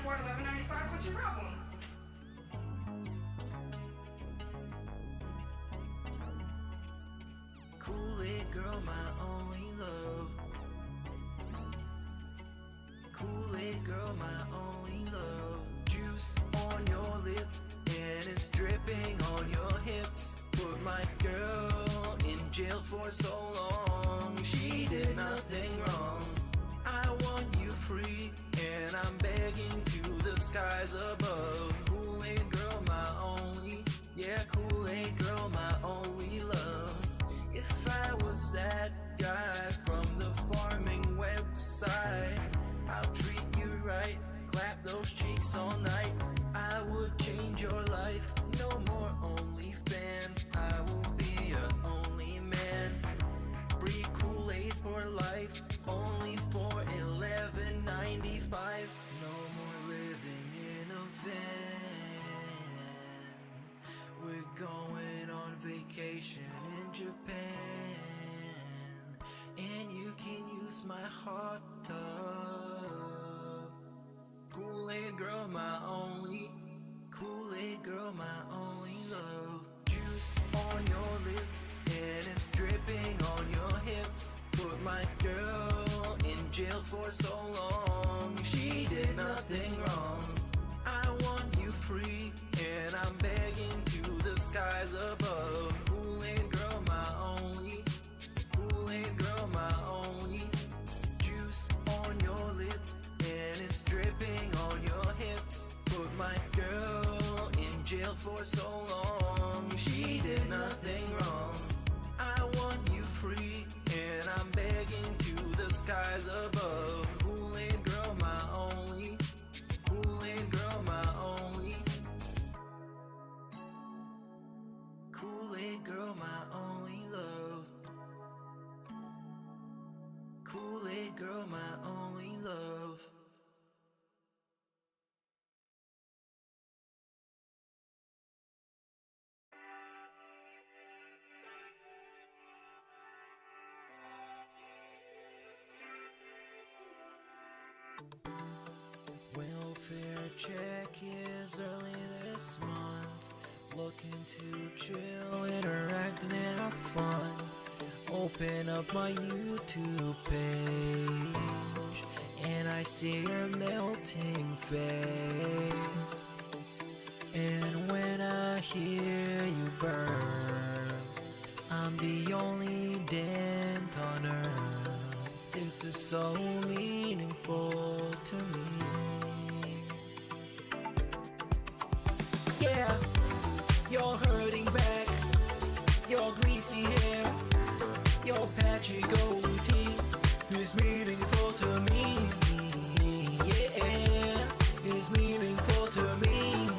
afford $11.95. What's your problem? Kool-Aid girl, my only love. Kool-Aid girl, my only love. Juice on your lip and it's dripping on your hips. Put my girl in jail for so long. She did nothing wrong. I want you free and I'm begging to the skies above. Kool-Aid girl, my only, yeah, Kool-Aid girl, my only love. If I was that guy from the farming website, I'll treat you right, clap those cheeks all night. I would change your life, no more OnlyFans. I will be your only man. Free Kool-Aid for life, only for $11.95. No more living in a van. We're going on vacation in Japan, and you can use my hot tub. Kool-Aid girl, my only. Kool-Aid girl, my only love. Juice on your lip and it's dripping on your hips. Put my girl in jail for so long. She did nothing wrong. I want you free and I'm begging to the skies above. Kool-Aid girl, my only. Kool-Aid girl, my only. Juice on your lip and it's dripping on your hips. Put my girl in jail for so long. She did nothing wrong. I want you free and I'm begging to the skies above. Kool-Aid girl, my only. Kool-Aid girl, my only. Kool-Aid girl, my only love. Kool-Aid girl, my only love. Welfare check is early this month. Looking to chill, interact and have fun. Open up my YouTube page and I see your melting face. And when I hear you burn, I'm the only dent on earth. This is so meaningful to me. Yeah, you're hurting back, your greasy hair, your patchy goatee is meaningful to me. Yeah, is meaningful to me.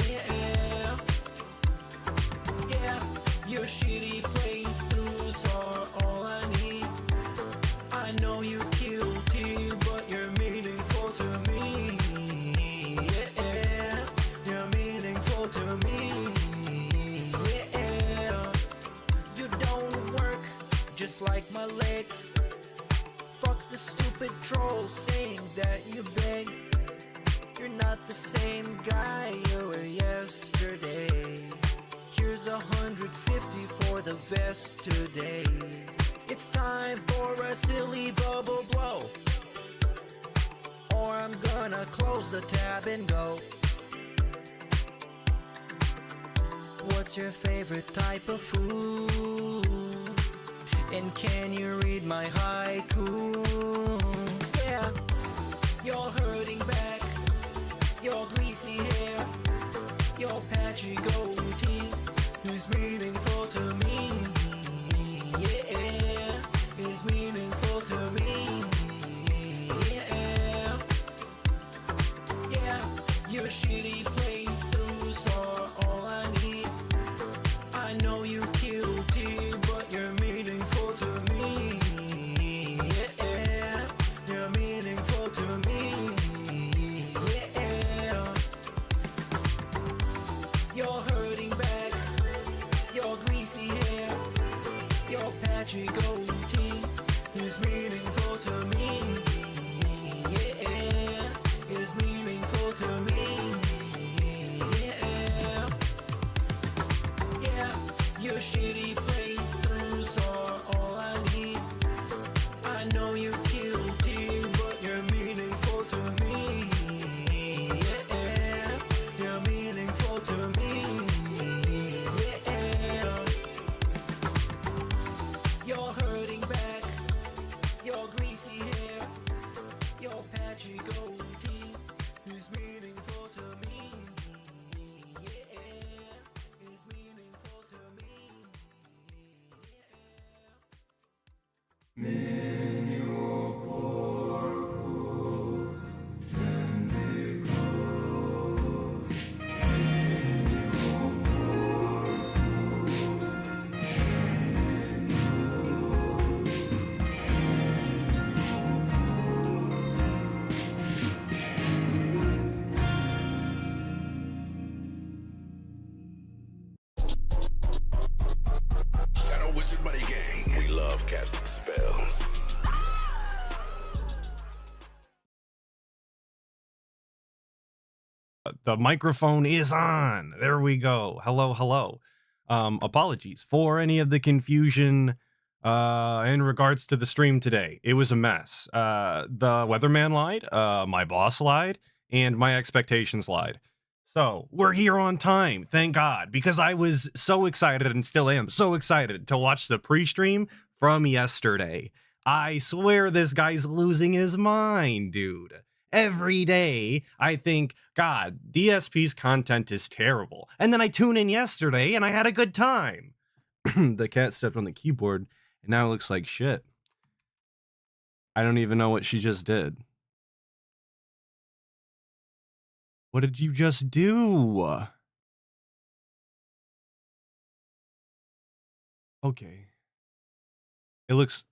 Yeah, yeah, your shitty playthroughs are all I need. I know you guilty, but you're meaningful to me. Yeah, you're meaningful to me. Yeah, you don't work just like my legs. Fuck the stupid trolls saying that you beg. You're not the same guy you were yesterday. Here's 150 for the vest today. It's time for a silly bubble blow, or I'm gonna close the tab and go. What's your favorite type of food? And can you read my haiku? Yeah, you're hurting back, your greasy hair, your patchy goatee is meaningful to me. Yeah, is meaningful to me. Yeah, yeah, your shitty playthroughs are all I need. I know you guilty, but you're meaningful to me. Yeah, you're meaningful to me. Yeah, you're hurting back, your greasy hair, your patchy goatee is meaningful to me. Yeah, is meaningful. We love casting spells. The microphone is on. There we go. Hello, hello. Apologies for any of the confusion in regards to the stream today. It was a mess. The weatherman lied, my boss lied, and my expectations lied. So we're here on time, thank God, because I was so excited and still am so excited to watch the pre-stream from yesterday. I swear this guy's losing his mind, dude. Every day, I think, God, DSP's content is terrible. And then I tune in yesterday and I had a good time. The cat stepped on the keyboard and now it looks like shit. I don't even know what she just did. What did you just do? Okay. It looks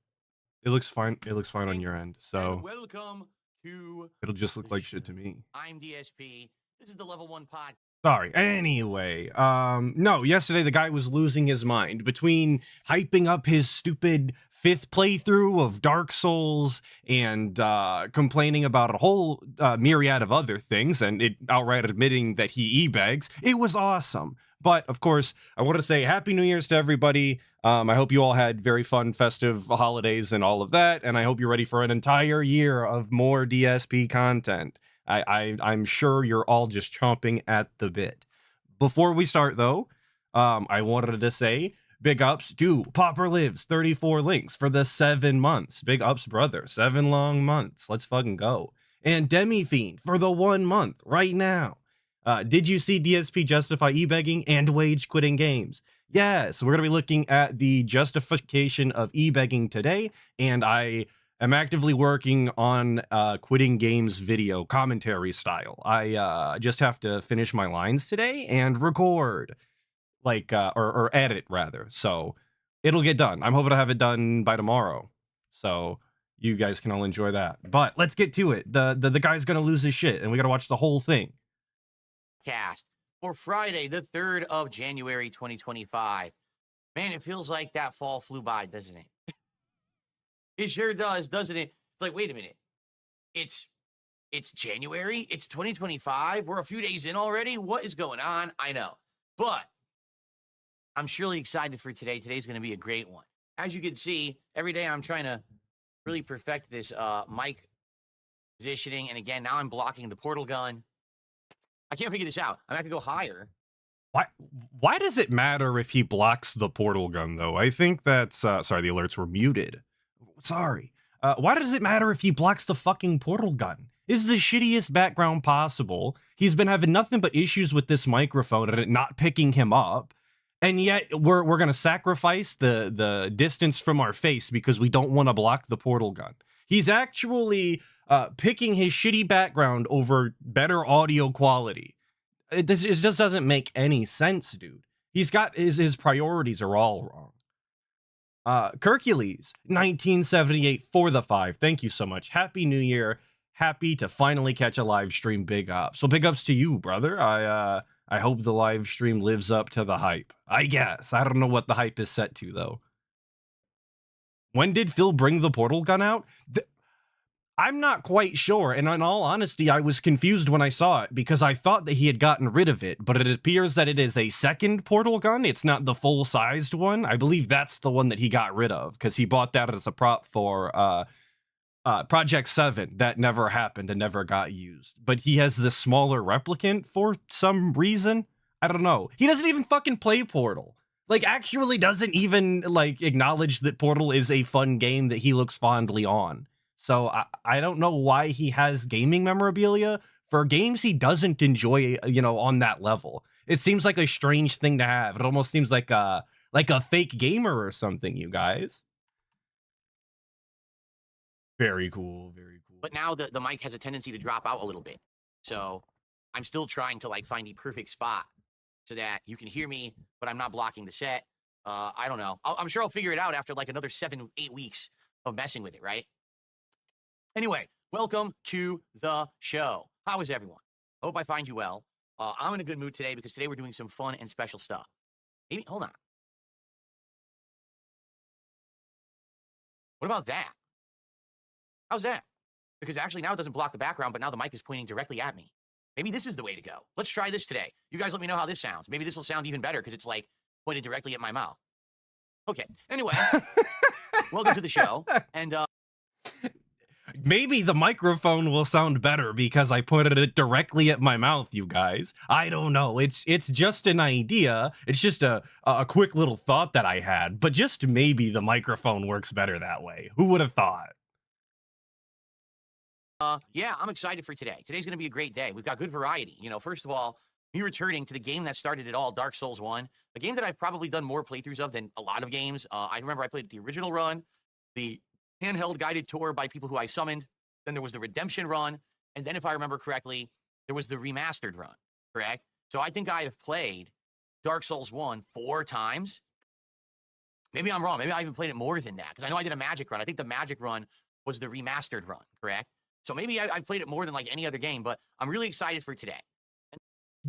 fine. It looks fine on your end. So welcome to it'll just look like shit to me. I'm DSP. This is the Level 1 pod. Sorry. Anyway, no, yesterday the guy was losing his mind between hyping up his stupid 5th playthrough of Dark Souls and complaining about a whole myriad of other things and outright admitting that he e-begs. It was awesome. But of course, I want to say Happy New Year's to everybody. I hope you all had very fun, festive holidays and all of that. And I hope you're ready for an entire year of more DSP content. I'm sure you're all just chomping at the bit. Before we start, though, I wanted to say big ups to Popper Lives 34 links for the 7 months. Big ups, brother. 7 long months. Let's fucking go. And Demi Fiend for the 1 month right now. Did you see DSP justify e-begging and wage quitting games? Yes, we're going to be looking at the justification of e-begging today, and I am actively working on quitting games video commentary style. I just have to finish my lines today and record, like, or edit rather. So it'll get done. I'm hoping to have it done by tomorrow. So you guys can all enjoy that. But let's get to it. The guy's gonna lose his shit, and we gotta watch the whole thing. Cast for Friday, the 3rd of January, 2025. Man, it feels like that fall flew by, doesn't it? It sure does, doesn't it? It's like, wait a minute. It's January. It's 2025. We're a few days in already. What is going on? I know. But I'm surely excited for today. Today's going to be a great one. As you can see, every day I'm trying to really perfect this mic positioning. And again, now I'm blocking the portal gun. I can't figure this out. I'm going to go higher. Why does it matter if he blocks the portal gun, though? I think that's... sorry, the alerts were muted. Sorry. Why does it matter if he blocks the fucking portal gun? This is the shittiest background possible. He's been having nothing but issues with this microphone and it not picking him up. And yet we're going to sacrifice the distance from our face because we don't want to block the portal gun. He's actually picking his shitty background over better audio quality. It just doesn't make any sense, dude. He's got his priorities are all wrong. Hercules 1978 for the 5. Thank you so much. Happy New Year. Happy to finally catch a live stream. Big ups. So big ups to you, brother. I hope the live stream lives up to the hype. I guess. I don't know what the hype is set to, though. When did Phil bring the portal gun out? I'm not quite sure, and in all honesty, I was confused when I saw it, because I thought that he had gotten rid of it, but it appears that it is a second portal gun. It's not the full-sized one. I believe that's the one that he got rid of, because he bought that as a prop for Project 7 that never happened and never got used. But he has this smaller replicant for some reason. I don't know. He doesn't even fucking play Portal. Like, actually doesn't even, like, acknowledge that Portal is a fun game that he looks fondly on. So I don't know why he has gaming memorabilia for games he doesn't enjoy, you know, on that level. It seems like a strange thing to have. It almost seems like a fake gamer or something, you guys. Very cool. Very cool. But now the mic has a tendency to drop out a little bit. So I'm still trying to like find the perfect spot so that you can hear me, but I'm not blocking the set. I don't know. I'm sure I'll figure it out after like another 7-8 weeks of messing with it, right? Anyway, welcome to the show. How is everyone? Hope I find you well. I'm in a good mood today because today we're doing some fun and special stuff. Maybe, hold on. What about that? How's that? Because actually now it doesn't block the background, but now the mic is pointing directly at me. Maybe this is the way to go. Let's try this today. You guys let me know how this sounds. Maybe this will sound even better because it's like pointed directly at my mouth. Okay. Anyway, welcome to the show. And maybe the microphone will sound better because I pointed it directly at my mouth, you guys. I don't know. It's just an idea. It's just a quick little thought that I had. But just maybe the microphone works better that way. Who would have thought? yeah, I'm excited for today. Today's going to be a great day. We've got good variety. You know, first of all, me returning to the game that started it all, Dark Souls 1, a game that I've probably done more playthroughs of than a lot of games. I remember I played the original run, the handheld guided tour by people who I summoned. Then there was the redemption run. And then if I remember correctly, there was the remastered run, correct? So I think I have played Dark Souls 1 4 times. Maybe I'm wrong. Maybe I even played it more than that because I know I did a magic run. I think the magic run was the remastered run, correct? So maybe I played it more than like any other game, but I'm really excited for today.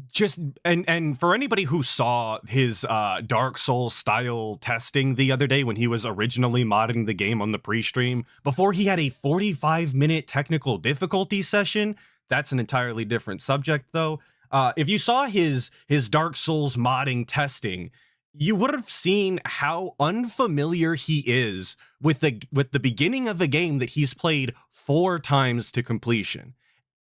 Just and for anybody who saw his Dark Souls style testing the other day when he was originally modding the game on the pre-stream, before he had a 45-minute technical difficulty session, that's an entirely different subject though. If you saw his Dark Souls modding testing, you would have seen how unfamiliar he is with the beginning of a game that he's played 4 times to completion.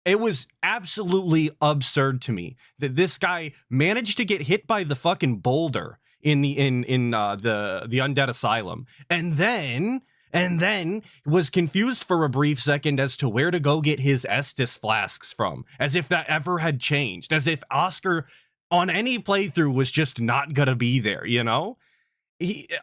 It was absolutely absurd to me that this guy managed to get hit by the fucking boulder in the undead asylum, and then was confused for a brief second as to where to go get his Estus flasks from, as if that ever had changed, as if Oscar on any playthrough was just not gonna be there, you know?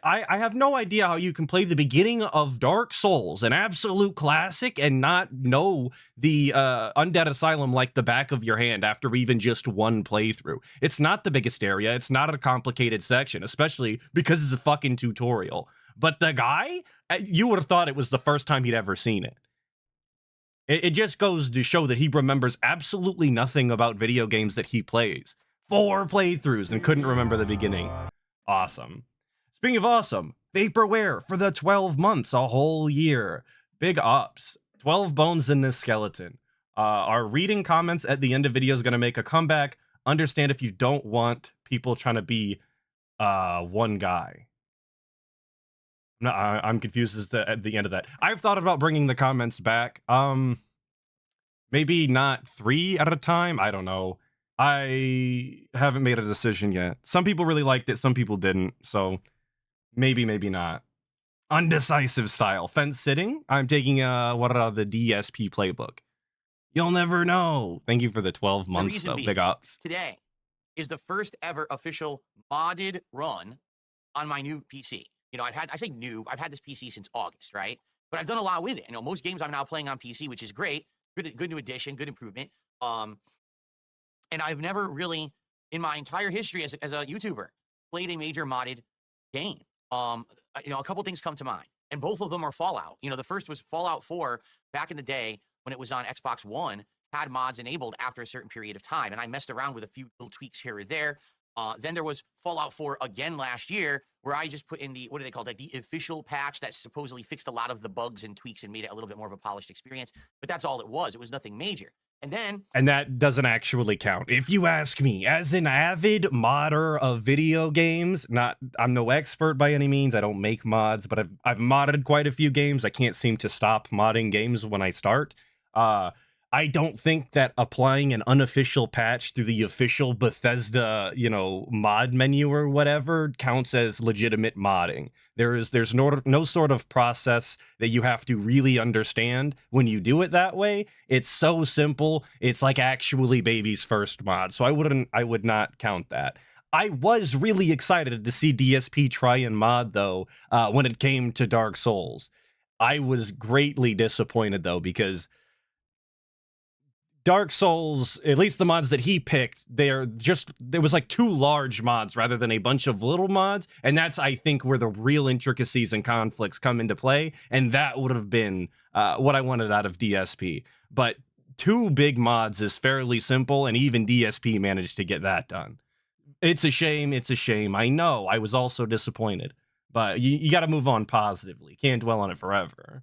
I have no idea how you can play the beginning of Dark Souls, an absolute classic, and not know the Undead Asylum like the back of your hand after even just one playthrough. It's not the biggest area. It's not a complicated section, especially because it's a fucking tutorial. But the guy, you would have thought it was the first time he'd ever seen it. It just goes to show that he remembers absolutely nothing about video games that he plays. 4 playthroughs and couldn't remember the beginning. Awesome. Speaking of awesome, Vaporware for the 12 months, a whole year. Big ups. 12 bones in this skeleton. Our reading comments at the end of video is going to make a comeback. Understand if you don't want people trying to be one guy. No, I'm confused as to at the end of that. I've thought about bringing the comments back. Maybe not 3 at a time. I don't know. I haven't made a decision yet. Some people really liked it. Some people didn't. So maybe not. Undecisive style. Fence sitting. I'm taking the DSP playbook. You'll never know. Thank you for the 12 months though. Big ups. Today is the first ever official modded run on my new PC. You know, I've had this PC since August, right? But I've done a lot with it. You know, most games I'm now playing on PC, which is great. Good new addition, good improvement. And I've never really, in my entire history as a YouTuber, played a major modded game. You know, a couple things come to mind, and both of them are Fallout. You know, the first was Fallout 4 back in the day when it was on Xbox One, had mods enabled after a certain period of time, and I messed around with a few little tweaks here or there. Then there was Fallout 4 again last year, where I just put in the, what do they call that, the official patch that supposedly fixed a lot of the bugs and tweaks and made it a little bit more of a polished experience. But that's all it was. It was nothing major. And that doesn't actually count. If you ask me, as an avid modder of video games, I'm no expert by any means. I don't make mods, but I've modded quite a few games. I can't seem to stop modding games when I start. I don't think that applying an unofficial patch through the official Bethesda, mod menu or whatever counts as legitimate modding. There's no sort of process that you have to really understand when you do it that way. It's so simple. It's like actually baby's first mod. So I would not count that. I was really excited to see DSP try and mod though when it came to Dark Souls. I was greatly disappointed though, because Dark Souls, at least the mods that he picked, there was like 2 large mods rather than a bunch of little mods, and that's, I think, where the real intricacies and conflicts come into play, and that would have been what I wanted out of DSP. But 2 big mods is fairly simple, and even DSP managed to get that done. It's a shame. It's a shame. I know. I was also disappointed, but you got to move on positively. Can't dwell on it forever.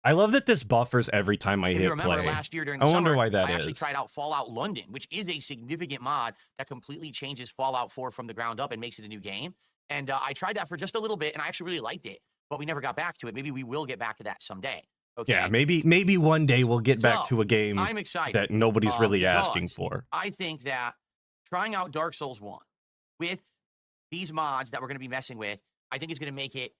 I love that this buffers every time I If hit you remember play. last year during the I summer, wonder why that I actually is. tried out Fallout London, which is a significant mod that completely changes Fallout 4 from the ground up and makes it a new game. And I tried that for just a little bit, and I actually really liked it, but we never got back to it. Maybe we will get back to that someday. Okay. Yeah, maybe one day we'll get back to a game I'm excited that nobody's really asking because for. I think that trying out Dark Souls 1 with these mods that we're going to be messing with, I think is going to make it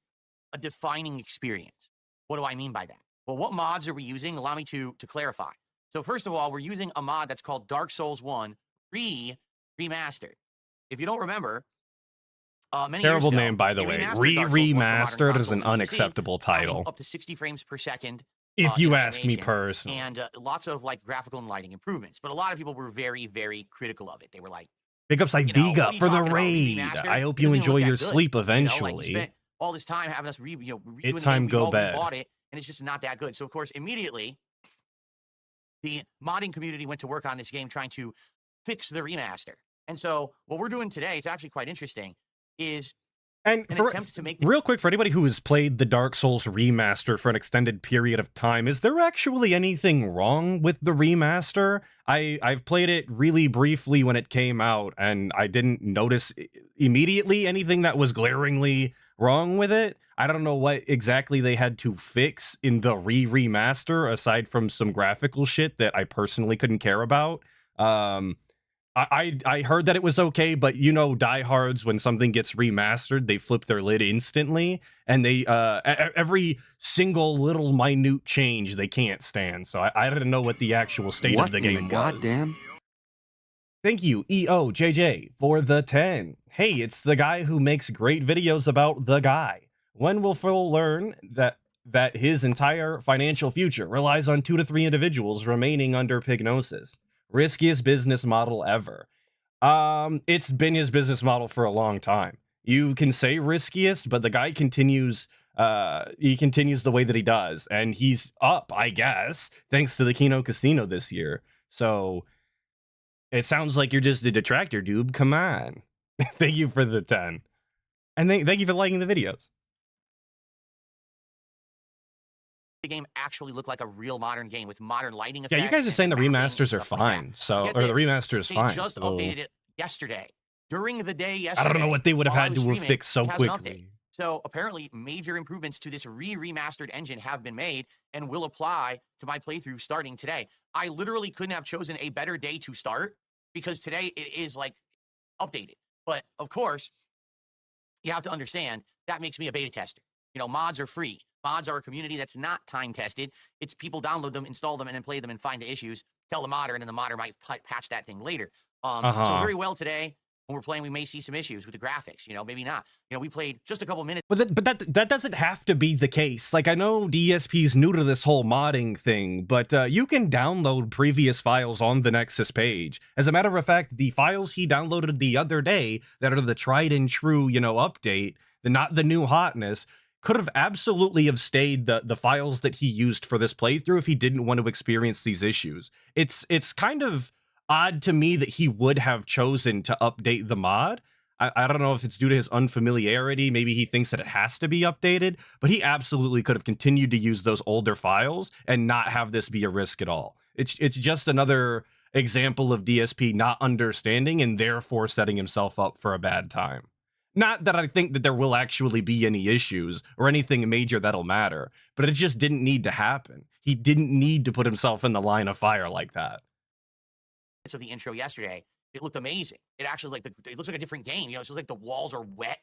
a defining experience. What do I mean by that? Well, what mods are we using? Allow me to clarify. So first of all, we're using a mod that's called Dark Souls 1 Remastered. If you don't remember, many Terrible years ago, name, by the they way. remastered Dark Souls 1 for modern Remastered is consoles an and PC, unacceptable adding title. up to 60 frames per second. If you in ask me animation, personally. and lots of like graphical and lighting improvements. But a lot of people were very, very critical of it. They were like, Big ups, you know, Viga, what are you for the talking about, raid. remastered? I hope It you doesn't even enjoy look your that good. sleep You know, like, you eventually. spent all this time having us redoing It's the time game. go We bed. bought it, and it's just not that good. So of course, immediately, the modding community went to work on this game trying to fix the remaster. And so what we're doing today, it's actually quite interesting, is And an for, attempt to make real quick, for anybody who has played the Dark Souls remaster for an extended period of time, is there actually anything wrong with the remaster? I've played it really briefly when it came out, and I didn't notice immediately anything that was glaringly wrong with it. I don't know what exactly they had to fix in the remaster, aside from some graphical shit that I personally couldn't care about. I heard that it was okay, but you know, diehards, when something gets remastered, they flip their lid instantly, and they every single little minute change they can't stand. So I didn't know what the actual state of the game was. Goddamn. Thank you, EOJJ, for the 10. Hey, it's the guy who makes great videos about the guy. When will Phil learn that his entire financial future relies on 2 to 3 individuals remaining under pignosis? Riskiest business model ever. It's been his business model for a long time. You can say riskiest, but the guy continues the way that he does, and he's up, I guess, thanks to the Kino Casino this year. So it sounds like you're just a detractor, dude. Come on. Thank you for the 10. And thank you for liking the videos. the game actually look like a real modern game with modern lighting effects. Yeah, you guys are and saying the mapping and remasters are stuff like that. fine. So, Get or the this, remaster is they fine. just So updated it yesterday. During the day yesterday. I don't know what they would have while I had was to have streaming, fixed so it has an update. quickly. So apparently major improvements to this remastered engine have been made and will apply to my playthrough starting today. I literally couldn't have chosen a better day to start because today it is like updated. But of course, you have to understand that makes me a beta tester. You know, mods are free. Mods are a community that's not time tested. It's people download them, install them, and then play them and find the issues. Tell the modder, and then the modder might patch that thing later. So very well today, when we're playing, we may see some issues with the graphics. You know, maybe not. You know, we played just a couple minutes. But that doesn't have to be the case. Like, I know DSP's new to this whole modding thing, but you can download previous files on the Nexus page. As a matter of fact, the files he downloaded the other day that are the tried and true, you know, update, not the new hotness, could have absolutely have stayed the files that he used for this playthrough if he didn't want to experience these issues. It's kind of odd to me that he would have chosen to update the mod. I don't know if it's due to his unfamiliarity. Maybe he thinks that it has to be updated, but he absolutely could have continued to use those older files and not have this be a risk at all. It's just another example of DSP not understanding and therefore setting himself up for a bad time. Not that I think that there will actually be any issues or anything major that'll matter, but it just didn't need to happen. He didn't need to put himself in the line of fire like that. Of the intro yesterday, it looked amazing. It actually it looks like a different game. You know, it's just like the walls are wet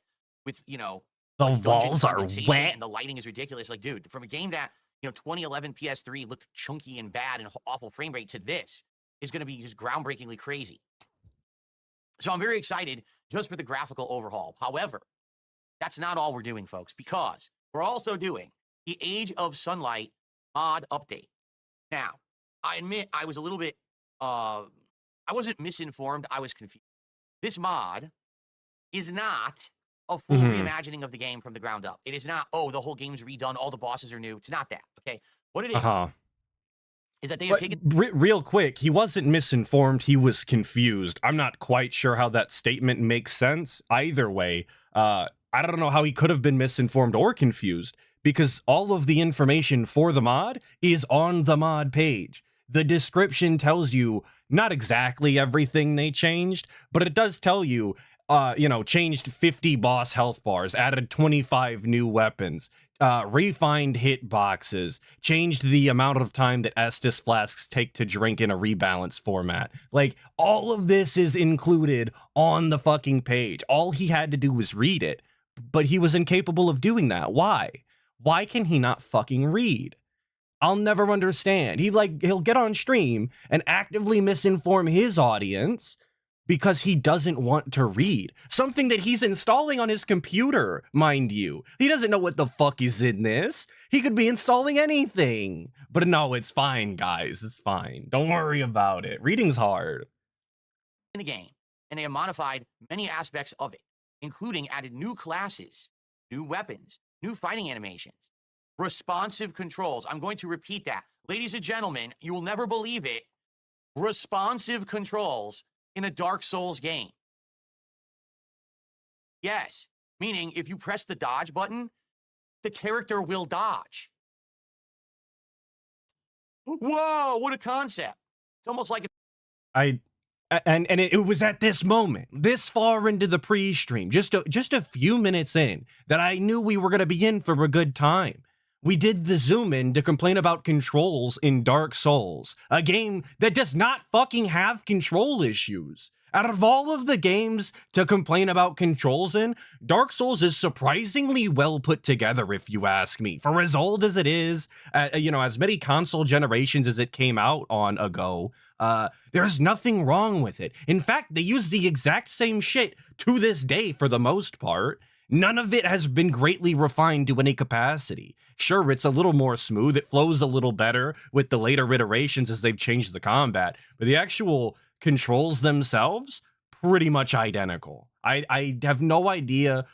with, you know, the like walls are wet and the lighting is ridiculous. Like, dude, from a game that, you know, 2011 PS3 looked chunky and bad and awful frame rate to this is going to be just groundbreakingly crazy. So I'm very excited just for the graphical overhaul. However, that's not all we're doing, folks, because we're also doing the Age of Sunlight mod update. Now, I admit I was a little bit, I wasn't misinformed. I was confused. This mod is not a full reimagining of the game from the ground up. It is not, oh, the whole game's redone, all the bosses are new. It's not that, okay? What it is that they have taken... Real quick, he wasn't misinformed, he was confused. I'm not quite sure how that statement makes sense. Either way, I don't know how he could have been misinformed or confused, because all of the information for the mod is on the mod page. The description tells you not exactly everything they changed, but it does tell you, changed 50 boss health bars, added 25 new weapons, refined hit boxes, changed the amount of time that Estus flasks take to drink in a rebalance format. Like, all of this is included on the fucking page. All he had to do was read it, but he was incapable of doing that. Why? Why can he not fucking read? I'll never understand. He'll get on stream and actively misinform his audience because he doesn't want to read. Something that he's installing on his computer, mind you. He doesn't know what the fuck is in this. He could be installing anything. But no, it's fine, guys. It's fine. Don't worry about it. Reading's hard. In the game, and they have modified many aspects of it, including added new classes, new weapons, new fighting animations, responsive controls. I'm going to repeat that. Ladies and gentlemen, you will never believe it. Responsive controls in a Dark Souls game. Yes, meaning if you press the dodge button, the character will dodge. Whoa, what a concept. It's almost like it was at this moment, this far into the pre-stream, just a few minutes in, that I knew we were going to be in for a good time. We did the zoom in to complain about controls in Dark Souls, a game that does not fucking have control issues. Out of all of the games to complain about controls in, Dark Souls is surprisingly well put together, if you ask me. For as old as it is, as many console generations as it came out on ago, there's nothing wrong with it. In fact, they use the exact same shit to this day for the most part. None of it has been greatly refined to any capacity. Sure, it's a little more smooth, it flows a little better with the later iterations as they've changed the combat, but the actual controls themselves, pretty much identical. I have no idea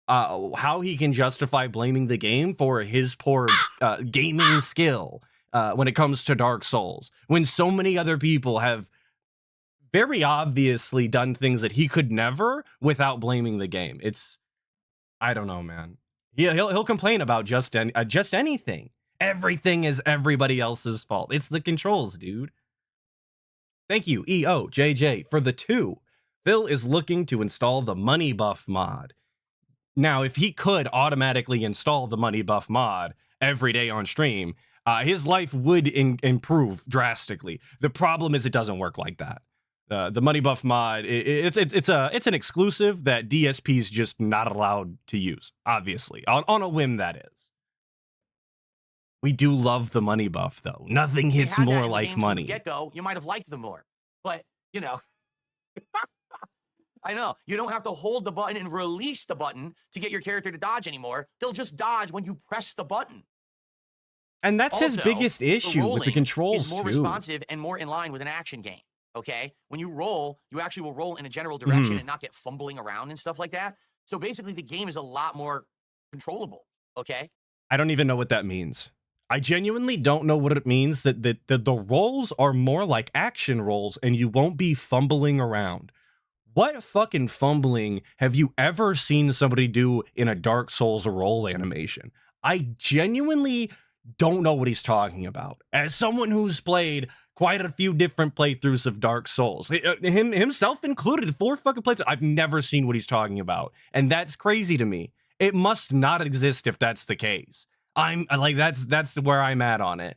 how he can justify blaming the game for his poor gaming skill when it comes to Dark Souls, when so many other people have very obviously done things that he could never without blaming the game. I don't know, man. He'll complain about just anything. Everything is everybody else's fault. It's the controls, dude. Thank you, EOJJ, for the 2. Phil is looking to install the money buff mod. Now, if he could automatically install the money buff mod every day on stream, his life would improve drastically. The problem is it doesn't work like that. The money buff mod, it's an exclusive that DSP is just not allowed to use, obviously, on a whim, that is. We do love the money buff, though. Nothing hits more like money. Get-go, you might have liked them more, but I know you don't have to hold the button and release the button to get your character to dodge anymore. They'll just dodge when you press the button. And that's his biggest issue with the controls, is more responsive and more in line with an action game. Okay, when you roll, you actually will roll in a general direction and not get fumbling around and stuff like that. So basically, the game is a lot more controllable. Okay, I don't even know what that means. I genuinely don't know what it means that the rolls are more like action rolls and you won't be fumbling around. What fucking fumbling have you ever seen somebody do in a Dark Souls roll animation? I genuinely don't know what he's talking about. As someone who's played quite a few different playthroughs of Dark Souls, himself included, 4 fucking playthroughs, I've never seen what he's talking about. And that's crazy to me. It must not exist if that's the case. I'm like, that's where I'm at on it.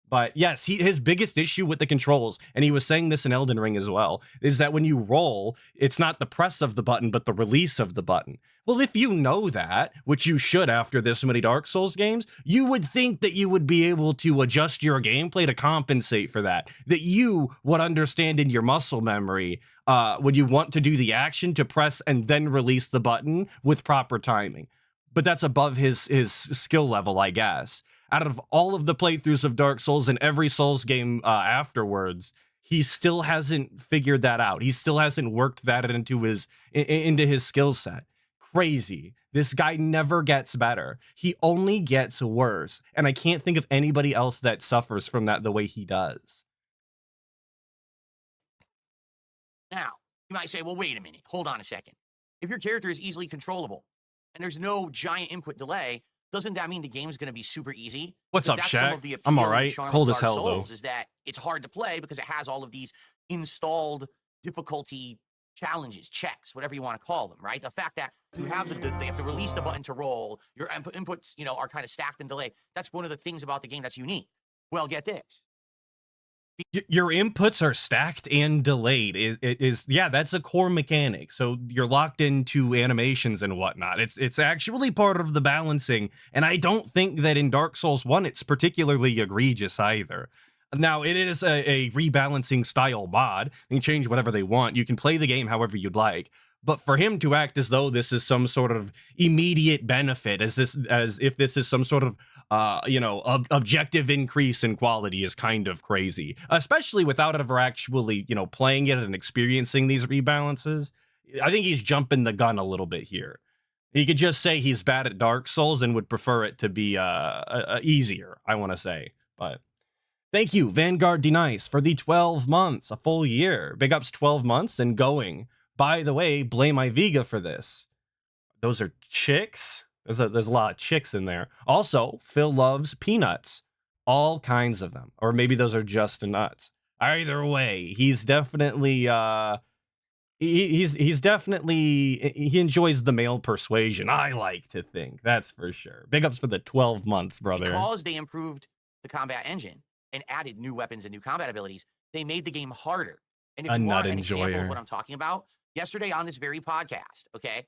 But yes, his biggest issue with the controls, and he was saying this in Elden Ring as well, is that when you roll, it's not the press of the button, but the release of the button. Well, if you know that, which you should after this many Dark Souls games, you would think that you would be able to adjust your gameplay to compensate for that. That you would understand in your muscle memory when you want to do the action to press and then release the button with proper timing. but that's above his skill level, I guess. Out of all of the playthroughs of Dark Souls and every Souls game afterwards, he still hasn't figured that out. He still hasn't worked that into his skill set. Crazy. This guy never gets better. He only gets worse. And I can't think of anybody else that suffers from that the way he does. Now, you might say, well, wait a minute. Hold on a second. If your character is easily controllable and there's no giant input delay, doesn't that mean the game's going to be super easy? What's up, That's some Shaq? of the I'm appeal all and right. charm of Cold as Dark hell, though. Souls is that it's hard to play because it has all of these installed difficulty challenges, checks, whatever you want to call them, right? The fact that you have they have to release the button to roll, your inputs, are kind of stacked and delayed. That's one of the things about the game that's unique. Well, get this. Your inputs are stacked and delayed. Yeah, that's a core mechanic. So you're locked into animations and whatnot. It's actually part of the balancing, and I don't think that in Dark Souls 1 it's particularly egregious either. Now, it is a rebalancing style mod. They can change whatever they want. You can play the game however you'd like. But for him to act as though this is some sort of immediate benefit, as if this is some sort of objective increase in quality, is kind of crazy. Especially without ever actually playing it and experiencing these rebalances. I think he's jumping the gun a little bit here. He could just say he's bad at Dark Souls and would prefer it to be easier, I want to say. But thank you, Vanguard Denice, for the 12 months, a full year. Big ups 12 months and going. By the way, blame Iviga for this. Those are chicks. There's a lot of chicks in there. Also, Phil loves peanuts. All kinds of them. Or maybe those are just nuts. Either way, he's definitely he enjoys the male persuasion, I like to think. That's for sure. Big ups for the 12 months, brother. Because they improved the combat engine and added new weapons and new combat abilities, they made the game harder. And if you want an example of what I'm talking about, yesterday on this very podcast, okay,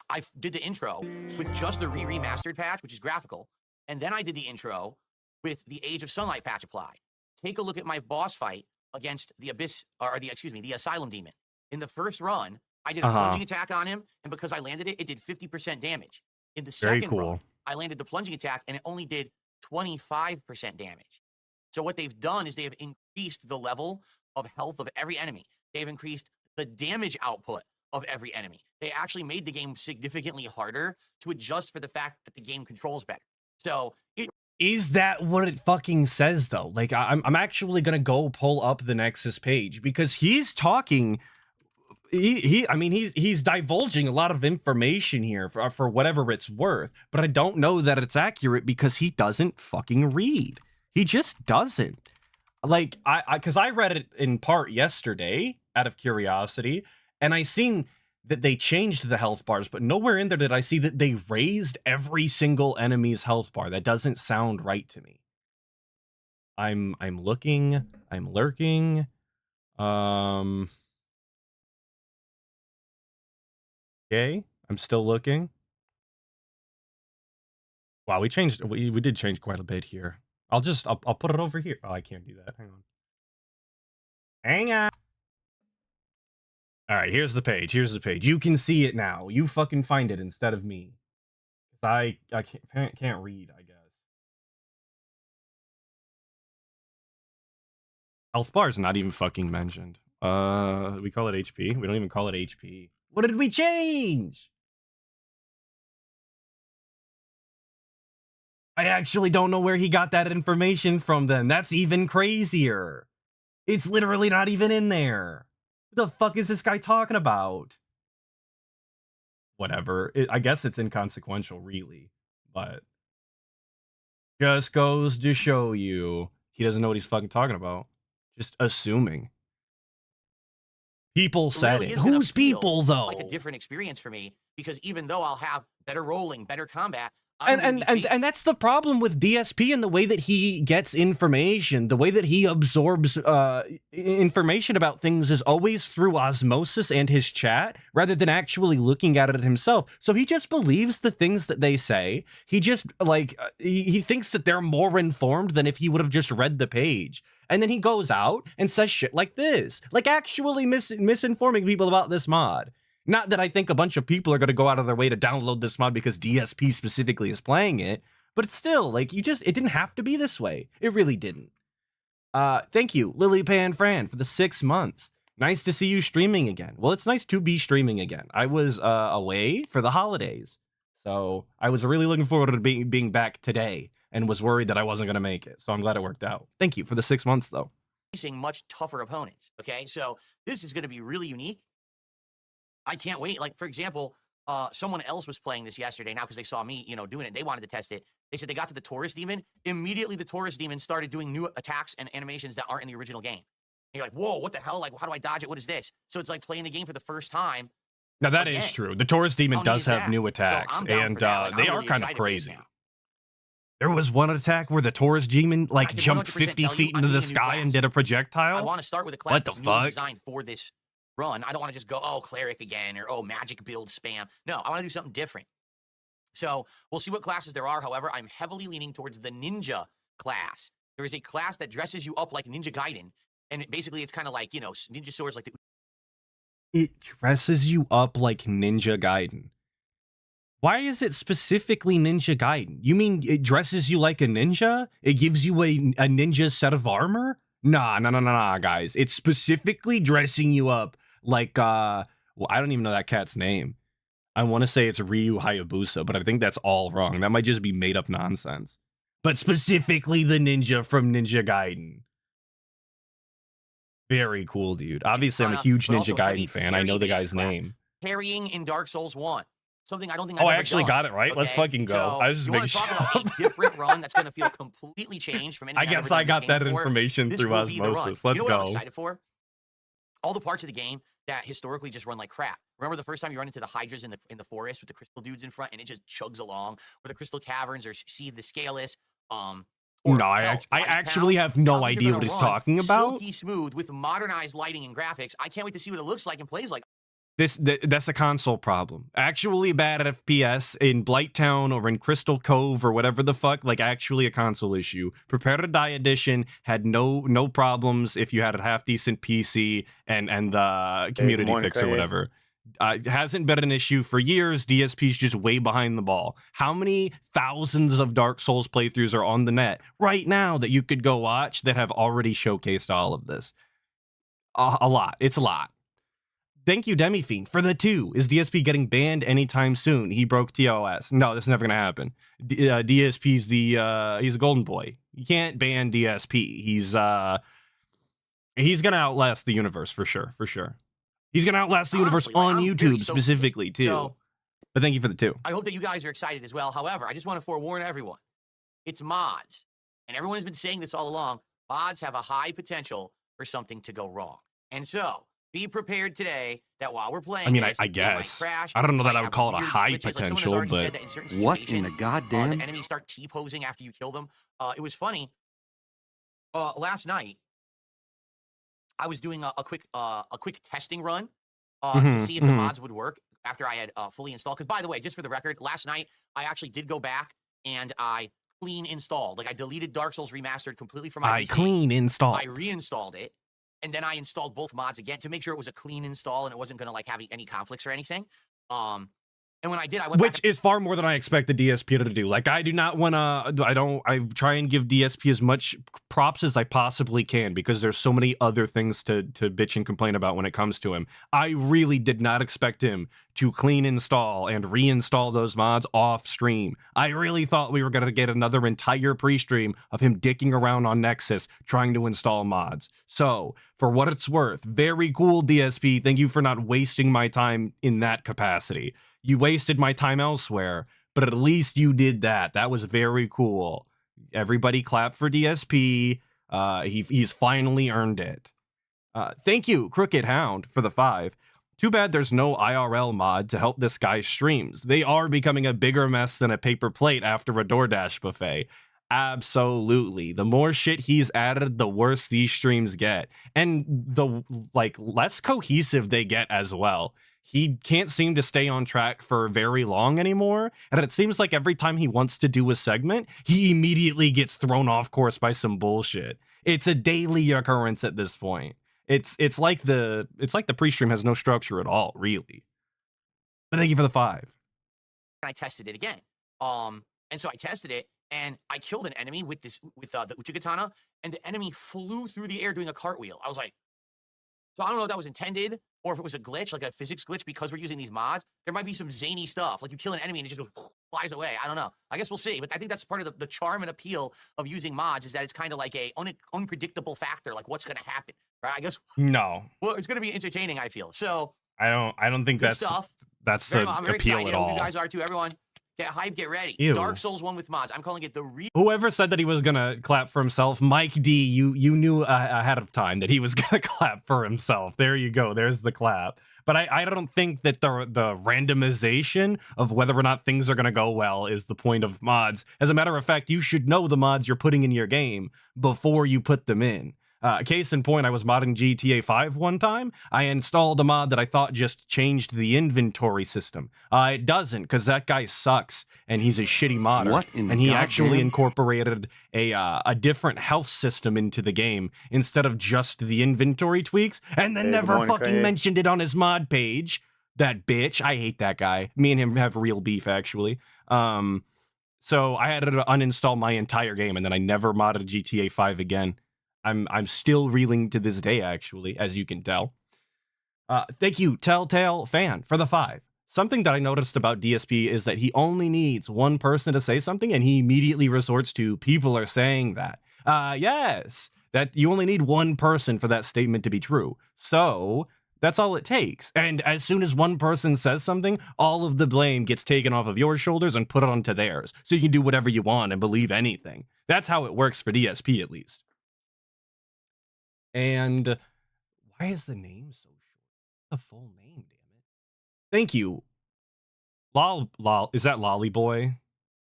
I did the intro with just the remastered patch, which is graphical, and then I did the intro with the Age of Sunlight patch applied. Take a look at my boss fight against the the Asylum Demon. In the first run, I did a plunging attack on him, and because I landed it, it did 50% damage. In the second run, I landed the plunging attack, and it only did 25% damage. So what they've done is they have increased the level of health of every enemy. They've increased the damage output of every enemy. They actually made the game significantly harder to adjust for the fact that the game controls better. So is that what it fucking says though? Like I'm actually gonna go pull up the Nexus page because he's talking. He's divulging a lot of information here for whatever it's worth, but I don't know that it's accurate because he doesn't fucking read. He just doesn't. Like because I read it in part yesterday out of curiosity, and I seen that they changed the health bars, but nowhere in there did I see that they raised every single enemy's health bar. That doesn't sound right to me. I'm looking, I'm lurking. Okay, I'm still looking. Wow, we did change quite a bit here. I'll put it over here. Oh, I can't do that. Hang on. All right, here's the page. You can see it now. You fucking find it instead of me. I can't read, I guess. Health bar is not even fucking mentioned. We call it HP. We don't even call it HP. What did we change? I actually don't know where he got that information from then. That's even crazier. It's literally not even in there. What the fuck is this guy talking about? Whatever. I guess it's inconsequential, really. But just goes to show you he doesn't know what he's fucking talking about. Just assuming. People said it. Who's people, though? Like a different experience for me, because even though I'll have better rolling, better combat, and that's the problem with DSP and the way that he gets information, the way that he absorbs information about things is always through osmosis and his chat rather than actually looking at it himself. So he just believes the things that they say. He just he thinks that they're more informed than if he would have just read the page. And then he goes out and says shit like this, like actually misinforming people about this mod. Not that I think a bunch of people are going to go out of their way to download this mod because DSP specifically is playing it, but it's still, like, it didn't have to be this way. It really didn't. Thank you, Lily Pan Fran, for the 6 months. Nice to see you streaming again. Well, it's nice to be streaming again. I was away for the holidays, so I was really looking forward to being back today and was worried that I wasn't going to make it, so I'm glad it worked out. Thank you for the 6 months, though. Facing much tougher opponents, okay? So this is going to be really unique. I can't wait. Like, for example, someone else was playing this yesterday now because they saw me, doing it. They wanted to test it. They said they got to the Taurus Demon. Immediately, the Taurus Demon started doing new attacks and animations that aren't in the original game. And you're like, whoa, what the hell? Like, how do I dodge it? What is this? So it's like playing the game for the first time. Now, that is true. The Taurus Demon does have new attacks, so and like, they are kind of crazy. There was one attack where the Taurus Demon, like, jumped 50 feet into the sky and did a projectile. I want to start with a class that's newly designed for this run. I don't want to just go, oh, cleric again, or oh, magic build spam. No, I want to do something different. So we'll see what classes there are. However, I'm heavily leaning towards the ninja class. There is a class that dresses you up like Ninja Gaiden, and basically it's kind of like, ninja swords like the... It dresses you up like Ninja Gaiden. Why is it specifically Ninja Gaiden? You mean it dresses you like a ninja? It gives you a ninja set of armor? Nah, guys. It's specifically dressing you up like, well, I don't even know that cat's name. I want to say it's Ryu Hayabusa, but I think that's all wrong. That might just be made up nonsense. But specifically the ninja from Ninja Gaiden. Very cool, dude. Obviously, I'm a huge Ninja Gaiden fan. I know the guy's name. Parrying in Dark Souls 1. Something I don't think I actually got it right. Okay? Let's fucking go. So I was just making sure. About a different run that's going to feel completely changed from anything. I guess I got that information through osmosis. Let's go. What I'm excited for? All the parts of the game that historically just run like crap. Remember the first time you run into the hydras in the forest with the crystal dudes in front, and it just chugs along, or the crystal caverns, or Sea of the Scaleless. No, I actually have no idea what he's talking about. Silky smooth with modernized lighting and graphics. I can't wait to see what it looks like and plays like. That's a console problem. Actually bad at FPS in Blighttown or in Crystal Cove or whatever the fuck, like actually a console issue. Prepare to Die Edition had no problems if you had a half decent PC and the community fix or whatever. It hasn't been an issue for years. DSP's just way behind the ball. How many thousands of Dark Souls playthroughs are on the net right now that you could go watch that have already showcased all of this? A lot. It's a lot. Thank you, Demifiend, for the 2. Is DSP getting banned anytime soon? He broke TOS. No, this is never going to happen. DSP's he's a golden boy. You can't ban DSP. He's going to outlast the universe for sure. He's going to outlast the universe on YouTube specifically, too. So, but thank you for the 2. I hope that you guys are excited as well. However, I just want to forewarn everyone. It's mods. And everyone has been saying this all along. Mods have a high potential for something to go wrong. And so, be prepared today that while we're playing, I mean, I guess. Crash, I don't know that I would call it a high potential, like but what in the goddamn? The enemies start T-posing after you kill them. It was funny. Last night, I was doing a quick testing run to see if the mods would work after I had fully installed. Because by the way, just for the record, last night I actually did go back and I clean installed. Like I deleted Dark Souls Remastered completely from my PC. Clean installed. I reinstalled it. And then I installed both mods again to make sure it was a clean install and it wasn't going to like have any conflicts or anything. And when I did, I went Which is far more than I expect the DSP to do. Like, I do not want to, I try and give DSP as much props as I possibly can because there's so many other things to bitch and complain about when it comes to him. I really did not expect him to clean install and reinstall those mods off stream. I really thought we were going to get another entire pre-stream of him dicking around on Nexus trying to install mods. So, for what it's worth, very cool, DSP. Thank you for not wasting my time in that capacity. You wasted my time elsewhere, but at least you did that. That was very cool. Everybody clap for DSP. He's finally earned it. Thank you, Crooked Hound, for the 5. Too bad there's no IRL mod to help this guy's streams. They are becoming a bigger mess than a paper plate after a DoorDash buffet. Absolutely. The more shit he's added, the worse these streams get. And the less cohesive they get as well. He can't seem to stay on track for very long anymore. And it seems like every time he wants to do a segment, he immediately gets thrown off course by some bullshit. It's a daily occurrence at this point. It's like the pre-stream has no structure at all, really. But thank you for the 5. And I tested it again. And so I tested it, and I killed an enemy with the Uchigatana, and the enemy flew through the air doing a cartwheel. I was like, so I don't know if that was intended or if it was a glitch, like a physics glitch, because we're using these mods. There might be some zany stuff, like you kill an enemy and it just goes flies away. I don't know. I guess we'll see. But I think that's part of the charm and appeal of using mods, is that it's kind of like a unpredictable factor, like what's going to happen, right? I guess. No. Well, it's going to be entertaining, I feel. So I don't think that's stuff. That's very, the I'm very appeal excited. at I hope all. you guys are too. Everyone, get hype, get ready. Ew. Dark Souls 1 with mods. I'm calling it the Whoever said that he was gonna clap for himself, Mike D, you knew ahead of time that he was gonna clap for himself. There you go. There's the clap. But I don't think that the randomization of whether or not things are gonna go well is the point of mods. As a matter of fact, you should know the mods you're putting in your game before you put them in. Case in point, I was modding GTA 5 one time. I installed a mod that I thought just changed the inventory system. It doesn't, because that guy sucks, and he's a shitty modder. What in and he goddamn- actually incorporated a different health system into the game instead of just the inventory tweaks, and then Hey, good never morning, fucking Craig. mentioned it on his mod page. That bitch. I hate that guy. Me and him have real beef, actually. So I had to uninstall my entire game, and then I never modded GTA 5 again. I'm still reeling to this day, actually, as you can tell. Thank you, Telltale Fan, for the 5. Something that I noticed about DSP is that he only needs one person to say something, and he immediately resorts to, people are saying that. Yes, that you only need one person for that statement to be true. So that's all it takes. And as soon as one person says something, all of the blame gets taken off of your shoulders and put onto theirs. So you can do whatever you want and believe anything. That's how it works for DSP, at least. And why is the name so short? The full name, damn it. Thank you. Is that Lolly Boy?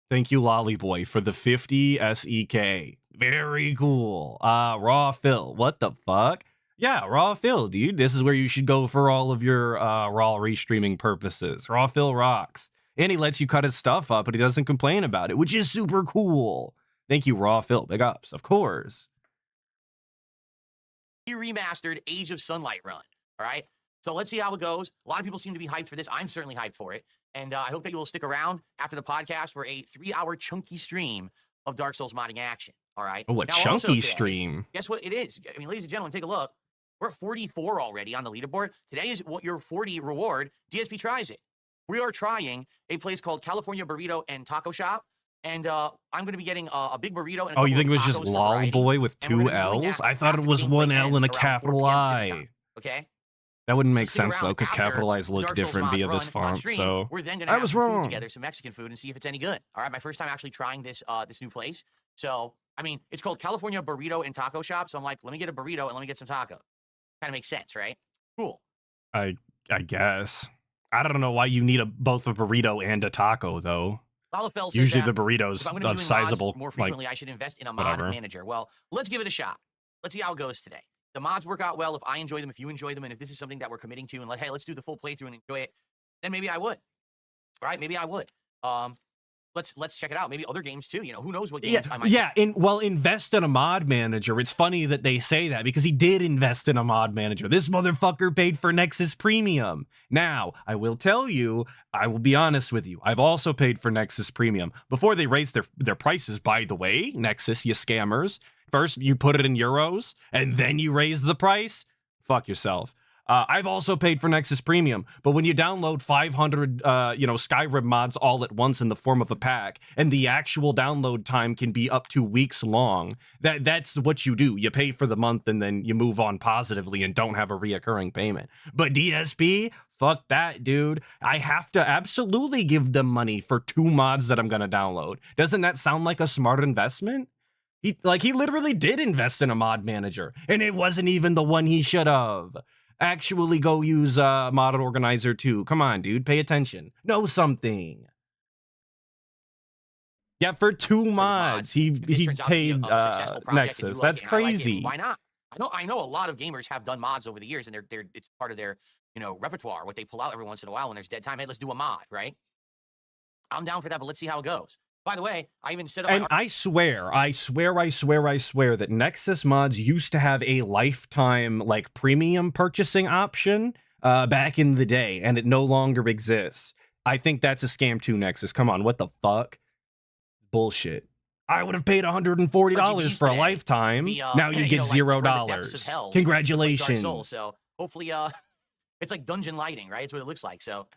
Thank you, Lolly Boy, for the 50 SEK. Very cool. Raw Phil. What the fuck? Yeah, Raw Phil, dude. This is where you should go for all of your raw restreaming purposes. Raw Phil rocks. And he lets you cut his stuff up, but he doesn't complain about it, which is super cool. Thank you, Raw Phil. Big ups, of course. remastered Age of Sunlight run. All right. So let's see how it goes. A lot of people seem to be hyped for this. I'm certainly hyped for it. And I hope that you will stick around after the podcast for a 3-hour chunky stream of Dark Souls modding action. All right. Oh, a Now, also chunky today, stream. Guess what it is? I mean, ladies and gentlemen, take a look. We're at 44 already on the leaderboard. Today is what your 40 reward. DSP tries it. We are trying a place called California Burrito and Taco Shop. And I'm going to be getting a big burrito. And a Oh, you couple think it of was just tacos for Lol variety. Boy with And we're 2 gonna be doing L's? that I thought after it the was gameplay 1 L ends and a around 4 capital p.m. Pacific I. time, okay? That wouldn't So make stick sense, though, around because after capitalized look Dark Souls different mods via run this on font, stream. so We're then going to I have was some food wrong. together, some Mexican food, and see if it's any good. All right, my first time actually trying this this new place. So, I mean, it's called California Burrito and Taco Shop. So I'm like, let me get a burrito and let me get some taco. Kind of makes sense, right? Cool. I guess. I don't know why you need both a burrito and a taco, though. Lalafell says Usually that the burrito's if I'm gonna be a doing sizable, mods more like, frequently, I should invest in a mod whatever. manager. Well, let's give it a shot. Let's see how it goes today. The mods work out well if I enjoy them, if you enjoy them, and if this is something that we're committing to, and like, hey, let's do the full playthrough and enjoy it, then maybe I would. Right? Maybe I would. Let's check it out. Maybe other games too. You know, who knows what games I might. Yeah, invest in a mod manager. It's funny that they say that because he did invest in a mod manager. This motherfucker paid for Nexus Premium. Now, I will tell you, I will be honest with you. I've also paid for Nexus Premium before they raised their prices, by the way. Nexus, you scammers. First, you put it in euros, and then you raise the price. Fuck yourself. I've also paid for Nexus Premium, but when you download 500, Skyrim mods all at once in the form of a pack, and the actual download time can be up to weeks long, that's what you do. You pay for the month, and then you move on positively and don't have a reoccurring payment. But DSP, fuck that, dude. I have to absolutely give them money for 2 mods that I'm gonna download. Doesn't that sound like a smart investment? He literally did invest in a mod manager, and it wasn't even the one he should have. Actually go use Mod Organizer too. Come on, dude. Pay attention. Know something. Yeah, for 2 mods, he If this turns out to be paid a successful project and you Nexus. like That's it and I like it, crazy. why not? I know a lot of gamers have done mods over the years, and it's part of their repertoire. What they pull out every once in a while when there's dead time. Hey, let's do a mod, right? I'm down for that, but let's see how it goes. By the way, I even set up. And I swear that Nexus mods used to have a lifetime premium purchasing option. back in the day, and it no longer exists. I think that's a scam too, Nexus. Come on, what the fuck? Bullshit. I would have paid $140 for a lifetime. Now you get $0. Congratulations. So hopefully, it's like dungeon lighting, right? It's what it looks like. So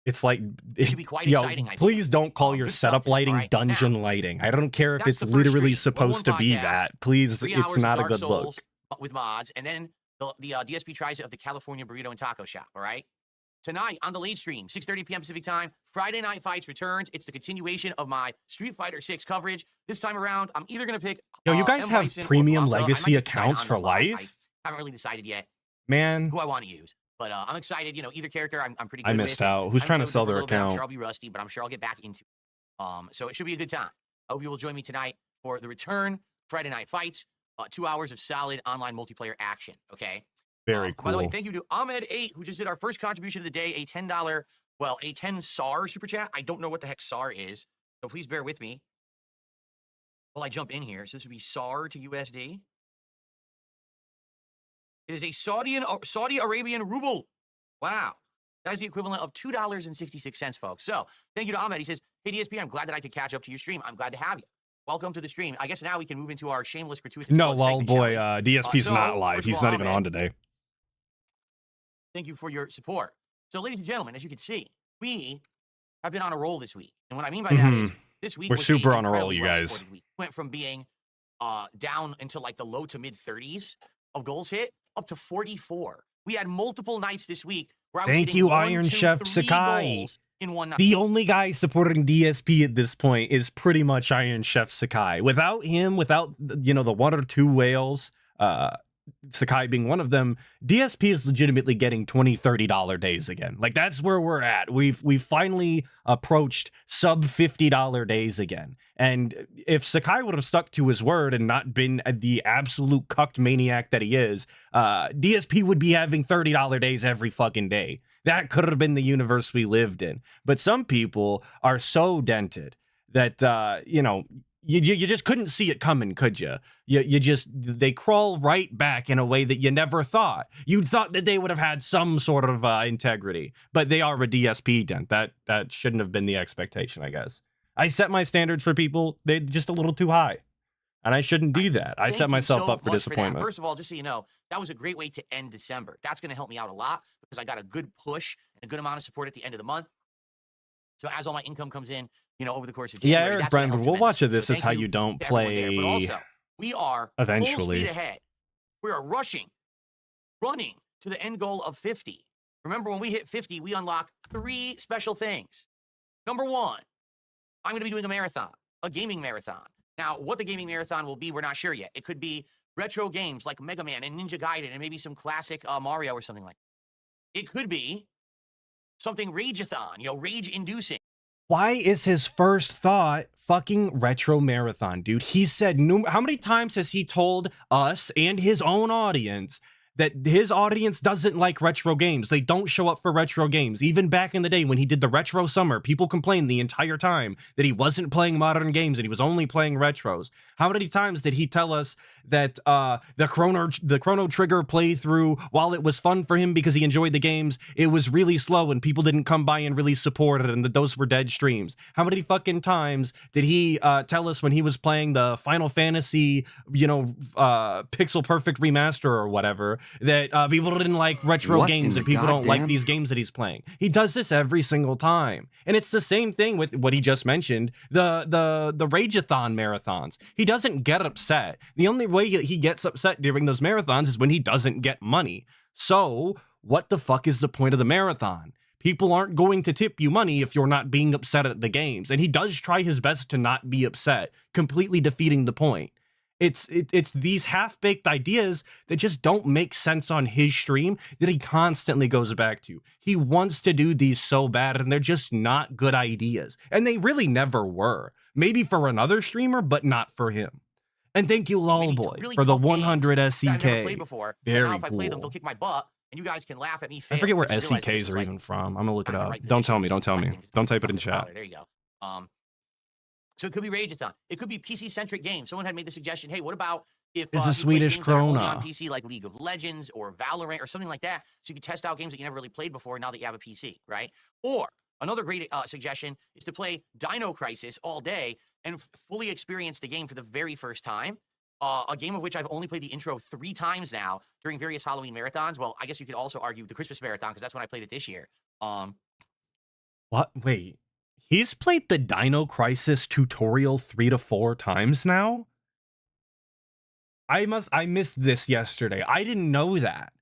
it's like it should be quite exciting. Please don't call your setup lighting dungeon lighting. I don't care if it's literally supposed to be that. Please, it's not a good look. With mods, and then the DSP tries it of the California Burrito and Taco Shop. All right. Tonight on the late stream, 6:30 p.m. Pacific time, Friday Night Fights returns. It's the continuation of my Street Fighter 6 coverage. This time around, I'm either going to pick... Yo, you guys have premium legacy accounts for life? I haven't really decided yet, man, who I want to use. But I'm excited. You know, either character I'm pretty good I missed out. Who's trying to sell their account? I'm sure I'll be rusty, but I'm sure I'll get back into it. So it should be a good time. I hope you will join me tonight for the return Friday Night Fights. 2 hours of solid online multiplayer action, okay? Very cool. By the way, thank you to Ahmed8, who just did our first contribution of the day, a $10, well, a 10 SAR super chat. I don't know what the heck SAR is, so please bear with me while I jump in here. So this would be SAR to USD. It is a Saudi Arabian ruble. Wow. That is the equivalent of $2.66, folks. So thank you to Ahmed. He says, hey, DSP, I'm glad that I could catch up to your stream. I'm glad to have you. Welcome to the stream. I guess now we can move into our shameless gratuitous. No, well, boy, DSP's not live. He's not even on today. Thank you for your support. So, ladies and gentlemen, as you can see, we have been on a roll this week. And what I mean by that is this week we're super on a roll, you guys. We went from being down into like the low to mid 30s of goals hit up to 44. We had multiple nights this week where I was Thank you, one, Iron two, Chef 3 Sakai. goals in one night. The only guy supporting DSP at this point is pretty much Iron Chef Sakai. Without him, without, you know, the 1 or 2 whales, Sakai being one of them, DSP is legitimately getting $20-$30 days again. Like, that's where we're at. We've finally approached sub $50 days again. And if Sakai would have stuck to his word and not been the absolute cucked maniac that he is, DSP would be having $30 days every fucking day. That could have been the universe we lived in. But some people are so dented that, you know, you just couldn't see it coming, could you? They crawl right back in a way that you never thought. You thought that they would have had some sort of integrity, but they are a DSP dent. That shouldn't have been the expectation, I guess. I set my standards for people, they're just a little too high. And I shouldn't do that. I set myself up for disappointment. First of all, just so you know, that was a great way to end December. That's going to help me out a lot because I got a good push and a good amount of support at the end of the month. So as all my income comes in, you know, over the course of January, yeah, Eric Brand, we'll watch it. This is how you don't play. There. But also, we are eventually full speed ahead. We are running to the end goal of 50. Remember, when we hit 50, we unlock 3 special things. Number 1, I'm going to be doing a marathon, a gaming marathon. Now, what the gaming marathon will be, we're not sure yet. It could be retro games like Mega Man and Ninja Gaiden and maybe some classic Mario or something like that. It could be something rage-a-thon, you know, rage-inducing. Why is his first thought fucking retro marathon, dude? He said, how many times has he told us and his own audience that his audience doesn't like retro games? They don't show up for retro games. Even back in the day when he did the retro summer, people complained the entire time that he wasn't playing modern games and he was only playing retros. How many times did he tell us that the Chrono Trigger playthrough, while it was fun for him because he enjoyed the games, it was really slow and people didn't come by and really support it and that those were dead streams? How many fucking times did he tell us when he was playing the Final Fantasy, you know, Pixel Perfect Remaster or whatever, that people didn't like retro games and people don't like these games that he's playing? He does this every single time. And it's the same thing with what he just mentioned, the Rage-a-thon marathons. He doesn't get upset. The only way he gets upset during those marathons is when he doesn't get money. So what the fuck is the point of the marathon? People aren't going to tip you money if you're not being upset at the games. And he does try his best to not be upset, completely defeating the point. It's these half-baked ideas that just don't make sense on his stream that he constantly goes back to. He wants to do these so bad, and they're just not good ideas. And they really never were. Maybe for another streamer, but not for him. And thank you, Lolboy, really for the 100 SEK. I've never played before. Very cool. If I play them, they'll kick my butt, and you guys can laugh at me. I forget where SEKs are even from. I'm gonna look it up. Don't tell me. Don't tell me. Don't type it in chat. There you go. So it could be Rage-a-thon. It could be PC-centric games. Someone had made the suggestion, hey, what about if It's a you play Swedish games that are only on krona. PC, like League of Legends or Valorant or something like that, so you can test out games that you never really played before now that you have a PC, right? Or another great suggestion is to play Dino Crisis all day and fully experience the game for the very first time. A game of which I've only played the intro 3 times now during various Halloween marathons. Well, I guess you could also argue the Christmas marathon because that's when I played it this year. What? Wait. He's played the Dino Crisis tutorial 3 to 4 times now? I missed this yesterday. I didn't know that.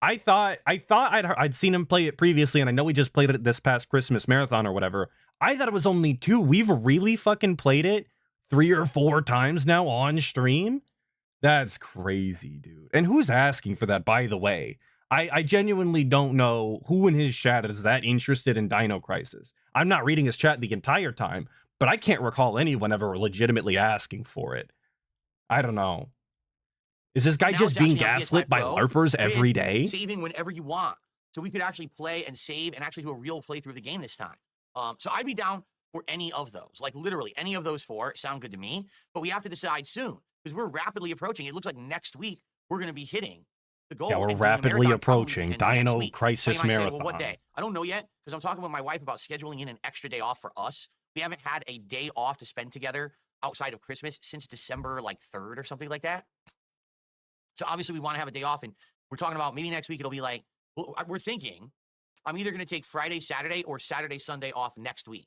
I thought I'd seen him play it previously, and I know we just played it this past Christmas marathon or whatever. I thought it was only 2. We've really fucking played it 3 or 4 times now on stream? That's crazy, dude. And who's asking for that, by the way? I genuinely don't know who in his chat is that interested in Dino Crisis. I'm not reading his chat the entire time, but I can't recall anyone ever legitimately asking for it. I don't know. Is this guy Now just it's being actually on gaslit PS5 by Pro LARPers every with day? saving whenever you want. So we could actually play and save and actually do a real playthrough of the game this time. So I'd be down for any of those. Like literally any of those 4 sound good to me. But we have to decide soon because we're rapidly approaching. It looks like next week we're going to be hitting the goal. Yeah, we're and doing a rapidly marathon approaching probably the end of next Dino week. Crisis Now you might say, Marathon. well, what day? I don't know yet because I'm talking with my wife about scheduling in an extra day off for us. We haven't had a day off to spend together outside of Christmas since December like 3rd or something like that. So obviously we want to have a day off, and we're talking about maybe next week it'll be like, we're thinking I'm either going to take Friday, Saturday, or Saturday, Sunday off next week.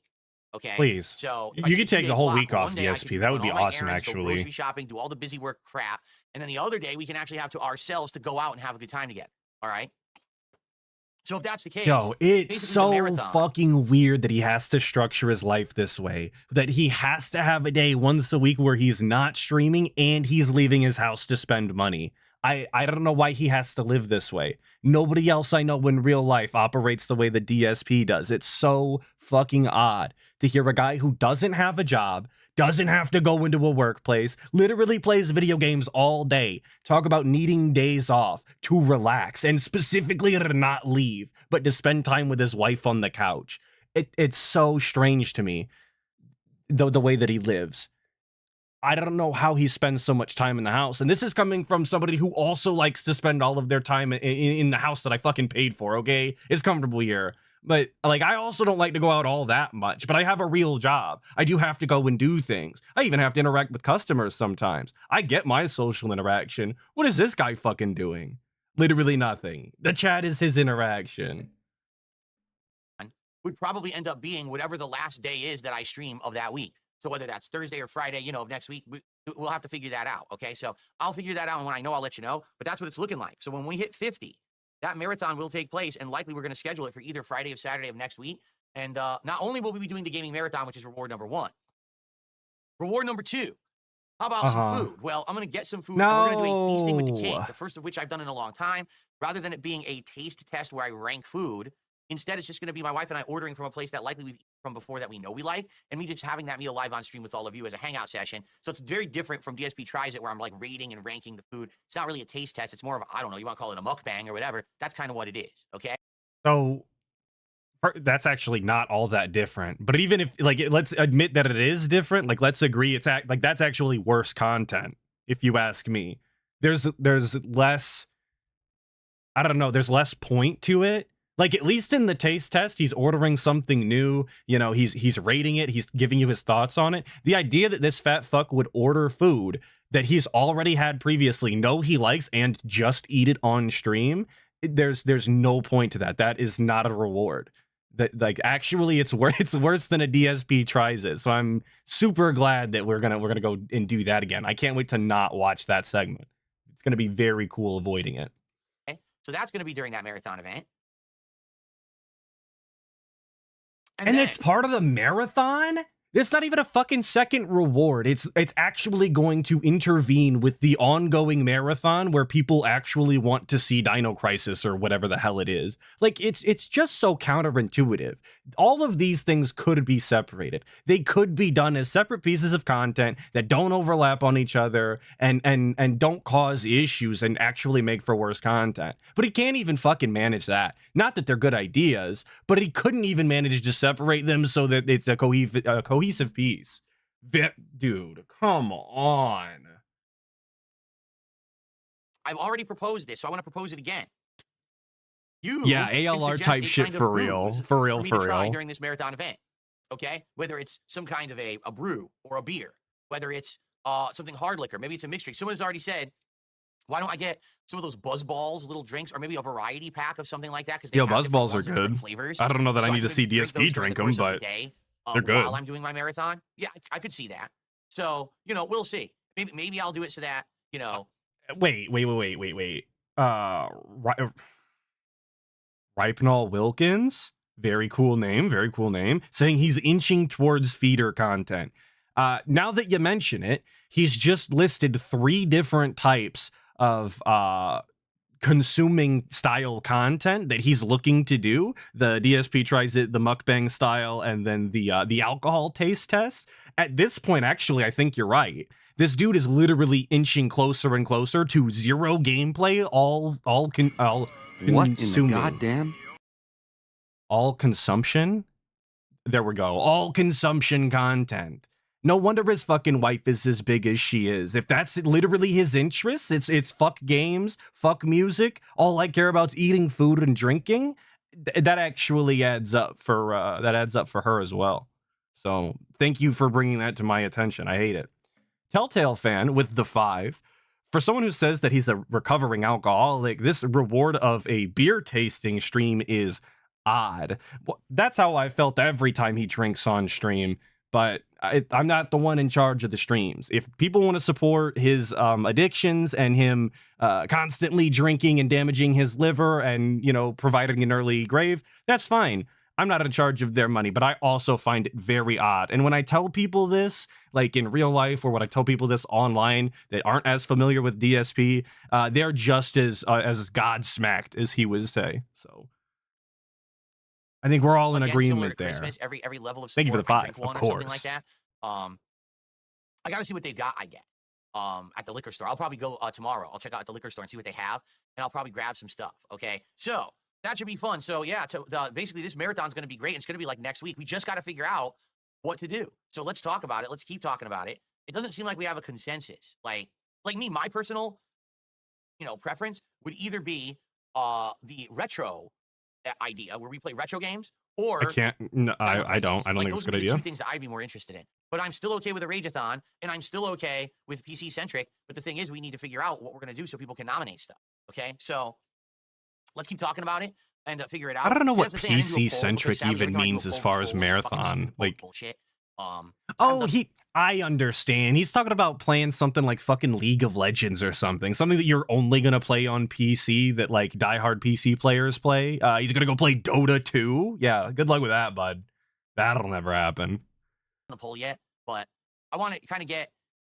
Okay. Please. So You could take the whole week off one the day I SP. could That run would be all my awesome, errands, go actually. grocery shopping, do all the busy work crap, and then the other day we can actually have to ourselves to go out and have a good time together. All right. So if that's the case, Yo, it's basically the so marathon- fucking weird that he has to structure his life this way. That he has to have a day once a week where he's not streaming and he's leaving his house to spend money. I don't know why he has to live this way. Nobody else I know in real life operates the way the DSP does. It's so fucking odd to hear a guy who doesn't have a job, doesn't have to go into a workplace, literally plays video games all day, talk about needing days off to relax and specifically to not leave, but to spend time with his wife on the couch. It's so strange to me, the way that he lives. I don't know how he spends so much time in the house. And this is coming from somebody who also likes to spend all of their time in the house that I fucking paid for, okay? It's comfortable here. But, like, I also don't like to go out all that much. But I have a real job. I do have to go and do things. I even have to interact with customers sometimes. I get my social interaction. What is this guy fucking doing? Literally nothing. The chat is his interaction. would probably end up being whatever the last day is that I stream of that week. So whether that's Thursday or Friday, of next week, we'll have to figure that out. Okay. So I'll figure that out. And when I know, I'll let you know. But that's what it's looking like. So when we hit 50, that marathon will take place. And likely we're going to schedule it for either Friday or Saturday of next week. And not only will we be doing the gaming marathon, which is reward number 1. Reward number 2. How about some food? Well, I'm going to get some food. And we're going to do a feasting with the king, the first of which I've done in a long time. Rather than it being a taste test where I rank food, instead, it's just going to be my wife and I ordering from a place that likely we've eaten from before that we know we like, and me just having that meal live on stream with all of you as a hangout session. So it's very different from DSP Tries It, where I'm like rating and ranking the food. It's not really a taste test. It's more of, I don't know, you want to call it a mukbang or whatever. That's kind of what it is, okay? So that's actually not all that different. But even if, like, let's admit that it is different, like, let's agree it's like that's actually worse content, if you ask me. There's less, I don't know, there's less point to it. Like, at least in the taste test, he's ordering something new. He's rating it. He's giving you his thoughts on it. The idea that this fat fuck would order food that he's already had previously, know he likes, and just eat it on stream, there's no point to that. That is not a reward. That, like, actually, it's worse than a DSP Tries It. So I'm super glad that we're gonna go and do that again. I can't wait to not watch that segment. It's gonna be very cool avoiding it. Okay? So that's going to be during that marathon event. And then, it's part of the marathon? It's not even a fucking second reward. It's actually going to intervene with the ongoing marathon where people actually want to see Dino Crisis or whatever the hell it is. Like, it's just so counterintuitive. All of these things could be separated. They could be done as separate pieces of content that don't overlap on each other and don't cause issues and actually make for worse content. But he can't even fucking manage that. Not that they're good ideas, but he couldn't even manage to separate them so that it's a cohesive piece. Dude, come on. I've already proposed this, so I want to propose it again. You Yeah, can ALR suggest type a shit kind of for real. booze For real, me for to try real. during this marathon event. Okay, whether it's some kind of a brew or a beer, whether it's something hard liquor, maybe it's a mixed drink. Someone has already said, why don't I get some of those Buzz Balls little drinks, or maybe a variety pack of something like that? Because Yo, Buzz Balls are good. Flavors. I don't know that I So need to can see drink DSP those during drink the them, course of the but day, they're good. while I'm doing my marathon. Yeah, I could see that. So we'll see. Maybe I'll do it so that Wait. Ripenol Wilkins, very cool name, saying he's inching towards feeder content. Now that you mention it, he's just listed 3 different types of consuming style content that he's looking to do. The DSP tries it, the mukbang style, and then the alcohol taste test. At this point, actually, I think you're right. This dude is literally inching closer and closer to zero gameplay, all What in the consuming. goddamn? All consumption? There we go. All consumption content. No wonder his fucking wife is as big as she is. If that's literally his interests, it's fuck games, fuck music. All I care about is eating food and drinking. That actually adds up for her as well. So thank you for bringing that to my attention. I hate it. Telltale fan with the 5. For someone who says that he's a recovering alcoholic, this reward of a beer tasting stream is odd. That's how I felt every time he drinks on stream, but I'm not the one in charge of the streams. If people want to support his addictions and him constantly drinking and damaging his liver and, providing an early grave, that's fine. I'm not in charge of their money, but I also find it very odd. And when I tell people this, like in real life, or when I tell people this online that aren't as familiar with DSP, they're just as godsmacked as he would say. So I think we're all in agreement there. Christmas, every level of support. Thank you for the 5, drink one of or course. something like that. I got to see what they've got. I get at the liquor store. I'll probably go tomorrow. I'll check out at the liquor store and see what they have, and I'll probably grab some stuff. Okay, so that should be fun. So yeah, basically this marathon's going to be great. It's going to be like next week. We just got to figure out what to do. So let's talk about it. Let's keep talking about it. It doesn't seem like we have a consensus. Like me, my personal, preference would either be the retro idea where we play retro games, or I can't. No, I don't think those it's a would good be idea. the 2 things that I'd be more interested in. But I'm still okay with a Rageathon, and I'm still okay with PC centric. But the thing is, we need to figure out what we're going to do so people can nominate stuff. Okay, so let's keep talking about it and figure it out. I don't know See, what that's the thing, I didn't do a PC poll because centric sadly even every time I do a means as poll, far the as poll is fucking marathon. stupid Like, bullshit. I understand. He's talking about playing something like fucking League of Legends or something that you're only gonna play on PC, that like diehard PC players play. He's gonna go play Dota 2. Yeah, good luck with that, bud. That'll never happen. the poll yet, but I want to kind of get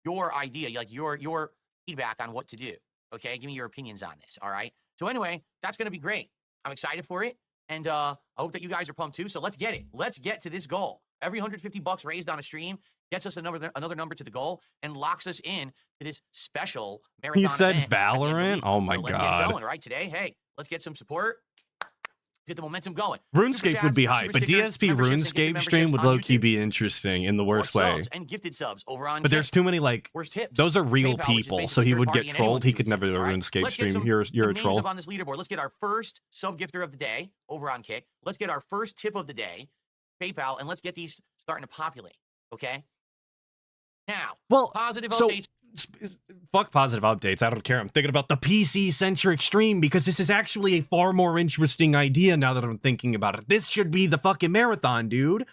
your idea, like your feedback on what to do. Okay, give me your opinions on this. All right. So anyway, that's going to be great. I'm excited for it, and I hope that you guys are pumped too. So let's get it. Let's get to this goal. Every $150 raised on a stream gets us another number to the goal and locks us in to this special marathon. You said event at the end of the Valorant? week. Oh my So let's get it God. going. All right, today, hey, let's get some support. Get the momentum going. RuneScape would be Super hype, but stickers, DSP memberships, and RuneScape gifted stream would memberships on low-key YouTube. be interesting in the More worst way. subs and gifted subs over on But there's too many, like, Worst tips. those are real PayPal, which is people, so basically he third would party get and anyone trolled. He can could do it, never do a all right? RuneScape Let's get stream. some You're a names troll. up on this leaderboard. Let's get our first sub gifter of the day over on Kick. Let's get our first tip of the day, PayPal, and let's get these starting to populate. Okay. Now, Well, positive so updates. fuck positive updates. I don't care. I'm thinking about the PC centric stream because this is actually a far more interesting idea now that I'm thinking about it. This should be the fucking marathon, dude.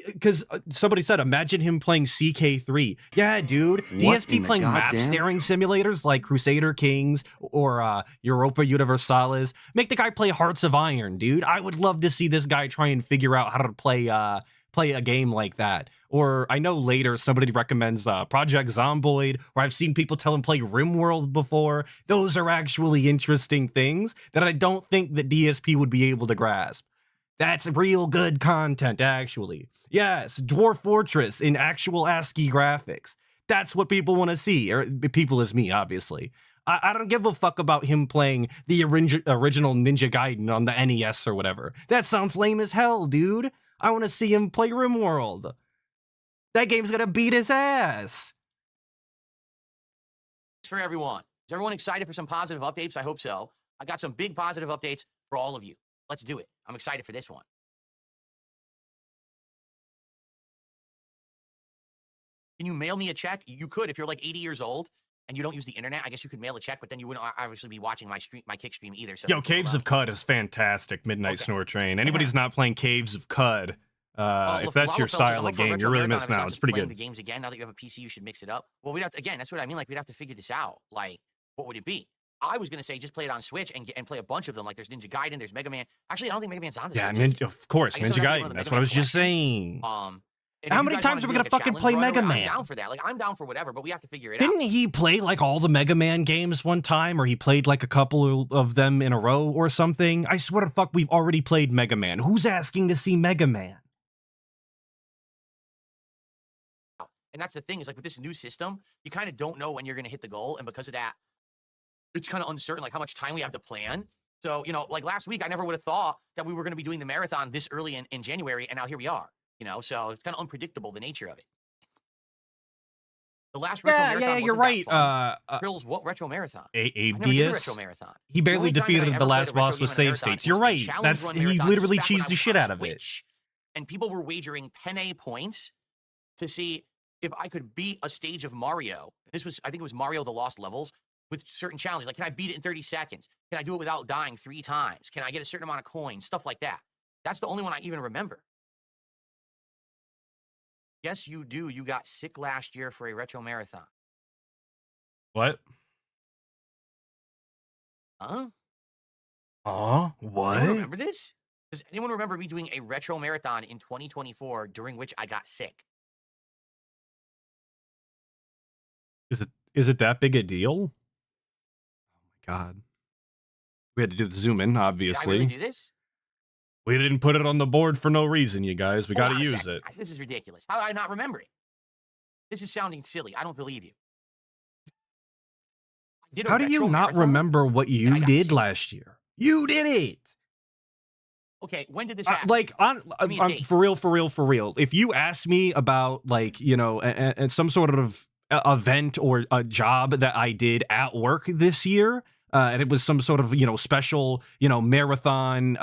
Because somebody said, imagine him playing CK3. Yeah, dude. What DSP in the playing map goddamn? staring simulators like Crusader Kings or Europa Universalis. Make the guy play Hearts of Iron, dude. I would love to see this guy try and figure out how to play a game like that. Or I know later somebody recommends Project Zomboid, or I've seen people tell him play RimWorld before. Those are actually interesting things that I don't think that DSP would be able to grasp. That's real good content, actually. Yes, Dwarf Fortress in actual ASCII graphics. That's what people want to see, or people as me, obviously. I don't give a fuck about him playing the original Ninja Gaiden on the NES or whatever. That sounds lame as hell, dude. I want to see him play RimWorld. That game's gonna beat his ass. For everyone. Is everyone excited for some positive updates? I hope so. I got some big positive updates for all of you. Let's do it. I'm excited for this one. Can you mail me a check? You could if you're like 80 years old and you don't use the internet. I guess you could mail a check, but then you wouldn't obviously be watching my kick stream either. So Yo, Caves of Cud is fantastic. Midnight Snore Train. Anybody's not playing Caves of Cud, if that's your style of game, you're really missing out. It's pretty good. The games again. Now that you have a PC, you should mix it up. Well, we'd have to, again, that's what I mean. Like, we'd have to figure this out. Like, what would it be? I was gonna say just play it on Switch and play a bunch of them. Like, there's Ninja Gaiden, there's Mega Man. Actually, I don't think Mega Man's on the Switch. Yeah, of course, Ninja Gaiden. That's what I was just saying. How many times are we gonna fucking play Mega Man? I'm down for that. Like, I'm down for whatever, but we have to figure it out. Didn't he play like all the Mega Man games one time, or he played like a couple of them in a row or something? I swear to fuck, we've already played Mega Man. Who's asking to see Mega Man? And that's the thing, is like with this new system, you kind of don't know when you're gonna hit the goal, and because of that, it's kind of uncertain, like how much time we have to plan. So, you know, like last week, I never would have thought that we were gonna be doing the marathon this early in January, and now here we are. You know, so it's kind of unpredictable, the nature of it. The last retro marathon wasn't you're right. Trill's what retro marathon? Abegging. Marathon. He barely defeated the last boss with save states. You're right. That's he literally cheesed the shit out of it. And people were wagering penne points to see if I could beat a stage of Mario. This was, I think it was Mario the Lost Levels, with certain challenges. Like, can I beat it in 30 seconds? Can I do it without dying 3 times? Can I get a certain amount of coins? Stuff like that. That's the only one I even remember. Yes, you do. You got sick last year for a retro marathon. What? Huh? What? Anyone remember this? Does anyone remember me doing a retro marathon in 2024 during which I got sick? Is it that big a deal? Oh my god. We had to do the zoom in, obviously. Did I really do this? We didn't put it on the board for no reason, you guys. We got to use it. This is ridiculous. How did I not remember it? This is sounding silly. I don't believe you. How do you not remember what you did last year? You did it. Okay, when did this happen? Like, for real. If you asked me about, like, you know, and some sort of event or a job that I did at work this year, and it was some sort of, you know, special, you know, marathon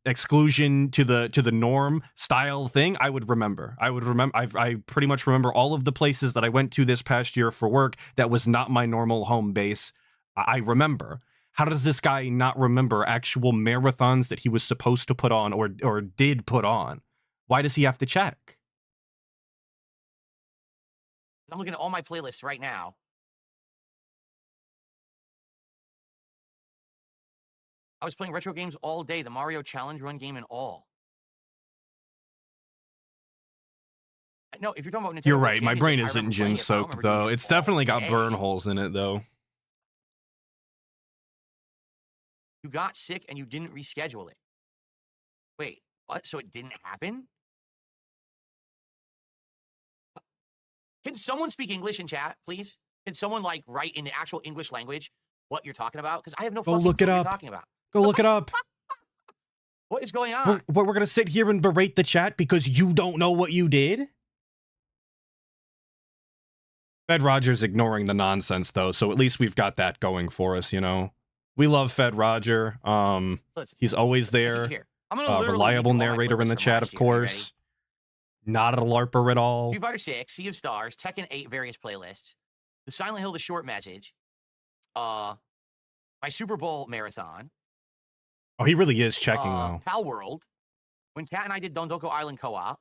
exclusion to the norm style thing, I would remember. I pretty much remember all of the places that I went to this past year for work that was not my normal home base. I remember. How does this guy not remember actual marathons that he was supposed to put on or did put on? Why does he have to check? I'm looking at all my playlists right now. I was playing retro games all day, the Mario Challenge Run game and all. No, if you're talking about Nintendo, you're right. My brain isn't gin soaked though. It's definitely got burn holes in it though. You got sick and you didn't reschedule it. Wait, what? So it didn't happen? Can someone speak English in chat, please? Can someone like write in the actual English language what you're talking about? Because I have no fucking clue what you're talking about. Go look it up. What is going on? We're gonna sit here and berate the chat because you don't know what you did? Fed Roger's ignoring the nonsense though, so at least we've got that going for us, you know. We love Fed Roger. He's always there. Reliable narrator in the chat, of course. Not a LARPer at all. Street Fighter 6, Sea of Stars, Tekken 8 various playlists, the Silent Hill, the short message, my Super Bowl marathon. Oh, he really is checking though. Pal World, when Kat and I did Dondoko Island Co-op,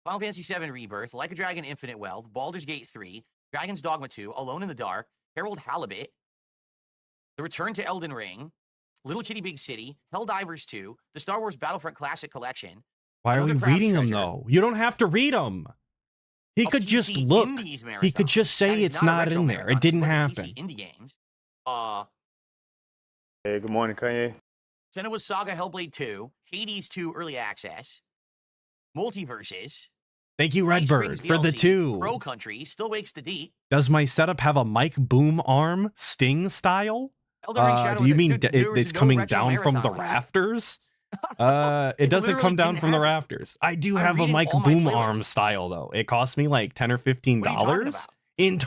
Final Fantasy VII Rebirth, Like a Dragon Infinite Wealth, Baldur's Gate 3, Dragon's Dogma 2, Alone in the Dark, Harold Halibut, The Return to Elden Ring, Little Kitty Big City, Helldivers 2, the Star Wars Battlefront Classic Collection. Why are we reading them though? You don't have to read them. He could just look. He could just say it's not in there. It didn't happen. Indie games. Hey, good morning, Kanye. Senua's Saga Hellblade 2, Hades 2 Early Access, Multiverses. Thank you, Redbird, for the 2. Pro Country, Still Wakes the Deep. Does my setup have a mic boom arm Sting style? Do you mean it's coming down from the rafters? It doesn't come down from the rafters. I do have a mic boom arm style though. It cost me like $10 or $15 in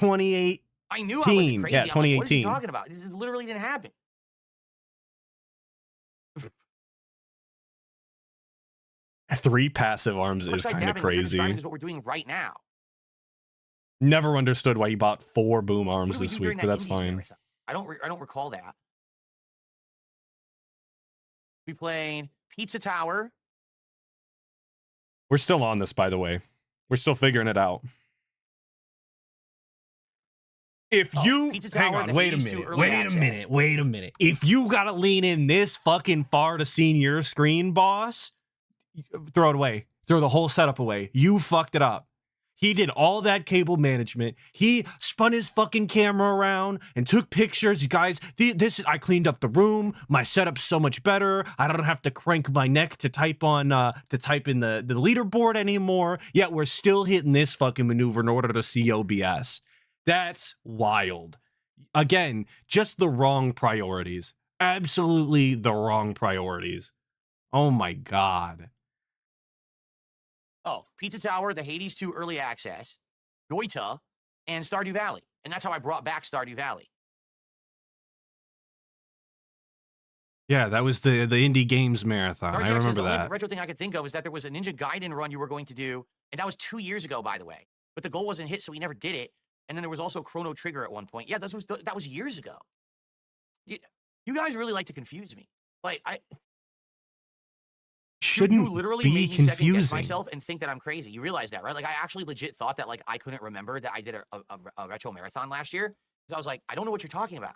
I knew I wasn't crazy. Yeah, I'm like, what is he 2018. talking about? This literally didn't happen. Three passive arms is Upside kind of dabbing, what you're crazy. describing is what we're doing right now. Never understood why he bought 4 boom What arms did we this do during week, but that that's Indies fine. marathon? I don't recall that. We played Pizza Tower. We're still on this, by the way. We're still figuring it out. If you Pizza hang Tower, on, the wait a 80s to minute, early wait access. a minute, wait a minute. If you gotta lean in this fucking far to see your screen, boss, throw it away. Throw the whole setup away. You fucked it up. He did all that cable management. He spun his fucking camera around and took pictures. You guys, I cleaned up the room. My setup's so much better. I don't have to crank my neck to type in the leaderboard anymore. Yet we're still hitting this fucking maneuver in order to see OBS. That's wild. Again, just the wrong priorities. Absolutely the wrong priorities. Oh my God. Oh, Pizza Tower, the Hades 2 early access, Noita, and Stardew Valley. And that's how I brought back Stardew Valley. Yeah, that was the Indie Games Marathon. Stardew I Access, remember the only that. retro thing I could think of is that there was a Ninja Gaiden run you were going to do, and that was 2 years ago, by the way. But the goal wasn't hit, so we never did it. And then there was also Chrono Trigger at one point. Yeah, that was years ago. You guys really like to confuse me. Like, Shouldn't you literally be made me second guess confusing. myself and think that I'm crazy. You realize that, right? Like, I actually legit thought that, like, I couldn't remember that I did a retro marathon last year. So I was like, I don't know what you're talking about.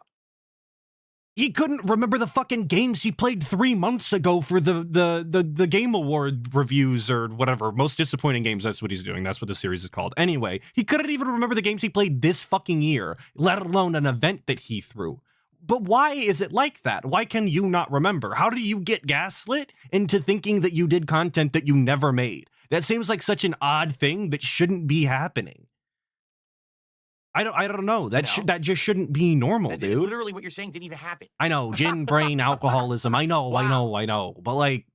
He couldn't remember the fucking games he played 3 months ago for the Game Award reviews or whatever. Most disappointing games, that's what he's doing. That's what the series is called. Anyway, he couldn't even remember the games he played this fucking year, let alone an event that he threw. But why is it like that? Why can you not remember? How do you get gaslit into thinking that you did content that you never made? That seems like such an odd thing that shouldn't be happening. I don't know. That just shouldn't be normal, dude. Literally what you're saying didn't even happen. I know, gin brain alcoholism. I know. But like,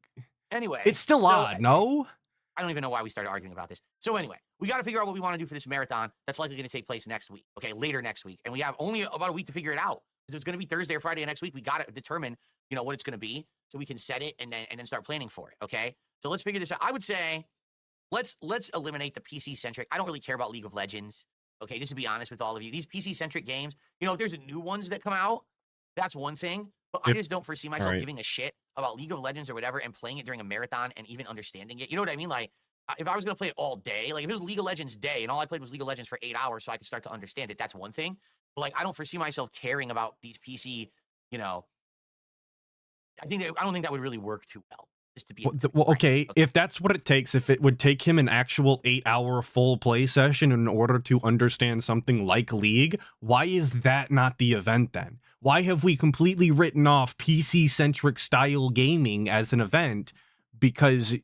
anyway, it's still odd, no? I don't even know why we started arguing about this. So anyway, we got to figure out what we want to do for this marathon. That's likely going to take place next week. Okay, later next week, and we have only about a week to figure it out. Because it's going to be Thursday or Friday of next week. We got to determine, what it's going to be, so we can set it and then start planning for it. Okay, so let's figure this out. I would say, let's eliminate the PC centric. I don't really care about League of Legends. Okay, just to be honest with all of you, these PC centric games. If there's new ones that come out, that's one thing. But I just don't foresee myself giving a shit about League of Legends or whatever and playing it during a marathon and even understanding it. You know what I mean? Like, if I was going to play it all day, like if it was League of Legends day and all I played was League of Legends for 8 hours so I could start to understand it, that's one thing. But like, I don't foresee myself caring about these PC, I don't think that would really work too well. Just to be okay, if that's what it takes, if it would take him an actual 8-hour full play session in order to understand something like League, why is that not the event then? Why have we completely written off PC-centric style gaming as an event because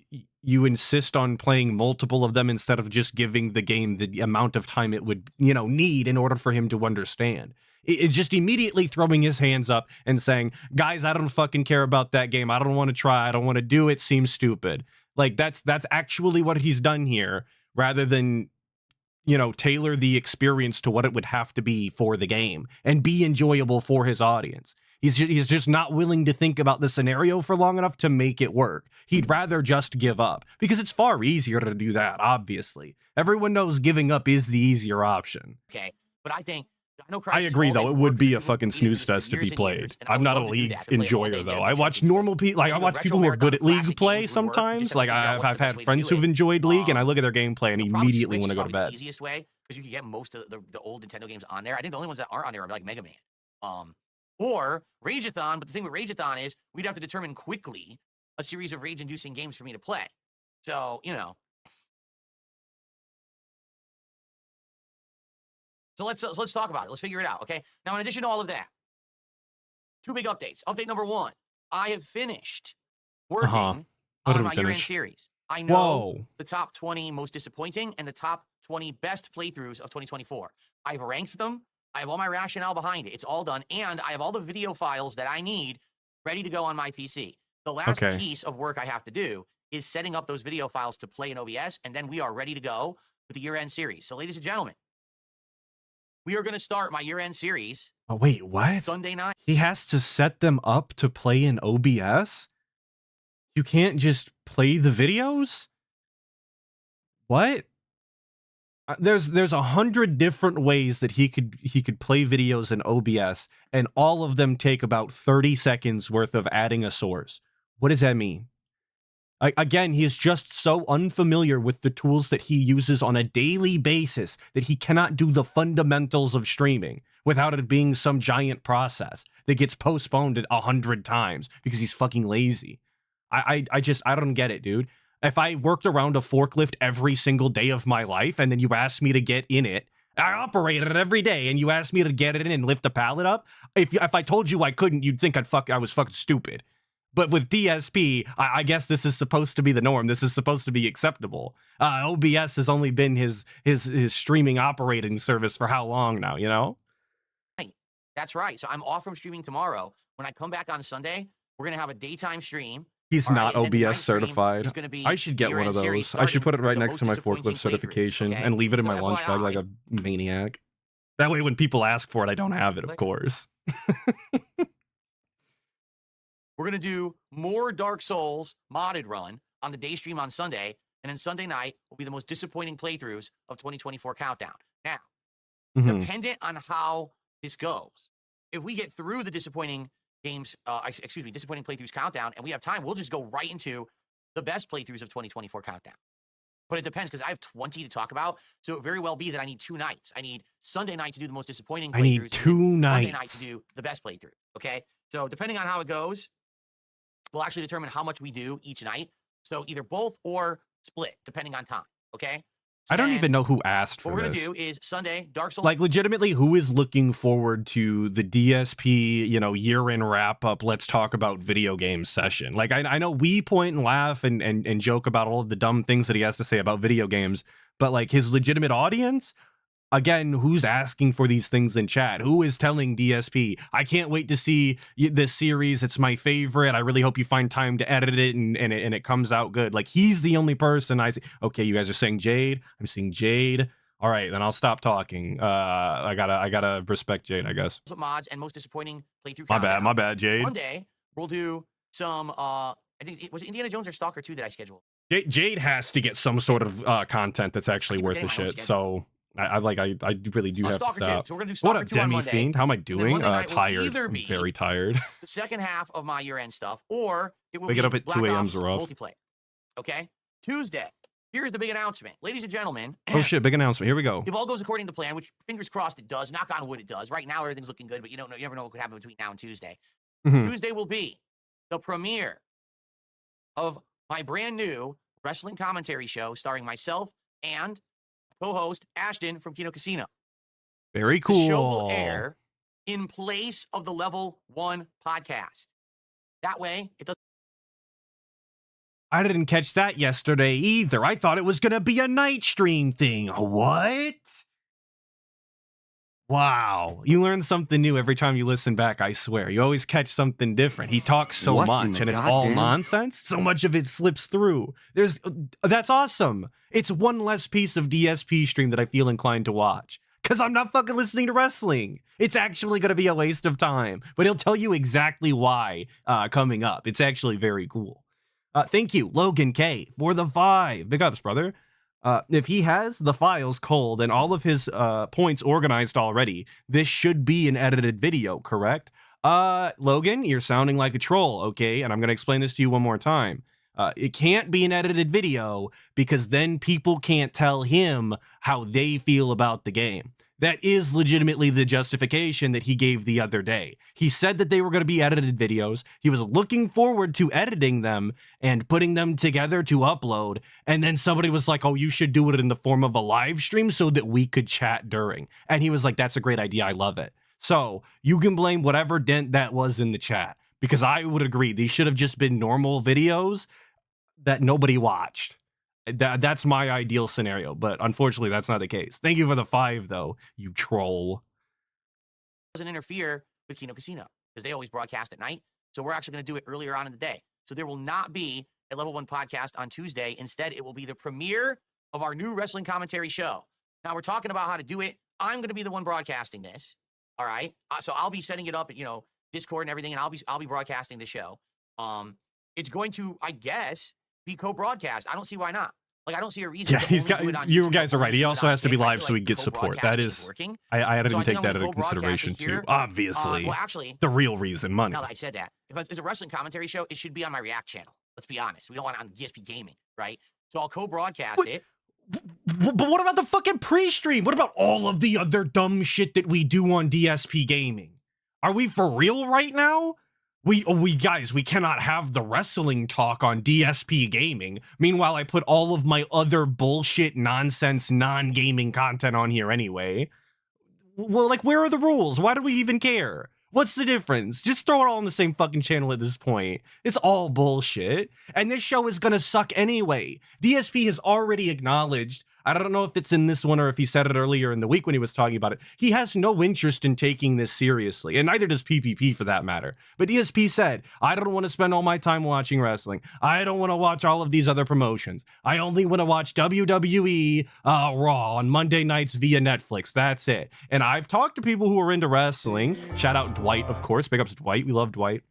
you insist on playing multiple of them instead of just giving the game the amount of time it would, need in order for him to understand? It's just immediately throwing his hands up and saying, guys, I don't fucking care about that game. I don't want to try. I don't want to do it. Seems stupid. Like, that's actually what he's done here, rather than, tailor the experience to what it would have to be for the game and be enjoyable for his audience. He's just not willing to think about the scenario for long enough to make it work. He'd rather just give up, because it's far easier to do that, obviously. Everyone knows giving up is the easier option. Okay, but I think Dino I Crisis, agree, though. It would be a we fucking do snooze this for fest to be years and played. years, and I I'm would not a love to do League that, to play it all enjoyer, day, though. get a I bunch of watch people. normal people. Like, I think watch retro people who are good at marathon League classic play games would work. We sometimes. just have Like, to figure out I've what's the best had way to friends do who've it. enjoyed League, and I look at their gameplay and Probably immediately Switch want to is go to probably bed. the easiest way, because you can get most of the old Nintendo games on there. I think the only ones that aren't on there are like Mega Man. Or Rageathon, but the thing with Rageathon is we'd have to determine quickly a series of rage-inducing games for me to play. So, So let's talk about it. Let's figure it out, okay? Now, in addition to all of that, 2 big updates. Update number 1, I have finished working on my year-end series. I know the top 20 most disappointing and the top 20 best playthroughs of 2024. I've ranked them. I have all my rationale behind it. It's all done, and I have all the video files that I need ready to go on my PC. The last piece of work I have to do is setting up those video files to play in OBS, and then we are ready to go with the year-end series. So, ladies and gentlemen, We are going to start my year-end series Oh, wait, what? Sunday night. He has to set them up to play in OBS? You can't just play the videos? What? There's 100 different ways that he could play videos in OBS, and all of them take about 30 seconds worth of adding a source. What does that mean? Again, he is just so unfamiliar with the tools that he uses on a daily basis that he cannot do the fundamentals of streaming without it being some giant process that gets postponed 100 times because he's fucking lazy. I don't get it, dude. If I worked around a forklift every single day of my life and then you asked me to get in it, I operate it every day and you asked me to get it in and lift a pallet up, if I told you I couldn't, you'd think I was fucking stupid. But with DSP, I guess this is supposed to be the norm. This is supposed to be acceptable. OBS has only been his streaming operating service for how long now, you know? Right. That's right. So I'm off from streaming tomorrow. When I come back on Sunday, we're going to have a daytime stream. He's All not right, and then the night OBS stream certified. is gonna be I should get one of year-end series those. I should put it right starting next the to my most disappointing forklift playthroughs, certification okay? and leave it in So my lunch bag like FYI. a maniac. That way when people ask for it, I don't have it, of course. We're going to do more Dark Souls modded run on the day stream on Sunday. And then Sunday night will be the most disappointing playthroughs of 2024 Countdown. Now, Mhm. dependent on how this goes, if we get through the disappointing games, disappointing playthroughs countdown, and we have time, we'll just go right into the best playthroughs of 2024 Countdown. But it depends because I have 20 to talk about. So it very well be that I need 2 nights. I need Sunday night to do the most disappointing playthroughs. I need and 2 then Monday night nights. to do the best playthrough. Okay. So depending on how it goes, we'll actually determine how much we do each night. So either both or split, depending on time. Okay. So I don't then even know who asked for what we're this. going to do is Sunday, Dark Souls. Like, legitimately, who is looking forward to the DSP, year-end wrap-up, let's talk about video game session? Like, I know we point and laugh and joke about all of the dumb things that he has to say about video games, but, like, his legitimate audience, again, who's asking for these things in chat? Who is telling DSP, I can't wait to see this series, it's my favorite, I really hope you find time to edit it and it comes out good? Like, he's the only person I see. Okay, you guys are saying Jade. I'm seeing Jade. All right, then I'll stop talking. I gotta respect Jade, I guess. Mods and most disappointing playthrough. My bad, Jade. Monday, we'll do some, I think it was Indiana Jones or Stalker 2 that I scheduled. Jade has to get some sort of content that's actually worth the shit. So I really do have to Stalker 2. stop. So we're gonna do What Stalker up, 2 on Demi Monday. Fiend? How am I then doing? Monday night will Tired. either I'm be very tired. The second half of my year-end stuff, or it will Wake be it up at Black 2 a.m. Ops rough. multiplayer. Okay? Tuesday. Here's the big announcement. Ladies and gentlemen. Oh shit, big announcement. Here we go. If all goes according to plan, which fingers crossed it does, knock on wood it does. Right now everything's looking good, but you never know what could happen between now and Tuesday. Mhm. Tuesday will be the premiere of my brand new wrestling commentary show starring myself and co-host Ashton from Kino Casino. Very The cool. show will air in place of the Level 1 podcast. That way, it doesn't. I didn't catch that yesterday either. I thought it was going to be a night stream thing. What? Wow. You learn something new every time you listen back, I swear. You always catch something different. He talks so What in much the and it's all goddamn- nonsense. So much of it slips through. That's awesome. It's one less piece of DSP stream that I feel inclined to watch. Because I'm not fucking listening to wrestling. It's actually going to be a waste of time. But he'll tell you exactly why coming up. It's actually very cool. Thank you, Logan K, for the 5. Big ups, brother. If he has the files cold and all of his points organized already, this should be an edited video, correct? Logan, you're sounding like a troll, okay? And I'm going to explain this to you one more time. It can't be an edited video because then people can't tell him how they feel about the game. That is legitimately the justification that he gave the other day. He said that they were going to be edited videos. He was looking forward to editing them and putting them together to upload. And then somebody was like, oh, you should do it in the form of a live stream so that we could chat during. And he was like, that's a great idea. I love it. So you can blame whatever dent that was in the chat, because I would agree. These should have just been normal videos that nobody watched. That's my ideal scenario, but unfortunately that's not the case. Thank you for the 5 though, you troll. Doesn't interfere with Kino Casino because they always broadcast at night. So we're actually going to do it earlier on in the day. So there will not be a Level 1 podcast on Tuesday. Instead, it will be the premiere of our new wrestling commentary show. Now we're talking about how to do it. I'm going to be the one broadcasting this. All right. So I'll be setting it up, you know, Discord and everything, and I'll be broadcasting the show. It's going to, I guess, be co-broadcast. I don't see why not. Like, I don't see a reason. Yeah, to he's only got. do it on You YouTube guys or are right. only He do it also on has to be Kick. I live feel so he like gets support. That co-broadcasting is. working. I didn't So I think take I'm that gonna into co-broadcast consideration it too. here. Obviously, Well, actually, the real reason, money. now that I said that, if it's a wrestling commentary show, it should be on my React channel. Let's be honest. We don't want it on DSP Gaming, right? So I'll co-broadcast it. But what about the fucking pre-stream? What about all of the other dumb shit that we do on DSP Gaming? Are we for real right now? We guys, we cannot have the wrestling talk on DSP Gaming. Meanwhile, I put all of my other bullshit, nonsense, non-gaming content on here anyway. Well, like, where are the rules? Why do we even care? What's the difference? Just throw it all on the same fucking channel at this point. It's all bullshit. And this show is gonna suck anyway. DSP has already acknowledged, I don't know if it's in this one or if he said it earlier in the week when he was talking about it, he has no interest in taking this seriously, and neither does PPP for that matter. But DSP said, I don't want to spend all my time watching wrestling. I don't want to watch all of these other promotions. I only want to watch WWE Raw on Monday nights via Netflix. That's it. And I've talked to people who are into wrestling. Shout out Dwight, of course. Big ups to Dwight. We love Dwight.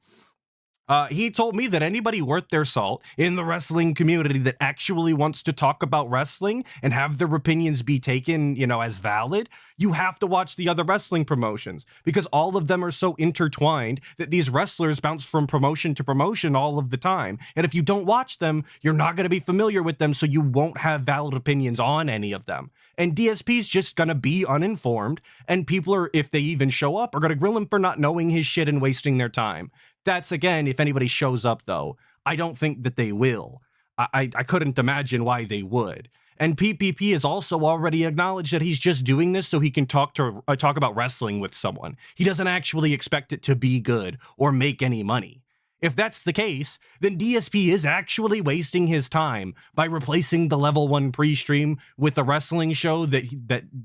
He told me that anybody worth their salt in the wrestling community that actually wants to talk about wrestling and have their opinions be taken, you know, as valid, you have to watch the other wrestling promotions because all of them are so intertwined that these wrestlers bounce from promotion to promotion all of the time. And if you don't watch them, you're not going to be familiar with them, so you won't have valid opinions on any of them. And DSP's just going to be uninformed, and people are, if they even show up, are going to grill him for not knowing his shit and wasting their time. That's, again, if anybody shows up, though. I don't think that they will. I couldn't imagine why they would. And PPP has also already acknowledged that he's just doing this so he can talk about wrestling with someone. He doesn't actually expect it to be good or make any money. If that's the case, then DSP is actually wasting his time by replacing the level 1 pre-stream with a wrestling show that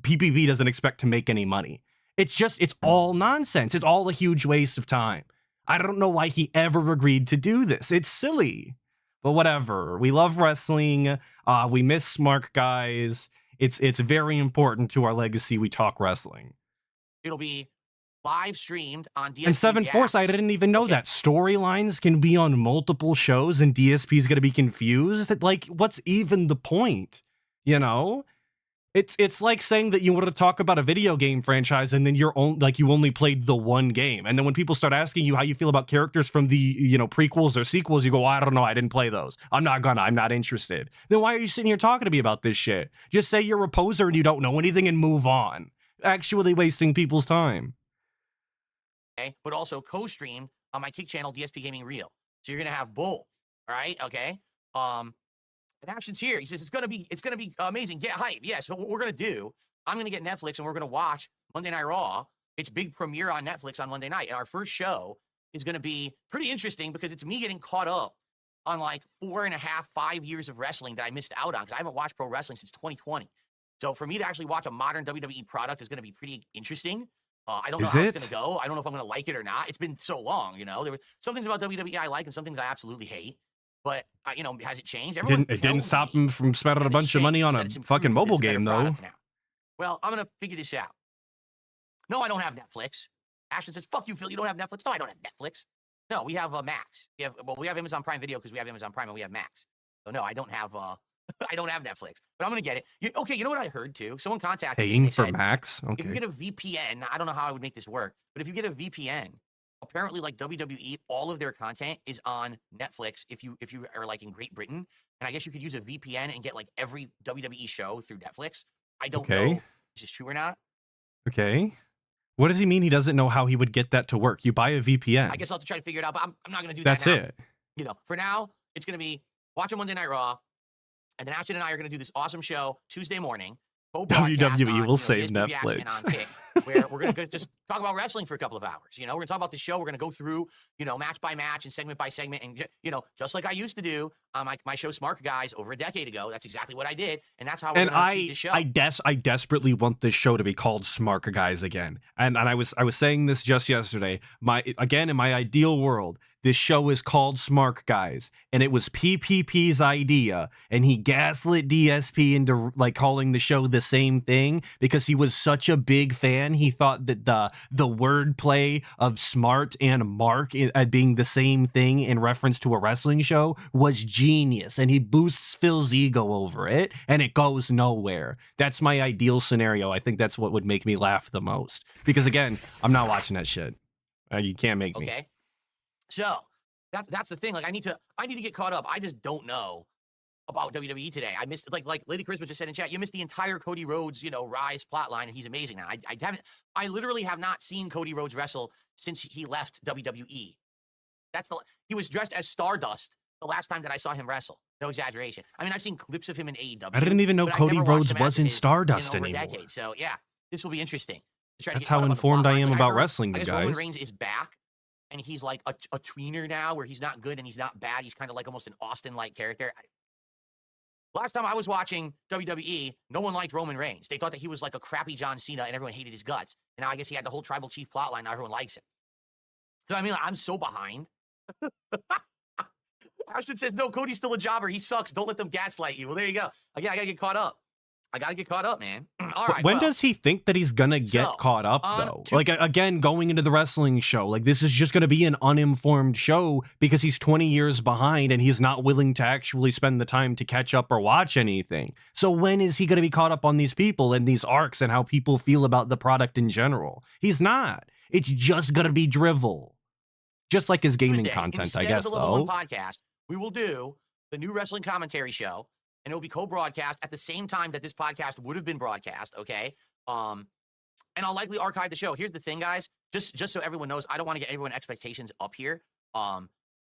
PPP doesn't expect to make any money. It's all nonsense. It's all a huge waste of time. I don't know why he ever agreed to do this. It's silly. But whatever. We love wrestling. We miss Smark, guys. It's very important to our legacy. We talk wrestling. It'll be live streamed on DSP. And 7 Force, I didn't even know that. Storylines can be on multiple shows and DSP's going to be confused. Like, what's even the point? You know? It's like saying that you want to talk about a video game franchise and then you only played the one game. And then when people start asking you how you feel about characters from the, you know, prequels or sequels, you go, I don't know, I didn't play those. I'm not interested. Then why are you sitting here talking to me about this shit? Just say you're a poser and you don't know anything and move on. Actually wasting people's time. Okay, but also co-streamed on my Kick channel, DSP Gaming Reel. So you're gonna have both. All right, okay. And Ashton's here. He says it's gonna be amazing. Get hype. Yes, but what we're gonna do, I'm gonna get Netflix and we're gonna watch Monday Night Raw. It's big premiere on Netflix on Monday night, and our first show is gonna be pretty interesting because it's me getting caught up on like 4.5, 5 years of wrestling that I missed out on because I haven't watched pro wrestling since 2020. So for me to actually watch a modern WWE product is gonna be pretty interesting. I don't know how it's gonna go. I don't know if I'm gonna like it or not. It's been so long, you know. There were some things about WWE I like and some things I absolutely hate. But, you know, has it changed? It didn't stop him from spending a bunch of money on a fucking mobile game, though. Well, I'm going to figure this out. No, I don't have Netflix. Ashton says, fuck you, Phil. You don't have Netflix? No, I don't have Netflix. No, we have Max. We have Amazon Prime Video because we have Amazon Prime and we have Max. So, no, I don't have I don't have Netflix. But I'm going to get it. You know what I heard, too? Someone contacted me. Paying for Max? Okay. If you get a VPN, I don't know how I would make this work, but if you get a VPN, apparently, like WWE, all of their content is on Netflix if you are like in Great Britain. And I guess you could use a VPN and get like every WWE show through Netflix. I don't know if this is true or not. Okay. What does he mean he doesn't know how he would get that to work? You buy a VPN. I guess I'll have to try to figure it out, but I'm not going to do that. That's now. it. You know, for now, it's going to be watching Monday Night Raw. And then Ashton and I are going to do this awesome show Tuesday morning. WWE will save DSP Netflix. On Kick, where we're going to just talk about wrestling for a couple of hours. You know, we're going to talk about the show. We're going to go through, you know, match by match and segment by segment. And, you know, just like I used to do on my show Smart Guys over a decade ago. That's exactly what I did, and that's how we're And gonna treat the show. I desperately want this show to be called Smart Guys again. And I was saying this just yesterday. In my ideal world, this show is called Smart Guys, and it was PPP's idea, and he gaslit DSP into like calling the show the same thing because he was such a big fan. He thought that the wordplay of smart and mark being the same thing in reference to a wrestling show was genius, and he boosts Phil's ego over it, and it goes nowhere. That's my ideal scenario. I think that's what would make me laugh the most, because again, I'm not watching that shit. You can't make me. Okay. So that's the thing. Like I need to get caught up. I just don't know about WWE today. I missed like Lady Charisma just said in chat. You missed the entire Cody Rhodes, rise plot line, and he's amazing now. I literally have not seen Cody Rhodes wrestle since he left WWE. He was dressed as Stardust the last time that I saw him wrestle. No exaggeration. I mean, I've seen clips of him in AEW. I didn't even know but I've Cody never watched Rhodes him was in as Stardust in over a anymore. decade. So yeah, this will be interesting. To try to That's get how caught up on the informed plot I lines. am Like, about heard- wrestling, I you guess Roman guys. Reigns is back, and he's like a tweener now, where he's not good and he's not bad. He's kind of like almost an Austin-like character. Last time I was watching WWE, no one liked Roman Reigns. They thought that he was like a crappy John Cena, and everyone hated his guts. And now I guess he had the whole tribal chief plotline. Now everyone likes him. So I mean, I'm so behind. Ashton says, no, Cody's still a jobber. He sucks. Don't let them gaslight you. Well, there you go. Again, I got to get caught up. Man. All right. When does he think that he's gonna get caught up, on though? to- Like, again, going into the wrestling show, like, this is just gonna be an uninformed show because he's 20 years behind and he's not willing to actually spend the time to catch up or watch anything. So when is he gonna be caught up on these people and these arcs and how people feel about the product in general? He's not. It's just gonna be drivel. Just like his gaming Tuesday, content, I instead guess, of the Level though. One podcast, we will do the new wrestling commentary show, and it will be co-broadcast at the same time that this podcast would have been broadcast. Okay, and I'll likely archive the show. Here's the thing, guys. Just so everyone knows, I don't want to get everyone expectations up here.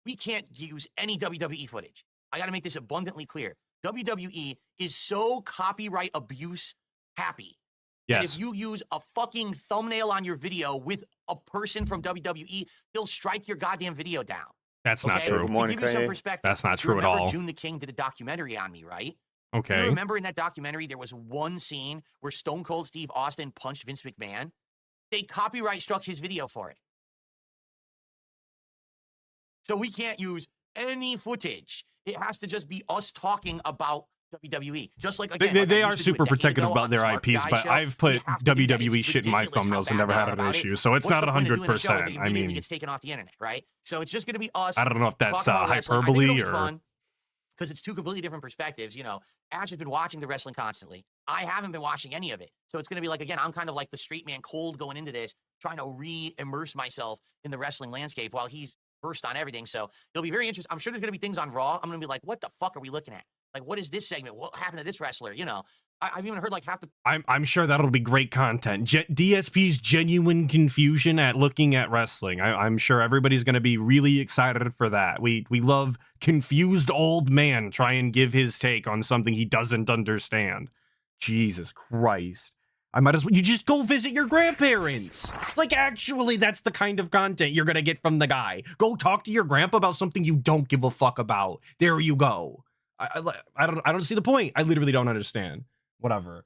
We can't use any WWE footage. I got to make this abundantly clear. WWE is so copyright abuse happy. Yes. If you use a fucking thumbnail on your video with a person from WWE, they'll strike your goddamn video down. That's not Okay? true. To give you some perspective, That's not you true at remember all. June the King did a documentary on me, right? Do Okay. you remember in that documentary there was one scene where Stone Cold Steve Austin punched Vince McMahon? They copyright struck his video for it. So we can't use any footage. It has to just be us talking about WWE. Just like, again, like I They are used to do a super decade protective ago about on the their Smart IPs, Guy but show. I've put We have to do that. WWE It's shit in my ridiculous how thumbnails and bad never they had are an about issue. it. So it's What's not the point of doing a show that 100%. I immediately mean, gets taken off the internet, right? So it's just going to be us. I don't know if that's talking about wrestling. I think hyperbole it'll be or. fun because it's two completely different perspectives. Ash has been watching the wrestling constantly. I haven't been watching any of it. So it's going to be like, again, I'm kind of like the straight man cold going into this, trying to re-immerse myself in the wrestling landscape while he's versed on everything. So it'll be very interesting. I'm sure there's going to be things on Raw. I'm going to be like, what the fuck are we looking at? Like, what is this segment? What happened to this wrestler? I've even heard like half the. I'm sure that'll be great content. DSP's genuine confusion at looking at wrestling. I'm sure everybody's going to be really excited for that. We love confused old man try and give his take on something he doesn't understand. Jesus Christ. I might as well. You just go visit your grandparents. Like, actually, that's the kind of content you're going to get from the guy. Go talk to your grandpa about something you don't give a fuck about. There you go. I don't see the point. I literally don't understand. Whatever.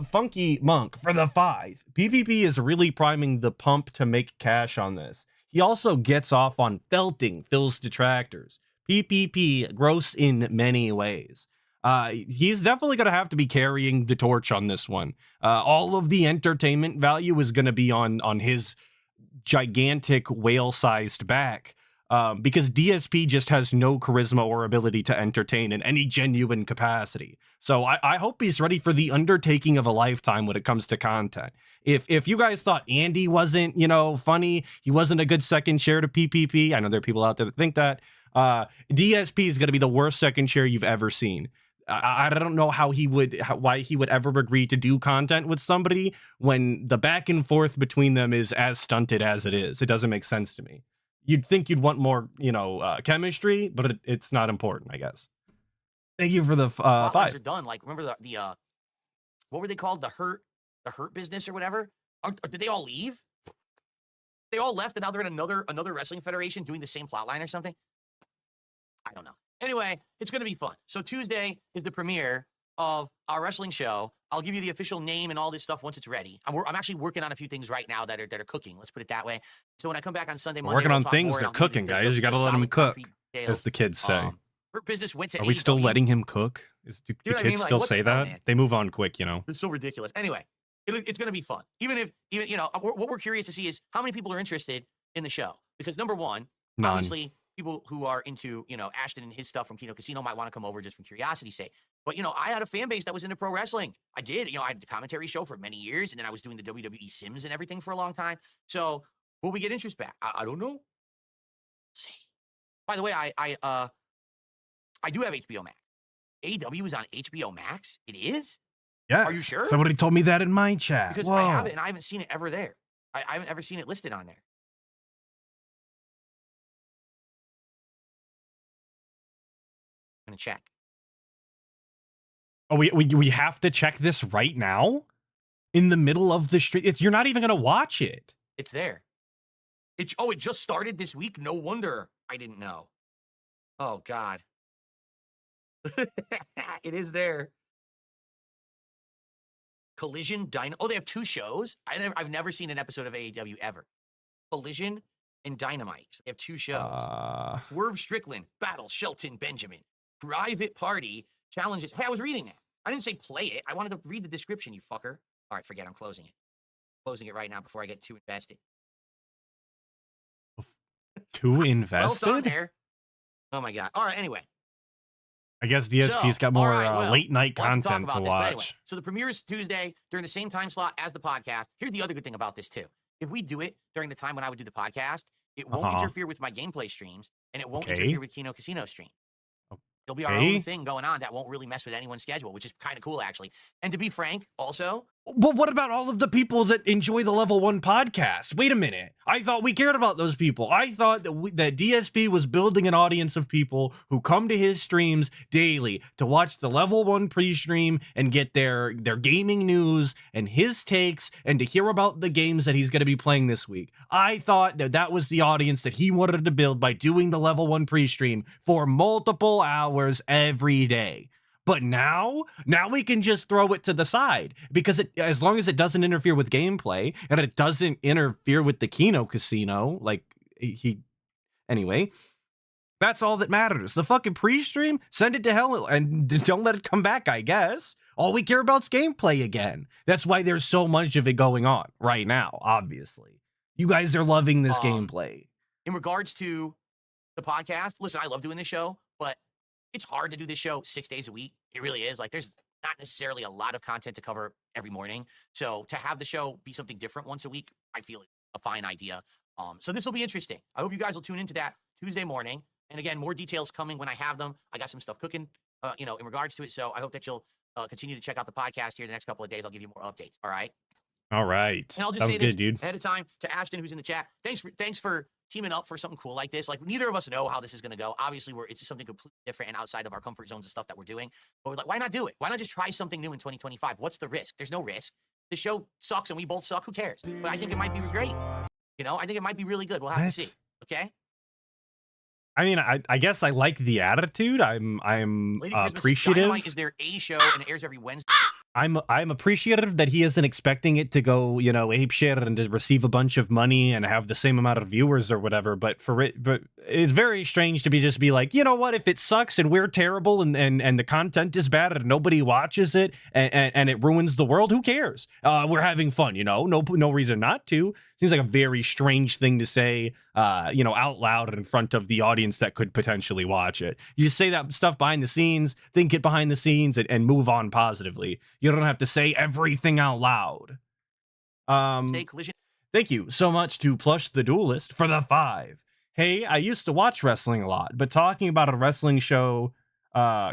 Funky Monk for the 5. PPP is really priming the pump to make cash on this. He also gets off on felting Phil's detractors. PPP gross in many ways. He's definitely going to have to be carrying the torch on this one. All of the entertainment value is going to be on his gigantic whale-sized back. Because DSP just has no charisma or ability to entertain in any genuine capacity. So I hope he's ready for the undertaking of a lifetime when it comes to content. If you guys thought Andy wasn't, funny, he wasn't a good second chair to PPP, I know there are people out there that think that, DSP is going to be the worst second chair you've ever seen. I don't know why he would ever agree to do content with somebody when the back and forth between them is as stunted as it is. It doesn't make sense to me. You'd think you'd want more, chemistry, but it's not important, I guess. Thank you for the 5. Are done. Like, remember the what were they called? The hurt business or whatever. Did they all leave? They all left, and now they're in another wrestling federation doing the same plot line or something. I don't know. Anyway, it's going to be fun. So Tuesday is the premiere of our wrestling show. I'll give you the official name and all this stuff once it's ready. I'm actually working on a few things right now that are cooking. Let's put it that way. So when I come back on Sunday, We're Monday, working we'll on talk things. more, and They're I'll give you cooking, the guys. You got to let solid them cook, concrete details. as the kids say. Her business went to Are we still AEW. letting him cook? Do the what I kids mean? Like, still what say the hell, that? man? They move on quick, you know. It's so ridiculous. Anyway, it's going to be fun. Even you know, what we're curious to see is how many people are interested in the show. Because number one, None. obviously, people who are into, you know, Ashton and his stuff from Kino Casino might want to come over just from curiosity's sake. But, you know, I had a fan base that was into pro wrestling. I did. You know, I had the commentary show for many years, and then I was doing the WWE Sims and everything for a long time. So will we get interest back? I don't know. See. By the way, I do have HBO Max. AEW is on HBO Max? It is? Yes. Are you sure? Somebody told me that in my chat. Because Whoa. I have it, and I haven't seen it ever there. I haven't ever seen it listed on there. I'm going to check. Oh, we have to check this right now? In the middle of the street? You're not even going to watch it. It's there. It just started this week? No wonder I didn't know. Oh, God. It is there. Collision, Dino. Oh, they have two shows? I've never seen an episode of AEW ever. Collision and Dynamite. They have two shows. Swerve Strickland, Battle Shelton Benjamin. Private Party challenges. Hey, I was reading that. I didn't say play it. I wanted to read the description, you fucker. All right, forget. I'm closing it. Closing it right now before I get too invested. Too Well, it's on invested? there. Oh, my God. All right, anyway. I guess DSP's got all more right, well, late night we'll have to talk content about to this, but watch. anyway, so the premiere is Tuesday during the same time slot as the podcast. Here's the other good thing about this, too. If we do it during the time when I would do the podcast, it won't interfere with my gameplay streams, and it won't interfere with Kino Casino stream. It'll be our own thing going on that won't really mess with anyone's schedule, which is kind of cool, actually. And to be frank, also... But what about all of the people that enjoy the Level 1 podcast? Wait a minute. I thought we cared about those people. I thought that DSP was building an audience of people who come to his streams daily to watch the Level 1 pre-stream and get their gaming news and his takes and to hear about the games that he's going to be playing this week. I thought that was the audience that he wanted to build by doing the Level 1 pre-stream for multiple hours every day. But now we can just throw it to the side because as long as it doesn't interfere with gameplay and it doesn't interfere with the Kino Casino, anyway, that's all that matters. The fucking pre-stream, send it to hell and don't let it come back, I guess. All we care about is gameplay again. That's why there's so much of it going on right now, obviously. You guys are loving this gameplay. In regards to the podcast, listen, I love doing this show, but it's hard to do this show 6 days a week. It really is. Like, there's not necessarily a lot of content to cover every morning. So to have the show be something different once a week, I feel a fine idea. So this will be interesting. I hope you guys will tune into that Tuesday morning. And again, more details coming when I have them. I got some stuff cooking, in regards to it. So I hope that you'll continue to check out the podcast here the next couple of days. I'll give you more updates. All right. All right. And I'll just say Sounds this good, dude. ahead of time to Ashton, who's in the chat. Thanks for teaming up for something cool like this. Like, neither of us know how this is going to go. Obviously, it's just something completely different and outside of our comfort zones and stuff that we're doing. But we're like, why not do it? Why not just try something new in 2025? What's the risk? There's no risk. The show sucks and we both suck. Who cares? But I think it might be great. I think it might be really good. We'll have to see. Okay. I mean, I guess I like the attitude. I'm Lady Christmas appreciative. Dynamite is their A show and it airs every Wednesday. I'm appreciative that he isn't expecting it to go, ape shit and to receive a bunch of money and have the same amount of viewers or whatever. But it's very strange to just be like, you know what, if it sucks and we're terrible and the content is bad and nobody watches it and it ruins the world, who cares? We're having fun, no reason not to. Seems like a very strange thing to say, out loud in front of the audience that could potentially watch it. You just say that stuff behind the scenes, think it behind the scenes, and move on positively. You don't have to say everything out loud. Thank you so much to Plush the Duelist for the 5. Hey, I used to watch wrestling a lot, but talking about a wrestling show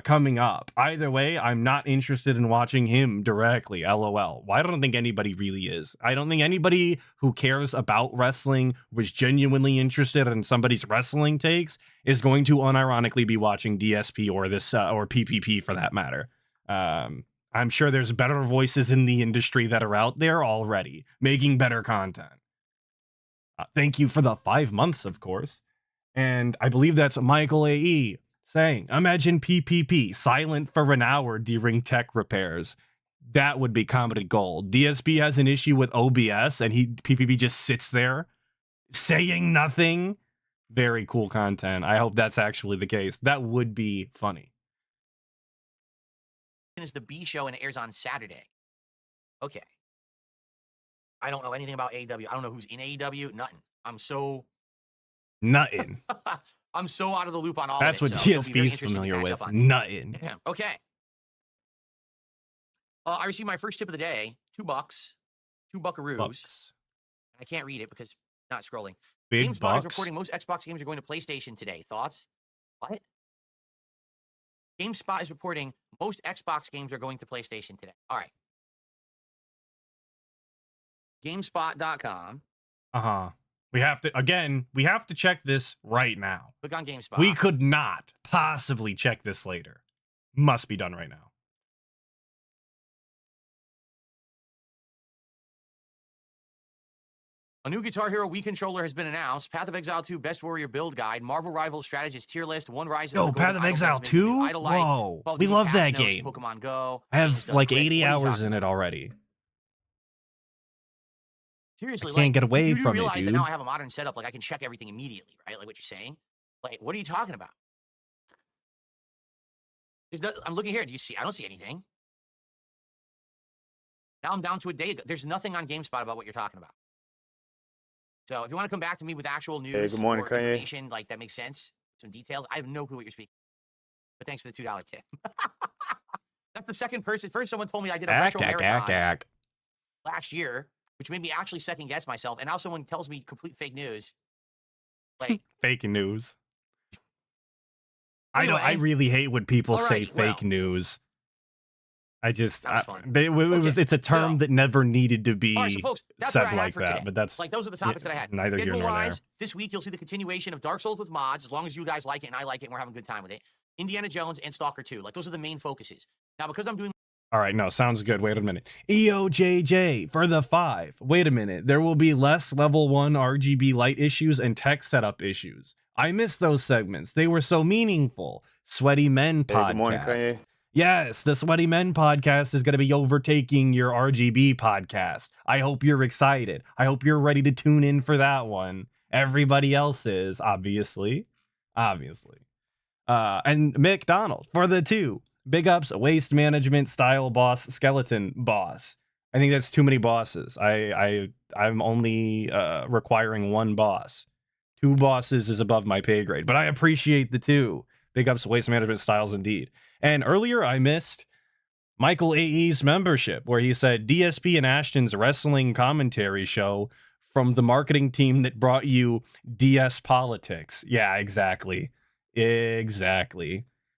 coming up. Either way, I'm not interested in watching him directly. LOL. Well, I don't think anybody really is. I don't think anybody who cares about wrestling, was genuinely interested in somebody's wrestling takes, is going to unironically be watching DSP or this or PPP for that matter. I'm sure there's better voices in the industry that are out there already making better content. Thank you for the 5 months, of course. And I believe that's Michael AE. Saying, imagine PPP silent for an hour during tech repairs. That would be comedy gold. DSP has an issue with OBS and PPP just sits there saying nothing. Very cool content. I hope that's actually the case. That would be funny. Is the B show and it airs on Saturday. Okay. I don't know anything about AEW. I don't know who's in AEW. Nothing. I'm so Nothing. I'm so out of the loop on all That's of it. what so it'll be very DSP's interesting to familiar catch with. up on. Nothing. Yeah. Okay. I received my first tip of the day. $2. $2 buckaroos. Bucks. I can't read it because not scrolling. Big GameSpot bucks. is reporting most Xbox games are going to PlayStation today. Thoughts? What? GameSpot is reporting most Xbox games are going to PlayStation today. All right. GameSpot.com. Uh-huh. We have to check this right now. Click on GameSpot. We could not possibly check this later. Must be done right now. A new Guitar Hero Wii controller has been announced. Path of Exile 2 Best Warrior Build Guide, Marvel Rivals Strategist Tier List, One Rise. Yo, Path of Exile 2? Whoa, we love that game. Pokemon Go. I have like 80 hours in it already. Seriously, I can't get away you do from it, realize dude. that now I have a modern setup. Like I can check everything immediately, right? Like what you're saying. Like, what are you talking about? I'm looking here. Do you see? I don't see anything. Now I'm down to a day ago. There's nothing on GameSpot about what you're talking about. So if you want to come back to me with actual news good morning, or Kanye. information, like that makes sense, some details, I have no clue what you're speaking. But thanks for the $2 tip. That's the second person. First, someone told me I did a retro marathon last year, which made me actually second guess myself. And now someone tells me complete fake news. Like fake news. Anyway, I really hate when people say alrighty, fake well. news. It's a term so- that never needed to be all right, so folks, that's what I said had like for that. today. But that's Like those are the topics that I had. neither here nor there. Schedule-wise, this week you'll see the continuation of Dark Souls with mods, as long as you guys like it and I like it and we're having a good time with it. Indiana Jones and Stalker 2. Like those are the main focuses. Now, because I'm doing All right, no, sounds good. Wait a minute. EOJJ for the 5. Wait a minute. There will be less level 1 RGB light issues and tech setup issues. I missed those segments. They were so meaningful. Sweaty Men podcast. Good morning, Kanye. Yes, the Sweaty Men podcast is going to be overtaking your RGB podcast. I hope you're excited. I hope you're ready to tune in for that one. Everybody else is, obviously. And McDonald for the 2. Big ups, waste management style boss, skeleton boss. I think that's too many bosses. I'm only requiring 1 boss. 2 bosses is above my pay grade, but I appreciate the 2. Big ups, waste management styles indeed. And earlier I missed Michael AE's membership, where he said DSP and Ashton's wrestling commentary show from the marketing team that brought you DS Politics. Yeah, exactly.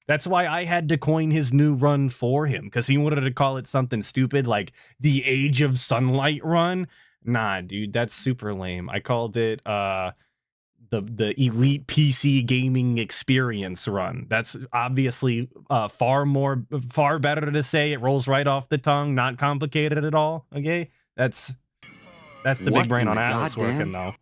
That's why I had to coin his new run for him, because he wanted to call it something stupid like the Age of Sunlight run. Nah, dude, that's super lame. I called it the Elite PC Gaming Experience run. That's obviously far better to say. It rolls right off the tongue, not complicated at all. Okay, that's the big brain on Atlas working though.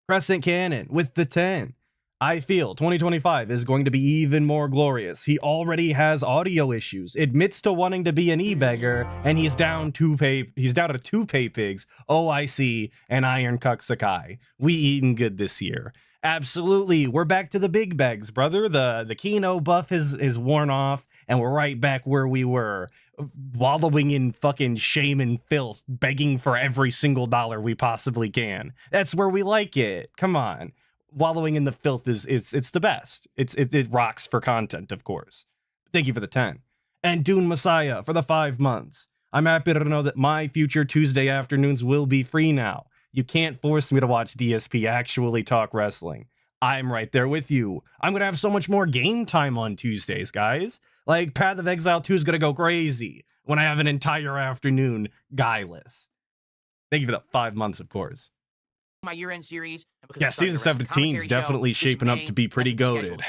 Crescent Cannon with the 10. I feel 2025 is going to be even more glorious. He already has audio issues, admits to wanting to be an e-beggar, and he's down to 2 pay pigs, OIC, and Iron Cuck Sakai. We eating good this year. Absolutely, we're back to the big begs, brother. The Kino buff is worn off, and we're right back where we were, wallowing in fucking shame and filth, begging for every single dollar we possibly can. That's where we like it. Come on. Wallowing in the filth is it's the best. It rocks for content, of course. Thank you for the 10. And Dune Messiah for the 5 months. I'm happy to know that my future Tuesday afternoons will be free now. You can't force me to watch DSP actually talk wrestling. I'm right there with you. I'm gonna have so much more game time on Tuesdays, guys. Like Path of Exile 2 is gonna go crazy when I have an entire afternoon guyless. Thank you for the 5 months, of course. my year-end series. Yeah, season 17 is definitely shaping up to be pretty goated.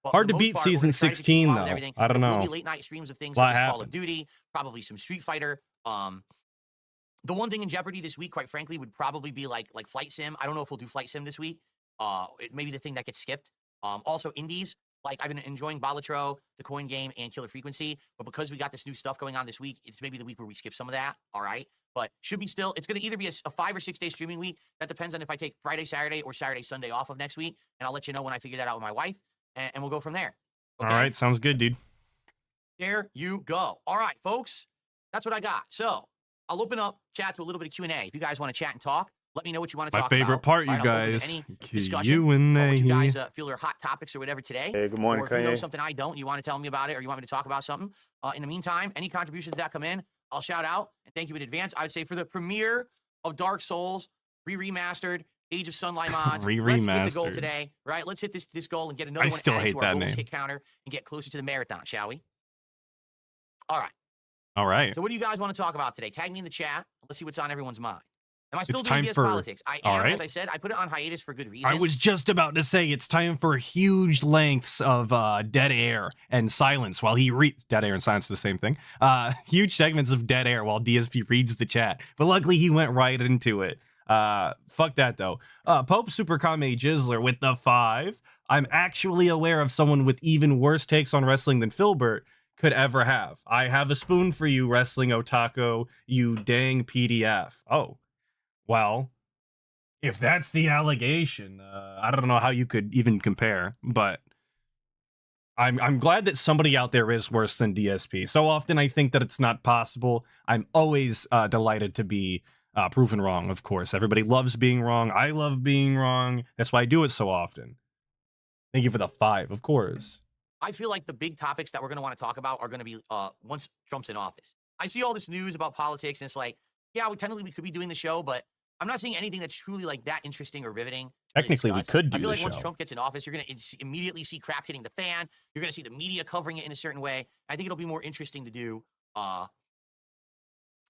Hard to beat season 16 though. I don't know. Late night streams of things such as Call of Duty, probably some Street Fighter. The one thing in jeopardy this week, quite frankly, would probably be like Flight Sim. I don't know if we'll do Flight Sim this week. It may be the thing that gets skipped. Also indies Like, I've been enjoying Balatro, the coin game, and Killer Frequency, but because we got this new stuff going on this week, it's maybe the week where we skip some of that, all right? But should be still, it's going to either be a 5 or 6 day streaming week. That depends on if I take Friday, Saturday, or Saturday, Sunday off of next week, and I'll let you know when I figure that out with my wife, and we'll go from there. Okay? All right, sounds good, dude. There you go. All right, folks, that's what I got. So I'll open up chat to a little bit of Q&A. If you guys want to chat and talk, let me know what you want to My talk about. favorite part, you All right, I'll open to guys. any discussion You and about what you they. guys feel are hot topics or whatever today. Hey, good morning, Or if you know Kanye. something I don't, you want to tell me about it, or you want me to talk about something. In the meantime, any contributions that come in, I'll shout out and thank you in advance. I would say for the premiere of Dark Souls, remastered, Age of Sunlight mods. Let's hit the goal today, right? Let's hit this goal and get another I one still added hate to our that goals name. hit counter and get closer to the marathon, shall we? All right. All right. So what do you guys want to talk about today? Tag me in the chat. Let's see what's on everyone's mind. Am I still It's doing time VS for- Politics? I all am, right. as I said. I put it on hiatus for good reason. I was just about to say it's time for huge lengths of dead air and silence while he reads. Dead air and silence are the same thing. Huge segments of dead air while DSP reads the chat. But luckily he went right into it. Fuck that though. Pope Super Kame Jizzler with the 5. I'm actually aware of someone with even worse takes on wrestling than Filbert could ever have. I have a spoon for you, wrestling otaku, you dang PDF. Oh, well, if that's the allegation, I don't know how you could even compare, but I'm glad that somebody out there is worse than DSP. So often I think that it's not possible. I'm always delighted to be proven wrong, of course. Everybody loves being wrong. I love being wrong. That's why I do it so often. Thank you for the 5, of course. I feel like the big topics that we're going to want to talk about are going to be once Trump's in office. I see all this news about politics, and it's like, yeah, we could be doing the show, but I'm not seeing anything that's truly like that interesting or riveting. Technically, we could do I feel the like once show. Trump gets in office, you're going to immediately see crap hitting the fan. You're going to see the media covering it in a certain way. I think it'll be more interesting to do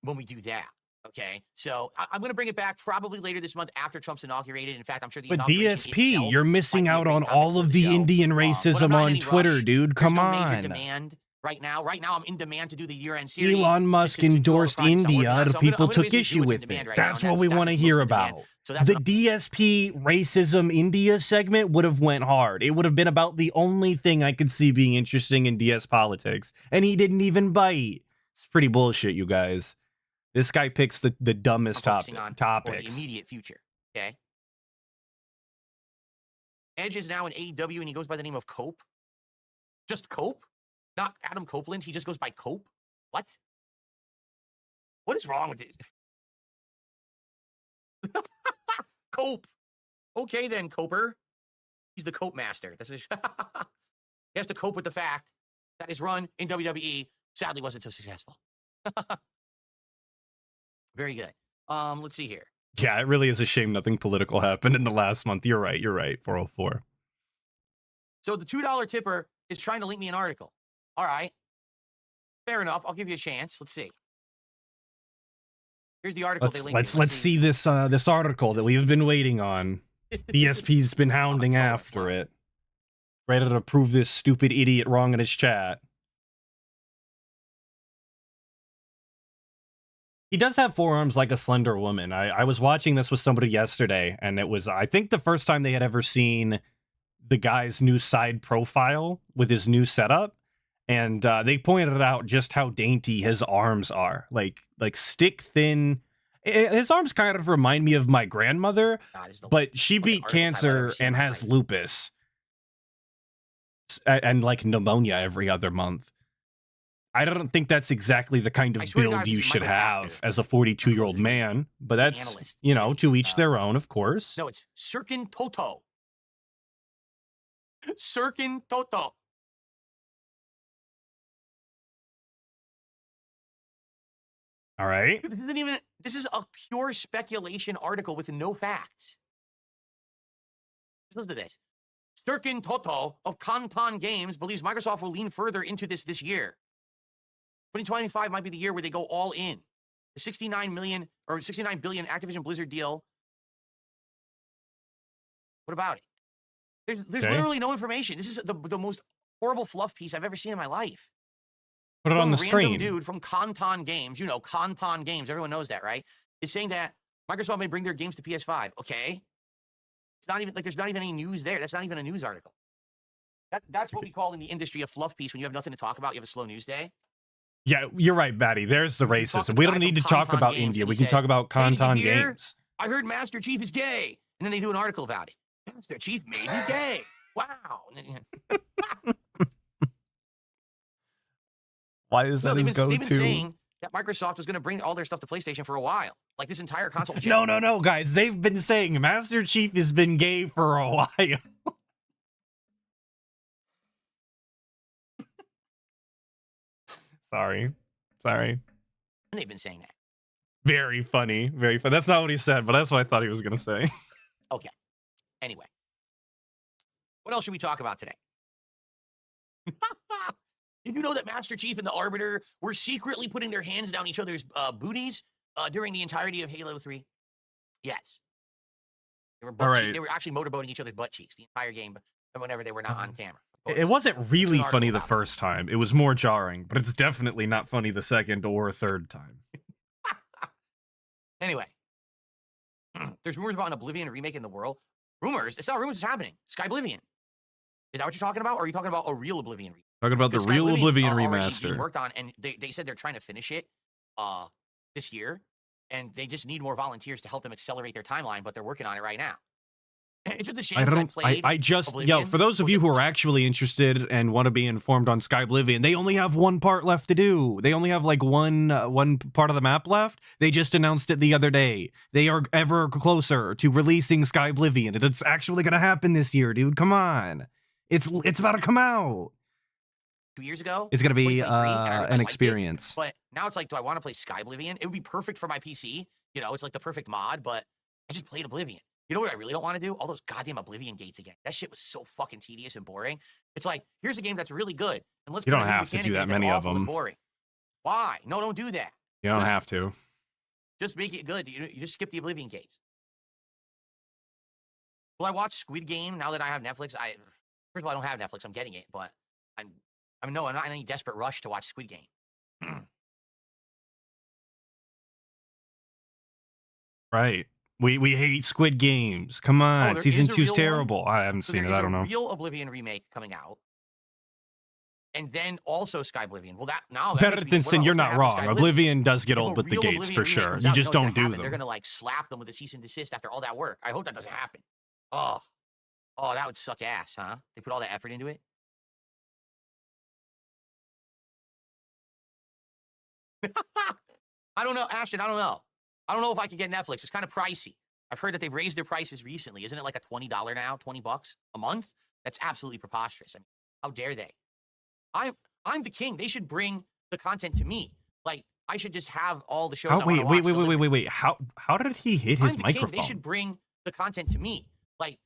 when we do that. Okay, so I'm going to bring it back probably later this month after Trump's inaugurated. In fact, I'm sure the But inauguration DSP, itself you're might missing be a out great on topic all for of the the show. Indian But I'm racism not in on any Twitter, rush. dude. There's Come no major on. demand right now. Right now, I'm in demand to do the year-end series. Elon Musk to do all the endorsed projects I'm working India. on. The So I'm people gonna took basically do issue what's in with demand it. right now, That's and what we want to what's hear most in demand. about. So that's The what DSP racism India segment would have went hard. It would have been about the only thing I could see being interesting in DS politics, and he didn't even bite. It's pretty bullshit, you guys. This guy picks the dumbest I'm focusing on for the topics. immediate future. Okay. Edge is now in AEW, and he goes by the name of Cope. Just Cope, not Adam Copeland. He just goes by Cope. What? What is wrong with it? Cope. Okay then, Coper. He's the Cope master. That's what he has to cope with the fact that his run in WWE sadly wasn't so successful. Very good. Let's see here. Yeah, it really is a shame nothing political happened in the last month. You're right. 404. So the $2 tipper is trying to link me an article. All right. Fair enough. I'll give you a chance. Let's see. Here's the article they linked me. Let's see this article that we've been waiting on. DSP's been hounding after it. Ready to prove this stupid idiot wrong in his chat. He does have forearms like a slender woman. I was watching this with somebody yesterday, and it was, I think, the first time they had ever seen the guy's new side profile with his new setup. And they pointed out just how dainty his arms are. Like stick thin. His arms kind of remind me of my grandmother, but she beat cancer and has lupus. And like pneumonia every other month. I don't think that's exactly the kind of build you should have as a 42-year-old man, but that's, you know, to each their own, of course. No, it's Sirkin Toto. Sirkin Toto. All right. This is a pure speculation article with no facts. Listen to this. Sirkin Toto of Kantan Games believes Microsoft will lean further into this year. 2025 might be the year where they go all in. The 69 billion Activision Blizzard deal. What about it? There's literally no information. This is the most horrible fluff piece I've ever seen in my life. Put it on the Some screen. random dude from Kantan Games, you know, Kantan Games, everyone knows that, right? Is saying that Microsoft may bring their games to PS5. Okay. It's not even like there's not even any news there. That's not even a news article. That's what we call in the industry a fluff piece. When you have nothing to talk about, you have a slow news day. Yeah, you're right, Batty. There's the You talk racism. to We the don't guy need to from talk Kantan about Games, India. and We he can says, talk about "Hey, did you Kantan hear? Games. I heard Master Chief is gay," and then they do an article about it. Master Chief made me gay. Wow. Why is that his they've been go-to? saying that Microsoft was going to bring all their stuff to PlayStation for a while. Like this entire console. No, guys. They've been saying Master Chief has been gay for a while. Sorry. And they've been saying that. Very funny. Very funny. That's not what he said, but that's what I thought he was going to say. Okay. Anyway. What else should we talk about today? Did you know that Master Chief and the Arbiter were secretly putting their hands down each other's booties during the entirety of Halo 3? Yes. They were They were actually motorboating each other's butt cheeks the entire game whenever they were not on camera. It wasn't really funny the first time. It was more jarring, but it's definitely not funny the second or third time. Anyway. There's rumors about an Oblivion remake in the world. Rumors? It's not rumors, it's happening. Skyblivion. Is that what you're talking about? Or are you talking about a real Oblivion remake? Talking about the real Oblivion remaster. Being worked on, and they said they're trying to finish it this year, and they just need more volunteers to help them accelerate their timeline, but they're working on it right now. It's just a shame. For those of you who are actually interested and want to be informed on Skyblivion, they only have one part left to do. They only have like one part of the map left. They just announced it the other day. They are ever closer to releasing Skyblivion, and it's actually going to happen this year, dude. Come on. It's about to come out. 2 years ago, it's going to be an experience. But now it's like, do I want to play Skyblivion? It would be perfect for my PC. You know, it's like the perfect mod, but I just played Oblivion. You know what I really don't want to do? All those goddamn Oblivion gates again. That shit was so fucking tedious and boring. It's like, here's a game that's really good. And let's you don't have to do that many of them. Boring. Why? No, don't do that. You don't have to. Just make it good. You just skip the Oblivion gates. Will I watch Squid Game now that I have Netflix? First of all, I don't have Netflix. I'm getting it, but I'm not in any desperate rush to watch Squid Game. Right. We hate Squid Games. Come on, season 2's terrible. I haven't seen it. I don't know. There's a real Oblivion remake coming out, and then also Skyblivion. Well, that Bertinson, you're not wrong. Oblivion does get old with the gates for sure. You just don't do them. They're gonna like slap them with a cease and desist after all that work. I hope that doesn't happen. Oh, that would suck ass, huh? They put all that effort into it. I don't know, Ashton. I don't know. I don't know if I could get Netflix. It's kind of pricey. I've heard that they've raised their prices recently. Isn't it like a $20 now, $20 a month? That's absolutely preposterous. I mean, how dare they? I'm the king. They should bring the content to me. Like, I should just have all the shows. Wait. How did he hit his microphone? King. They should bring the content to me. Like,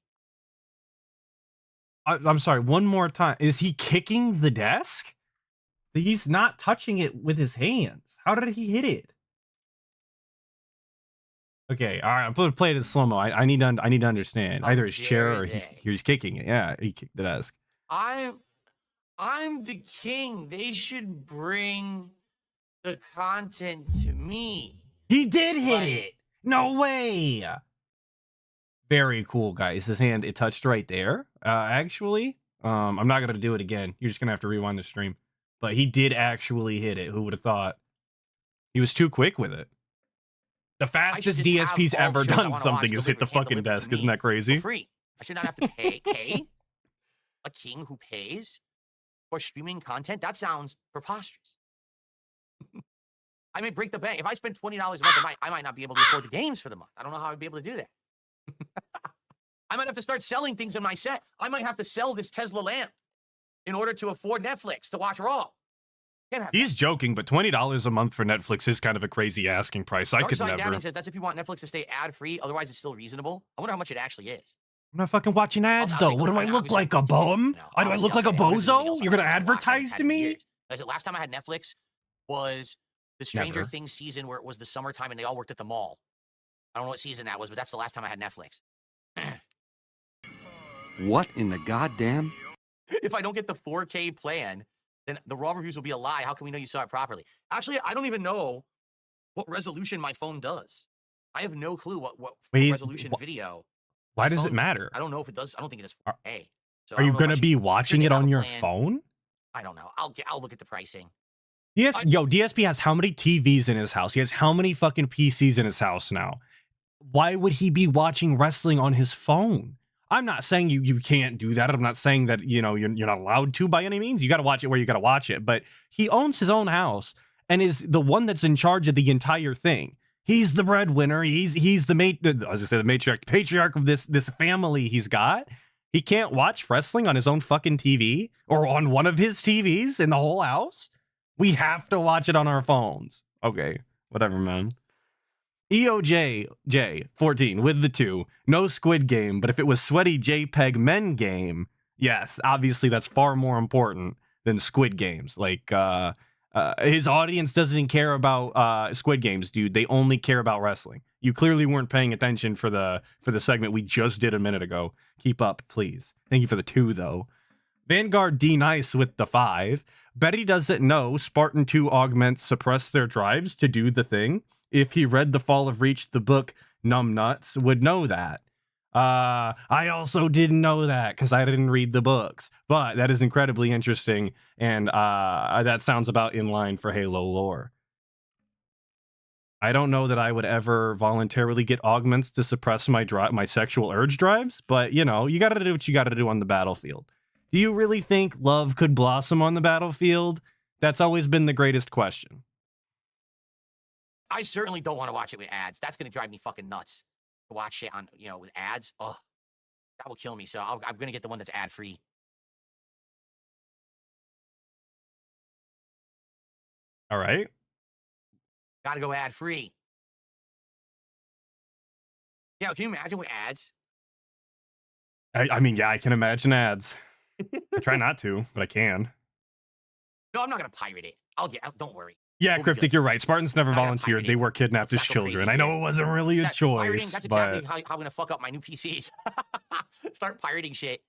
I'm sorry. One more time. Is he kicking the desk? He's not touching it with his hands. How did he hit it? Okay, all right. I'm going to play it in slow-mo. I need to understand. Either his chair or he's kicking it. Yeah, he kicked the desk. I'm the king. They should bring the content to me. He did hit it. No way. Very cool, guys. His hand, it touched right there. Actually, I'm not going to do it again. You're just going to have to rewind the stream. But he did actually hit it. Who would have thought? He was too quick with it. The fastest DSP's ever done something is hit the fucking desk. Isn't that crazy? For free. I should not have to pay a king who pays for streaming content. That sounds preposterous. I may break the bank. If I spend $20 a month, I might not be able to afford the games for the month. I don't know how I'd be able to do that. I might have to start selling things in my set. I might have to sell this Tesla lamp in order to afford Netflix to watch Raw. He's joking, but $20 a month for Netflix is kind of a crazy asking price. I could never. Gavin says that's if you want Netflix to stay ad-free. Otherwise, it's still reasonable. I wonder how much it actually is. I'm not fucking watching ads, though. What do I look like, a bum? Do I look like a bozo? You're going to advertise to me? Last time I had Netflix was the Stranger Things season where it was the summertime and they all worked at the mall. I don't know what season that was, but that's the last time I had Netflix. What in the goddamn? If I don't get the 4K plan, then the raw reviews will be a lie. How can we know you saw it properly? Actually, I don't even know what resolution my phone does. I have no clue what resolution video. Why does it matter? I don't know if it does. I don't think it does 4K. So Are I you don't know if I gonna should- be I'm sure watching they it have on a your plan. phone? I don't know. I'll look at the pricing. DSP has how many TVs in his house? He has how many fucking PCs in his house now? Why would he be watching wrestling on his phone? I'm not saying you can't do that. I'm not saying that, you know, you're not allowed to by any means. You got to watch it where you got to watch it. But he owns his own house and is the one that's in charge of the entire thing. He's the breadwinner. He's the patriarch of this family he's got. He can't watch wrestling on his own fucking TV or on one of his TVs in the whole house. We have to watch it on our phones. Okay, whatever, man. EOJ14 with the 2. No Squid Game, but if it was Sweaty JPEG Men Game, yes, obviously that's far more important than Squid Games. Like, his audience doesn't care about Squid Games, dude. They only care about wrestling. You clearly weren't paying attention for the segment we just did a minute ago. Keep up, please. Thank you for the 2, though. Vanguard D Nice with the 5. Betty doesn't know Spartan 2 augments suppress their drives to do the thing. If he read The Fall of Reach, the book, Numbnuts would know that. I also didn't know that because I didn't read the books, but that is incredibly interesting, and that sounds about in line for Halo lore. I don't know that I would ever voluntarily get augments to suppress my sexual urge drives, but you know, you got to do what you got to do on the battlefield. Do you really think love could blossom on the battlefield? That's always been the greatest question. I certainly don't want to watch it with ads. That's going to drive me fucking nuts. To watch it on, you know, with ads. Oh, that will kill me. So I'm going to get the one that's ad free. All right. Got to go ad free. Yeah, can you imagine with ads? I mean, yeah, I can imagine ads. I try not to, but I can. No, I'm not going to pirate it. Don't worry. Yeah, We'll be Cryptic, good. you're right. Spartans never I'm not gonna volunteered. pirate They it. were kidnapped as Let's not go children. crazy I know here. it wasn't really a Pirating, choice, that's but exactly how I'm going to fuck up my new PCs. Start pirating shit.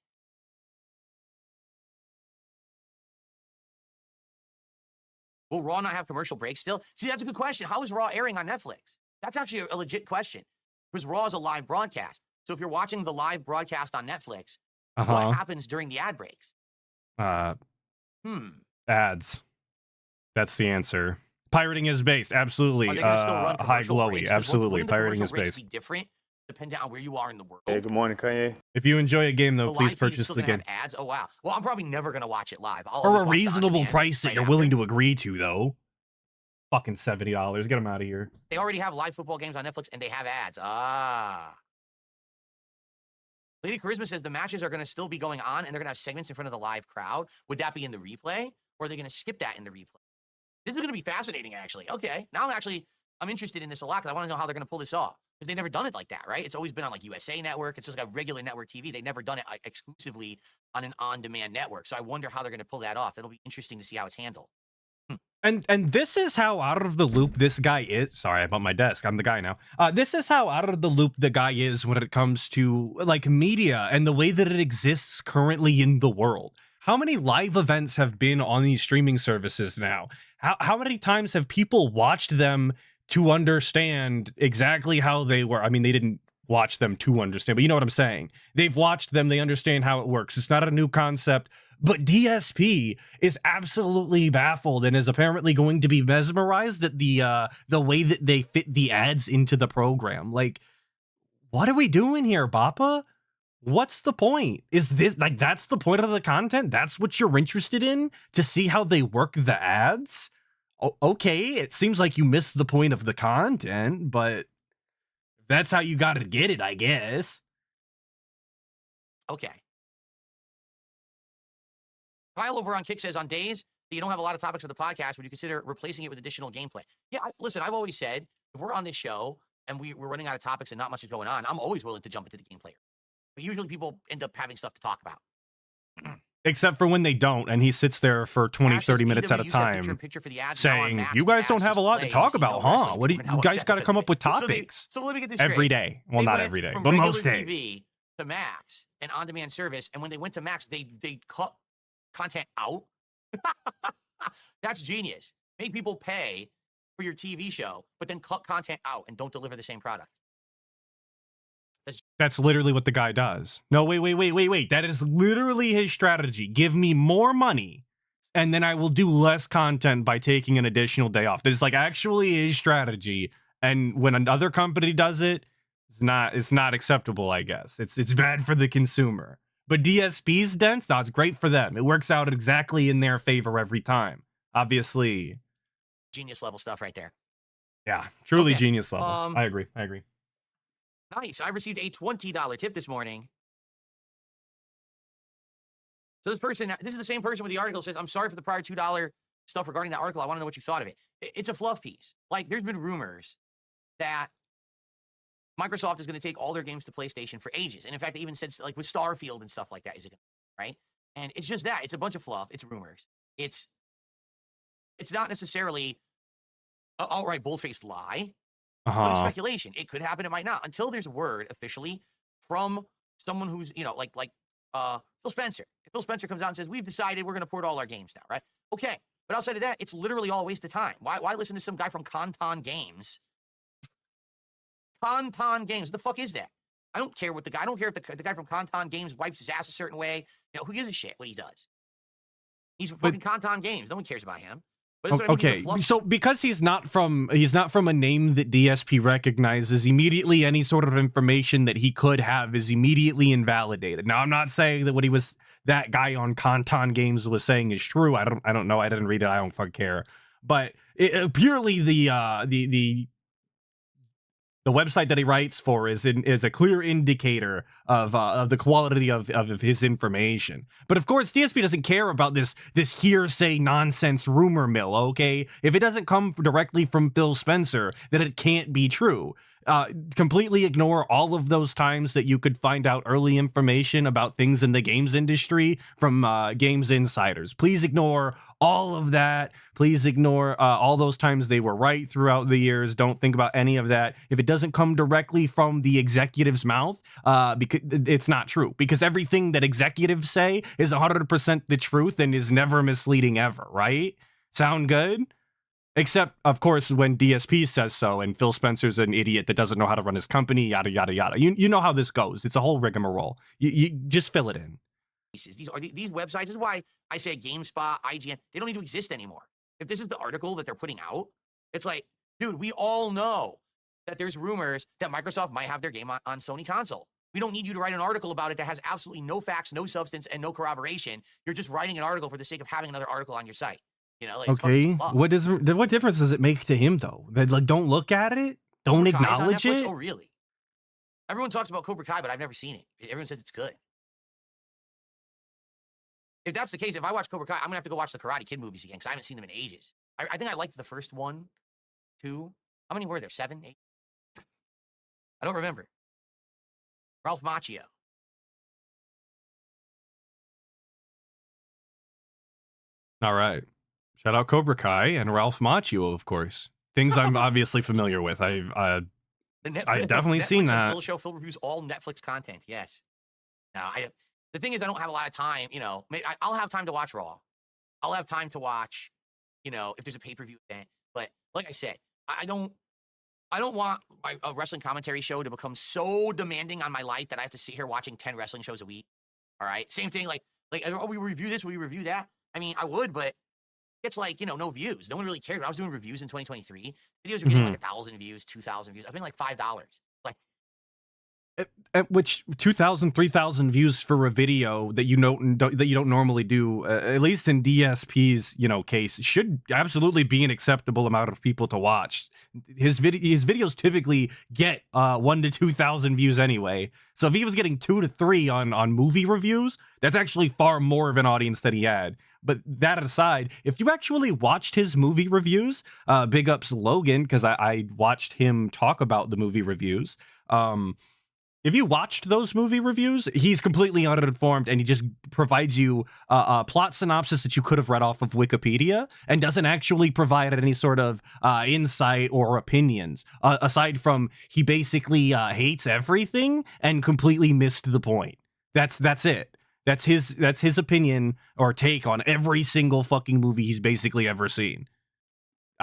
Will Raw not have commercial breaks still? See, that's a good question. How is Raw airing on Netflix? That's actually a legit question. Because Raw is a live broadcast. So if you're watching the live broadcast on Netflix, what happens during the ad breaks? Ads. That's the answer. Pirating is based, absolutely. Are they going to still run High commercial glowy, breaks? 'Cause absolutely. wouldn't the Pirating commercial is breaks based. be different depending on where you are in the world? Hey, good morning, Kanye. If you enjoy a game, though, The please live feed is purchase still the gonna game. have ads. Oh wow. Well, I'm probably never gonna watch it live. I'll For always a watch it on reasonable demand price that right you're after. willing to agree to, though. Fucking $70. Get them out of here. They already have live football games on Netflix and they have ads. Lady Charisma says the matches are going to still be going on and they're going to have segments in front of the live crowd. Would that be in the replay or are they going to skip that in the replay? This is going to be fascinating, actually. Okay. Now I'm interested in this a lot because I want to know how they're going to pull this off because they've never done it like that, right? It's always been on like USA Network. It's just like a regular network TV. They've never done it exclusively on an on-demand network. So I wonder how they're going to pull that off. It'll be interesting to see how it's handled. And this is how out of the loop this guy is. Sorry, I'm at my desk. I'm the guy now. This is how out of the loop the guy is when it comes to like media and the way that it exists currently in the world. How many live events have been on these streaming services now? How many times have people watched them to understand exactly how they were? I mean, they didn't watch them to understand, but you know what I'm saying. They've watched them. They understand how it works. It's not a new concept. But DSP is absolutely baffled and is apparently going to be mesmerized at the way that they fit the ads into the program. Like, what are we doing here, Bappa? What's the point? Is this like that's the point of the content? That's what you're interested in? To see how they work the ads? Okay, it seems like you missed the point of the content, but that's how you got to get it, I guess. Okay. Kyle over on Kick says, on days that you don't have a lot of topics for the podcast, would you consider replacing it with additional gameplay? Yeah, listen, I've always said, if we're on this show and we're running out of topics and not much is going on, I'm always willing to jump into the gameplay. But usually people end up having stuff to talk about. Except for when they don't, and he sits there for 20, 30 minutes at a time saying, you guys don't have a lot to talk about, huh? What do you guys got to come up with topics? So let me get this every straight. day. Well, not every day, from but most regular days. TV to Max, an on-demand service, and when they went to Max, they cut content out. That's genius. Make people pay for your TV show, but then cut content out and don't deliver the same product. That's literally what the guy does. No, wait. That is literally his strategy. Give me more money, and then I will do less content by taking an additional day off. That is like actually his strategy. And when another company does it, it's not acceptable, I guess. It's bad for the consumer. But DSP's dents, no, it's great for them. It works out exactly in their favor every time. Obviously. Genius level stuff right there. Yeah, truly Okay. genius level. I agree. Nice. I received a $20 tip this morning. So this is the same person with the article, says, I'm sorry for the prior $2 stuff regarding that article. I want to know what you thought of it. It's a fluff piece. Like, there's been rumors that Microsoft is going to take all their games to PlayStation for ages. And in fact, they even said, like, with Starfield and stuff like that, is it right? And it's just that. It's a bunch of fluff. It's rumors. It's not necessarily an outright bold-faced lie. But it's speculation. It could happen. It might not. Until there's a word officially from someone who's, like Phil Spencer. If Phil Spencer comes out and says, we've decided we're going to port all our games now, right? Okay. But outside of that, it's literally all a waste of time. Why listen to some guy from Canton Games? Canton Games. What the fuck is that? I don't care if the guy from Canton Games wipes his ass a certain way. Who gives a shit what he does? He's from fucking Canton Games. No one cares about him. Okay, so because he's not from a name that DSP recognizes, immediately any sort of information that he could have is immediately invalidated. Now, I'm not saying that that guy on Canton Games was saying is true. I don't know. I didn't read it. I don't fucking care. But purely the website that he writes for is a clear indicator of the quality of his information. But of course, DSP doesn't care about this hearsay nonsense rumor mill, okay? If it doesn't come directly from Phil Spencer, then it can't be true. Completely ignore all of those times that you could find out early information about things in the games industry from games insiders. Please ignore all of that. Please ignore all those times they were right throughout the years. Don't think about any of that. If it doesn't come directly from the executive's mouth, because it's not true. Because everything that executives say is 100% the truth and is never misleading ever, right? Sound good? Except, of course, when DSP says so and Phil Spencer's an idiot that doesn't know how to run his company, yada, yada, yada. You know how this goes. It's a whole rigmarole. You just fill it in. These websites, this is why I say GameSpot, IGN, they don't need to exist anymore. If this is the article that they're putting out, it's like, dude, we all know that there's rumors that Microsoft might have their game on Sony console. We don't need you to write an article about it that has absolutely no facts, no substance, and no corroboration. You're just writing an article for the sake of having another article on your site. Okay, what difference does it make to him though? That don't look at it, don't acknowledge it. Oh, really? Everyone talks about Cobra Kai, but I've never seen it. Everyone says it's good. If that's the case, if I watch Cobra Kai, I'm gonna have to go watch the Karate Kid movies again because I haven't seen them in ages. I think I liked the first one, 2. How many were there? 7, 8? I don't remember. Ralph Macchio. All right. Shout out Cobra Kai and Ralph Macchio, of course. Things I'm obviously familiar with. I've definitely seen that. Phil reviews all Netflix content. Yes. Now, the thing is, I don't have a lot of time. I'll have time to watch Raw. I'll have time to watch, if there's a pay-per-view event. But like I said, I don't want a wrestling commentary show to become so demanding on my life that I have to sit here watching 10 wrestling shows a week. All right. Same thing. Like, oh, we review this, we review that. I mean, I would, but it's like, no views. No one really cared. When I was doing reviews in 2023, videos were getting like 1,000 views, 2,000 views. I think like $5. Like, at which 2,000, 3,000 views for a video that you don't normally do, at least in DSP's case, should absolutely be an acceptable amount of people to watch. His videos typically get 1,000 to 2,000 views anyway. So if he was getting 2 to 3 on movie reviews, that's actually far more of an audience than he had. But that aside, if you actually watched his movie reviews, big ups Logan, because I watched him talk about the movie reviews. If you watched those movie reviews, he's completely uninformed and he just provides you a plot synopsis that you could have read off of Wikipedia and doesn't actually provide any sort of insight or opinions, aside from he basically hates everything and completely missed the point. That's it. That's his opinion or take on every single fucking movie he's basically ever seen.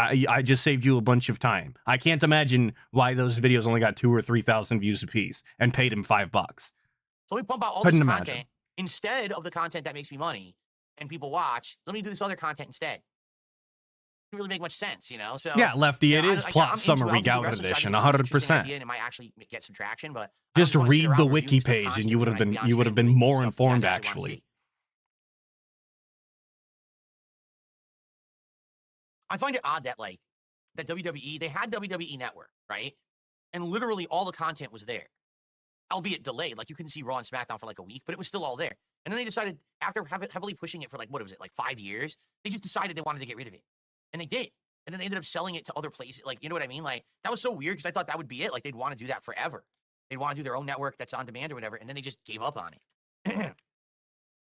I just saved you a bunch of time. I can't imagine why those videos only got 2,000 or 3,000 views apiece and paid him $5. So let me pump out all Couldn't this imagine. content instead of the content that makes me money and people watch. Let me do this other content instead. Doesn't really make much sense, you know? So Yeah, Lefty, you it know, is I'm plot into summer it. I'll week do out wrestling, so I edition, think it's an interesting 100%. idea and it might actually get some traction, but I Just don't wanna sit read around the reviewing wiki stuff page, and you would have constantly been when I can be on stream more doing stuff you informed guys actually wanna actually. see. I find it odd that like that WWE, they had WWE Network, right? And literally all the content was there, albeit delayed. Like you couldn't see Raw and SmackDown for like a week, but it was still all there. And then they decided, after heavily pushing it for like, what was it, like 5 years, they just decided they wanted to get rid of it. And they did. And then they ended up selling it to other places. Like, you know what I mean? Like, that was so weird because I thought that would be it. Like, they'd want to do that forever. They'd want to do their own network that's on demand or whatever. And then they just gave up on it.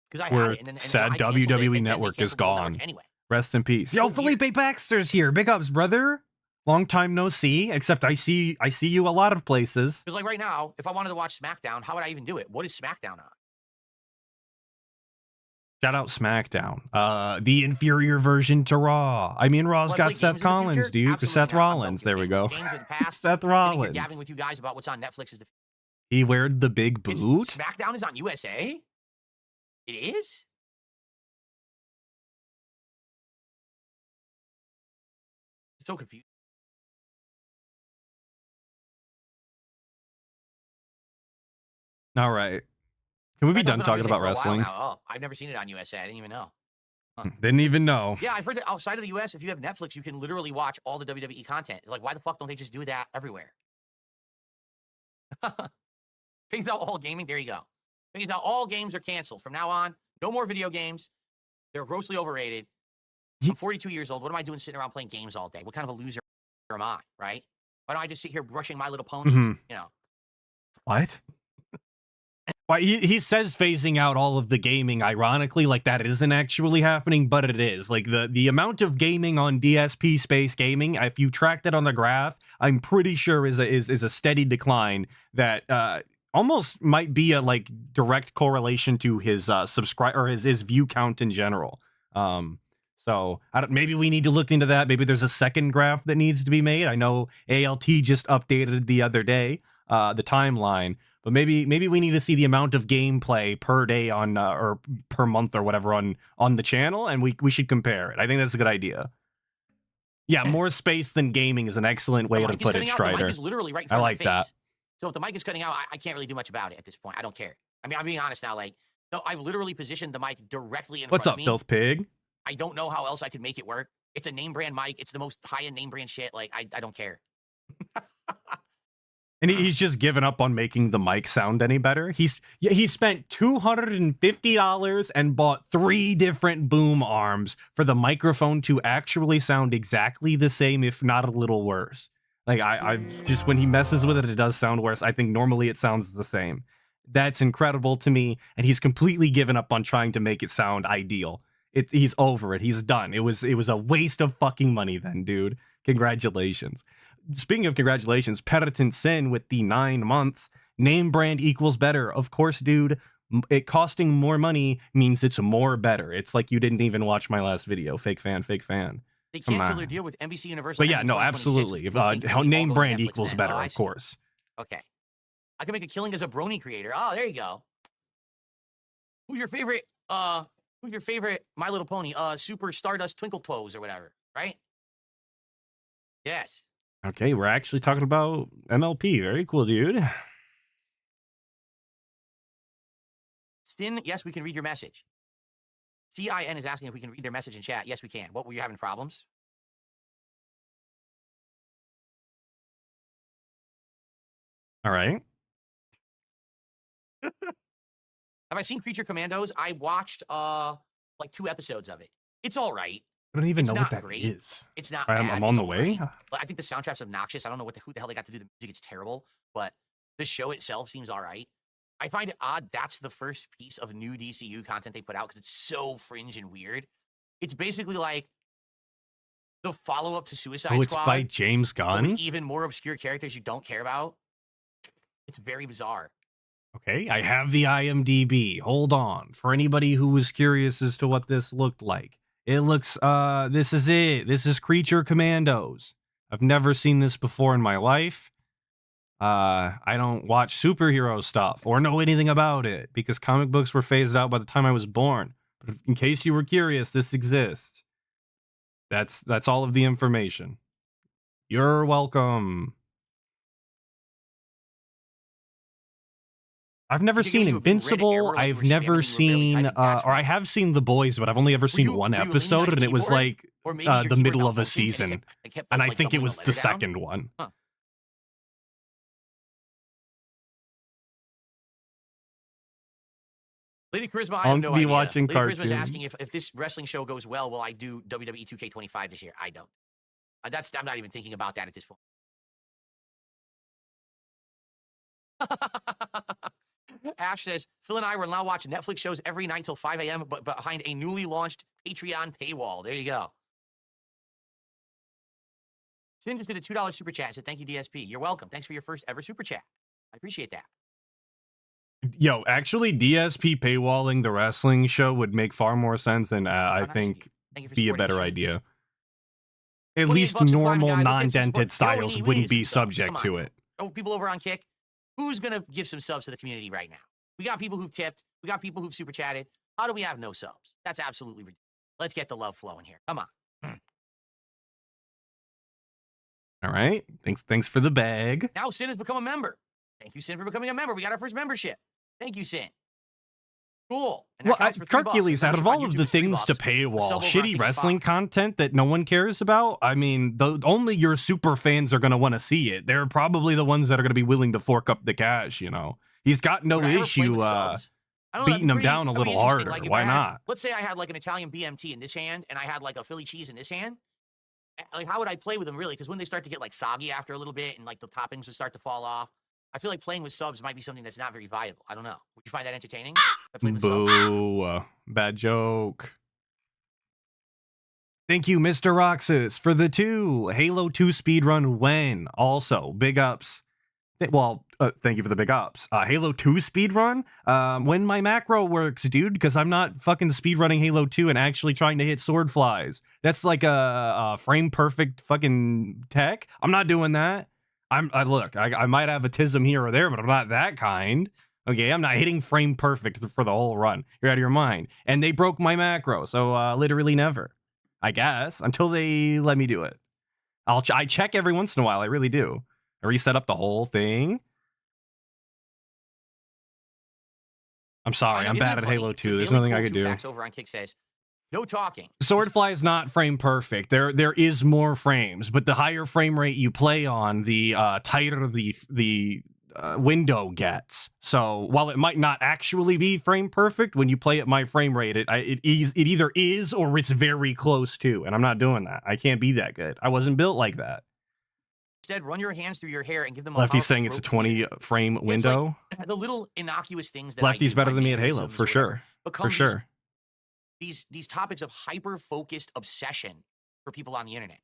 Because I had Where it. And then sad I canceled it, WWE and then they Network is canceled the whole network gone. anyway. Rest in peace. So Yo, weird. Felipe Baxter's here. Big ups, brother. Long time no see. Except I see you a lot of places. Because like right now, if I wanted to watch SmackDown, how would I even do it? What is SmackDown on? Shout out SmackDown. The inferior version to Raw. I mean, Raw's Will I got play Seth games in the Collins, future? dude. Absolutely Seth not. I'm done Rollins. with There we games. go. Games in the past. Seth Sitting here Rollins. gabbing with you guys about what's on Netflix is the He weared the big boot. SmackDown is on USA? It is? So confused. All right. Can we be SmackDown's done been on talking USA about for a while wrestling? now. Oh, I've never seen it on USA. I didn't even know. Didn't even know. Yeah, I've heard that outside of the US, if you have Netflix, you can literally watch all the WWE content. Like, why the fuck don't they just do that everywhere? Things out all gaming. There you go. Things out all games are canceled. From now on, no more video games. They're grossly overrated. I'm 42 years old. What am I doing sitting around playing games all day? What kind of a loser am I, right? Why don't I just sit here brushing My Little Ponies? Mhm. You know. What? Why he says phasing out all of the gaming, ironically, like that isn't actually happening, but it is. Like the amount of gaming on DSP space gaming, if you tracked it on the graph, I'm pretty sure is a steady decline that almost might be a like direct correlation to his subscribe or his view count in general. So maybe we need to look into that. Maybe there's a second graph that needs to be made. I know ALT just updated the other day the timeline. But maybe we need to see the amount of gameplay per day on or per month or whatever on the channel, and we should compare it. I think that's a good idea. Yeah, more space than gaming is an excellent way to put it, Strider. The mic is literally right in front I like of my face. that. So if the mic is cutting out, I can't really do much about it at this point. I don't care. I mean, I'm being honest now. Like, no, I've literally positioned the mic directly in What's front up, of me. Filth Pig? I don't know how else I could make it work. It's a name brand mic. It's the most high-end name brand shit. Like, I don't care. And he's just given up on making the mic sound any better. He spent $250 and bought 3 different boom arms for the microphone to actually sound exactly the same, if not a little worse. Like I just, when he messes with it, it does sound worse. I think normally it sounds the same. That's incredible to me, and he's completely given up on trying to make it sound ideal. He's over it. He's done. It was a waste of fucking money then, dude. Congratulations. Speaking of congratulations, Penitent Sin with the 9 months. Name brand equals better. Of course, dude. It costing more money means it's more better. It's like you didn't even watch my last video. Fake fan, fake fan. They canceled their deal with NBC Universal. But yeah, no, absolutely. Name brand equals better, of course. Okay. I can make a killing as a brony creator. Oh, there you go. Who's your favorite My Little Pony? Super Stardust Twinkle Toes or whatever, right? Yes. Okay, we're actually talking about MLP. Very cool, dude. Sin, yes, we can read your message. CIN is asking if we can read their message in chat. Yes, we can. What, were you having problems? All right. Have I seen Creature Commandos? I watched like 2 episodes of it. It's all right. I don't even It's know what not that great. is. It's not I'm bad. on It's the all way. right. But I think the soundtrack's obnoxious. I don't know who the hell they got to do the music. It's terrible. But the show itself seems all right. I find it odd that's the first piece of new DCU content they put out because it's so fringe and weird. It's basically like the follow-up to Suicide Oh, it's Squad. by James but Gunn? with even more obscure characters you don't care about. It's very bizarre. Okay, I have the IMDb. Hold on. For anybody who was curious as to what this looked like, It looks, this is it. This is Creature Commandos. I've never seen this before in my life. I don't watch superhero stuff or know anything about it because comic books were phased out by the time I was born. But in case you were curious, this exists. That's all of the information. You're welcome. I've never seen Invincible. I've never seen, or I have seen The Boys, but I've only ever seen one episode, and it was like the middle of a season, and I think it was the second one. Lady Charisma, I have no idea. Watching Lady cartoons. Charisma's asking if this wrestling show goes well, will I do WWE 2K25 this year? I don't. I'm not even thinking about that at this point. Ash says, Phil and I will now watch Netflix shows every night till 5 a.m., but behind a newly launched Patreon paywall. There you go. Sin just did a $2 super chat. Said, thank you, DSP. You're welcome. Thanks for your first ever super chat. I appreciate that. Yo, actually, DSP paywalling the wrestling show would make far more sense, and I think be a better idea. At least normal non-dented styles wouldn't be subject to it. Oh, people over on Kick, who's going to give some subs to the community right now? We got people who've tipped. We got people who've super chatted. How do we have no subs? That's absolutely ridiculous. Let's get the love flowing here. Come on. All right. Thanks for the bag. Now Sin has become a member. Thank you, Sin, for becoming a member. We got our first membership. Thank you, Sin. Cool. Well, Hercules, out of all of the things to paywall, shitty wrestling content that no one cares about, I mean, only your super fans are going to want to see it. They're probably the ones that are going to be willing to fork up the cash, you know. He's got no issue beating them down a little harder. Like, why not? Let's say I had like an Italian BMT in this hand and I had like a Philly cheese in this hand. Like, how would I play with them, really? Because when they start to get like soggy after a little bit and like the toppings would start to fall off, I feel like playing with subs might be something that's not very viable. I don't know. Would you find that entertaining? Boo. Bad joke. Thank you, Mr. Roxas, for the 2. Halo 2 speedrun when? Also, big ups. Thank you for the big ups. Halo 2 speedrun? When my macro works, dude, because I'm not fucking speedrunning Halo 2 and actually trying to hit sword flies. That's like a frame perfect fucking tech. I'm not doing that. Look, I might have a tism here or there, but I'm not that kind. Okay, I'm not hitting frame perfect for the whole run. You're out of your mind. And they broke my macro, so literally never. I guess, until they let me do it. I check every once in a while, I really do. I reset up the whole thing. I'm sorry, I'm bad at Halo 2. There's nothing I could do. Over on Kick says, no talking. Swordfly is not frame perfect. There is more frames, but the higher frame rate you play on, the tighter the window gets. So while it might not actually be frame perfect, when you play at my frame rate, it either is or it's very close to, and I'm not doing that. I can't be that good. I wasn't built like that. Instead, run your hands through your hair and give them a Lefty's saying it's a 20 frame window. Like the little innocuous things that Lefty's better than me at Halo, for sure. For sure. These topics of hyper-focused obsession for people on the internet,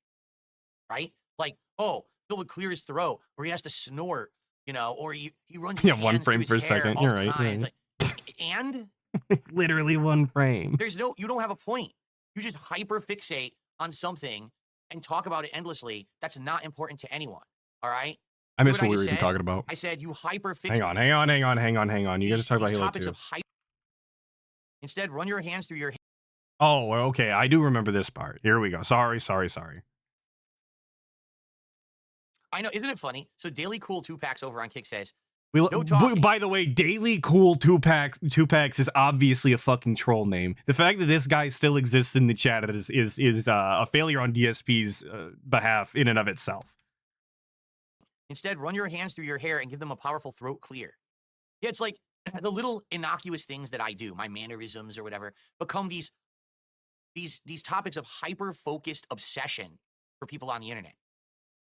right? Like, oh, Phil would clear his throat, or he has to snort, you know, or he runs his hands one frame per second. You're right. Yeah. Like, and literally 1 frame. You don't have a point. You just hyper-fixate on something and talk about it endlessly. That's not important to anyone. All right. I missed what we were even talking about. I said you hyper-fixate. Hang on. You guys talk about Halo 2. Instead, run your hands through your. Oh, okay. I do remember this part. Here we go. Sorry. I know. Isn't it funny? So Daily Cool 2-packs over on Kick says, by the way, Daily Cool 2-packs is obviously a fucking troll name. The fact that this guy still exists in the chat is a failure on DSP's behalf in and of itself. Instead, run your hands through your hair and give them a powerful throat clear. Yeah, it's like the little innocuous things that I do, my mannerisms or whatever, become these topics of hyper-focused obsession for people on the internet.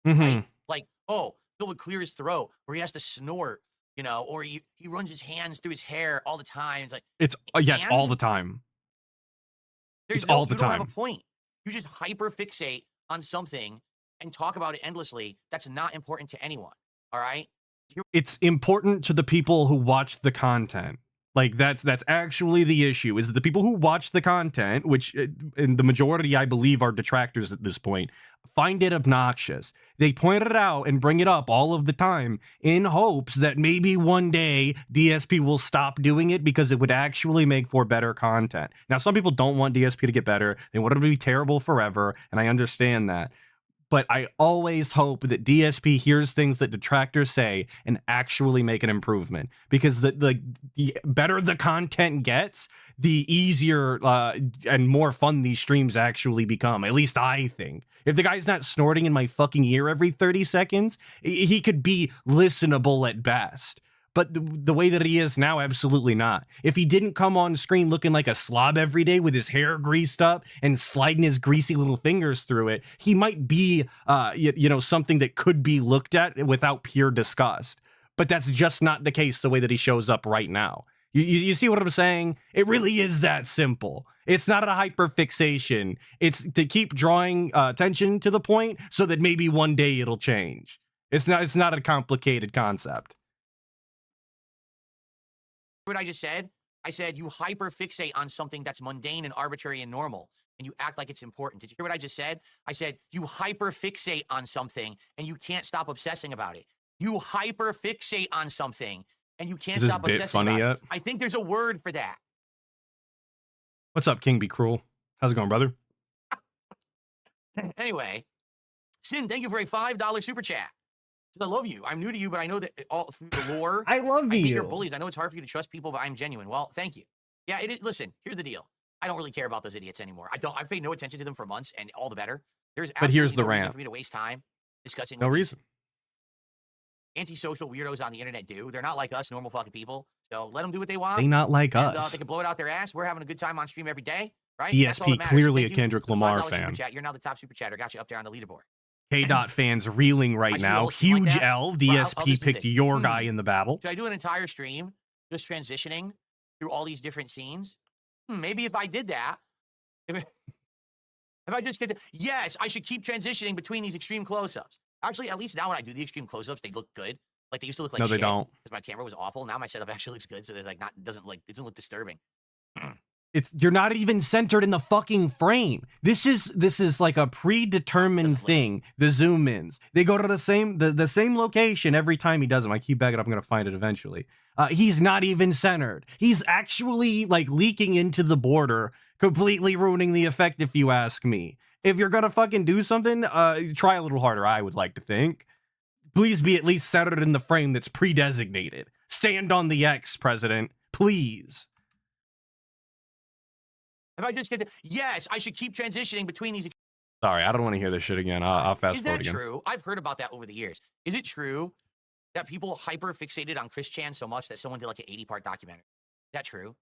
Mm-hmm. Right? Like, oh, Phil would clear his throat, or he has to snort, you know, or he runs his hands through his hair all the time. It's like it's all the time. You don't have a point. You just hyper-fixate on something and talk about it endlessly. That's not important to anyone. All right. It's important to the people who watch the content. Like that's actually the issue, is that the people who watch the content, which in the majority I believe are detractors at this point, find it obnoxious. They point it out and bring it up all of the time in hopes that maybe one day DSP will stop doing it because it would actually make for better content. Now, some people don't want DSP to get better. They want it to be terrible forever, and I understand that. But I always hope that DSP hears things that detractors say and actually make an improvement, because the better the content gets, the easier and more fun these streams actually become. At least I think. If the guy's not snorting in my fucking ear every 30 seconds, he could be listenable at best. But the way that he is now, absolutely not. If he didn't come on screen looking like a slob every day with his hair greased up and sliding his greasy little fingers through it, he might be, something that could be looked at without pure disgust. But that's just not the case the way that he shows up right now. You see what I'm saying? It really is that simple. It's not a hyperfixation. It's to keep drawing attention to the point so that maybe one day it'll change. It's not a complicated concept. What I just said? I said you hyperfixate on something that's mundane and arbitrary and normal, and you act like it's important. Did you hear what I just said? I said you hyperfixate on something, and you can't stop obsessing about it. You hyperfixate on something, and you can't stop obsessing about it. I think there's a word for that. What's up, King Be Cruel? How's it going, brother? Anyway, Sin, thank you for a $5 super chat. I love you. I'm new to you, but I know that all through the lore. I love you. I hate your bullies. I know it's hard for you to trust people, but I'm genuine. Well, thank you. Yeah, listen, here's the deal. I don't really care about those idiots anymore. I've paid no attention to them for months, and all the better. There's but here's the no rant. reason for me to waste time discussing. No reason. Antisocial weirdos on the internet do. They're not like us, normal fucking people. So let them do what they want. They not like us. They can blow it out their ass. We're having a good time on stream every day, right? ESP clearly a Kendrick Lamar fan. You're now the top super chatter. Got you up there on the leaderboard. K-Dot fans reeling right now. Huge like L. DSP picked your guy in the battle. Should I do an entire stream just transitioning through all these different scenes? Maybe if I did that, if I just get to, yes, I should keep transitioning between these extreme close-ups. Actually, at least now when I do the extreme close-ups, they look good. Like they used to look like shit. No, they don't. Because my camera was awful. Now my setup actually looks good, so they're like it doesn't look disturbing. You're not even centered in the fucking frame. This is like a predetermined thing. The zoom ins, they go to the same location every time he does them. I keep backing up. I'm gonna find it eventually. He's not even centered. He's actually like leaking into the border, completely ruining the effect. If you ask me, if you're gonna fucking do something, try a little harder. I would like to think. Please be at least centered in the frame that's pre-designated. Stand on the X, President. Please. If I just get to, yes, I should keep transitioning between these. Sorry, I don't want to hear this shit again. I'll fast forward again. Is that true? I've heard about that over the years. Is it true that people hyper fixated on Chris Chan so much that someone did like an 80-part documentary? Is that true?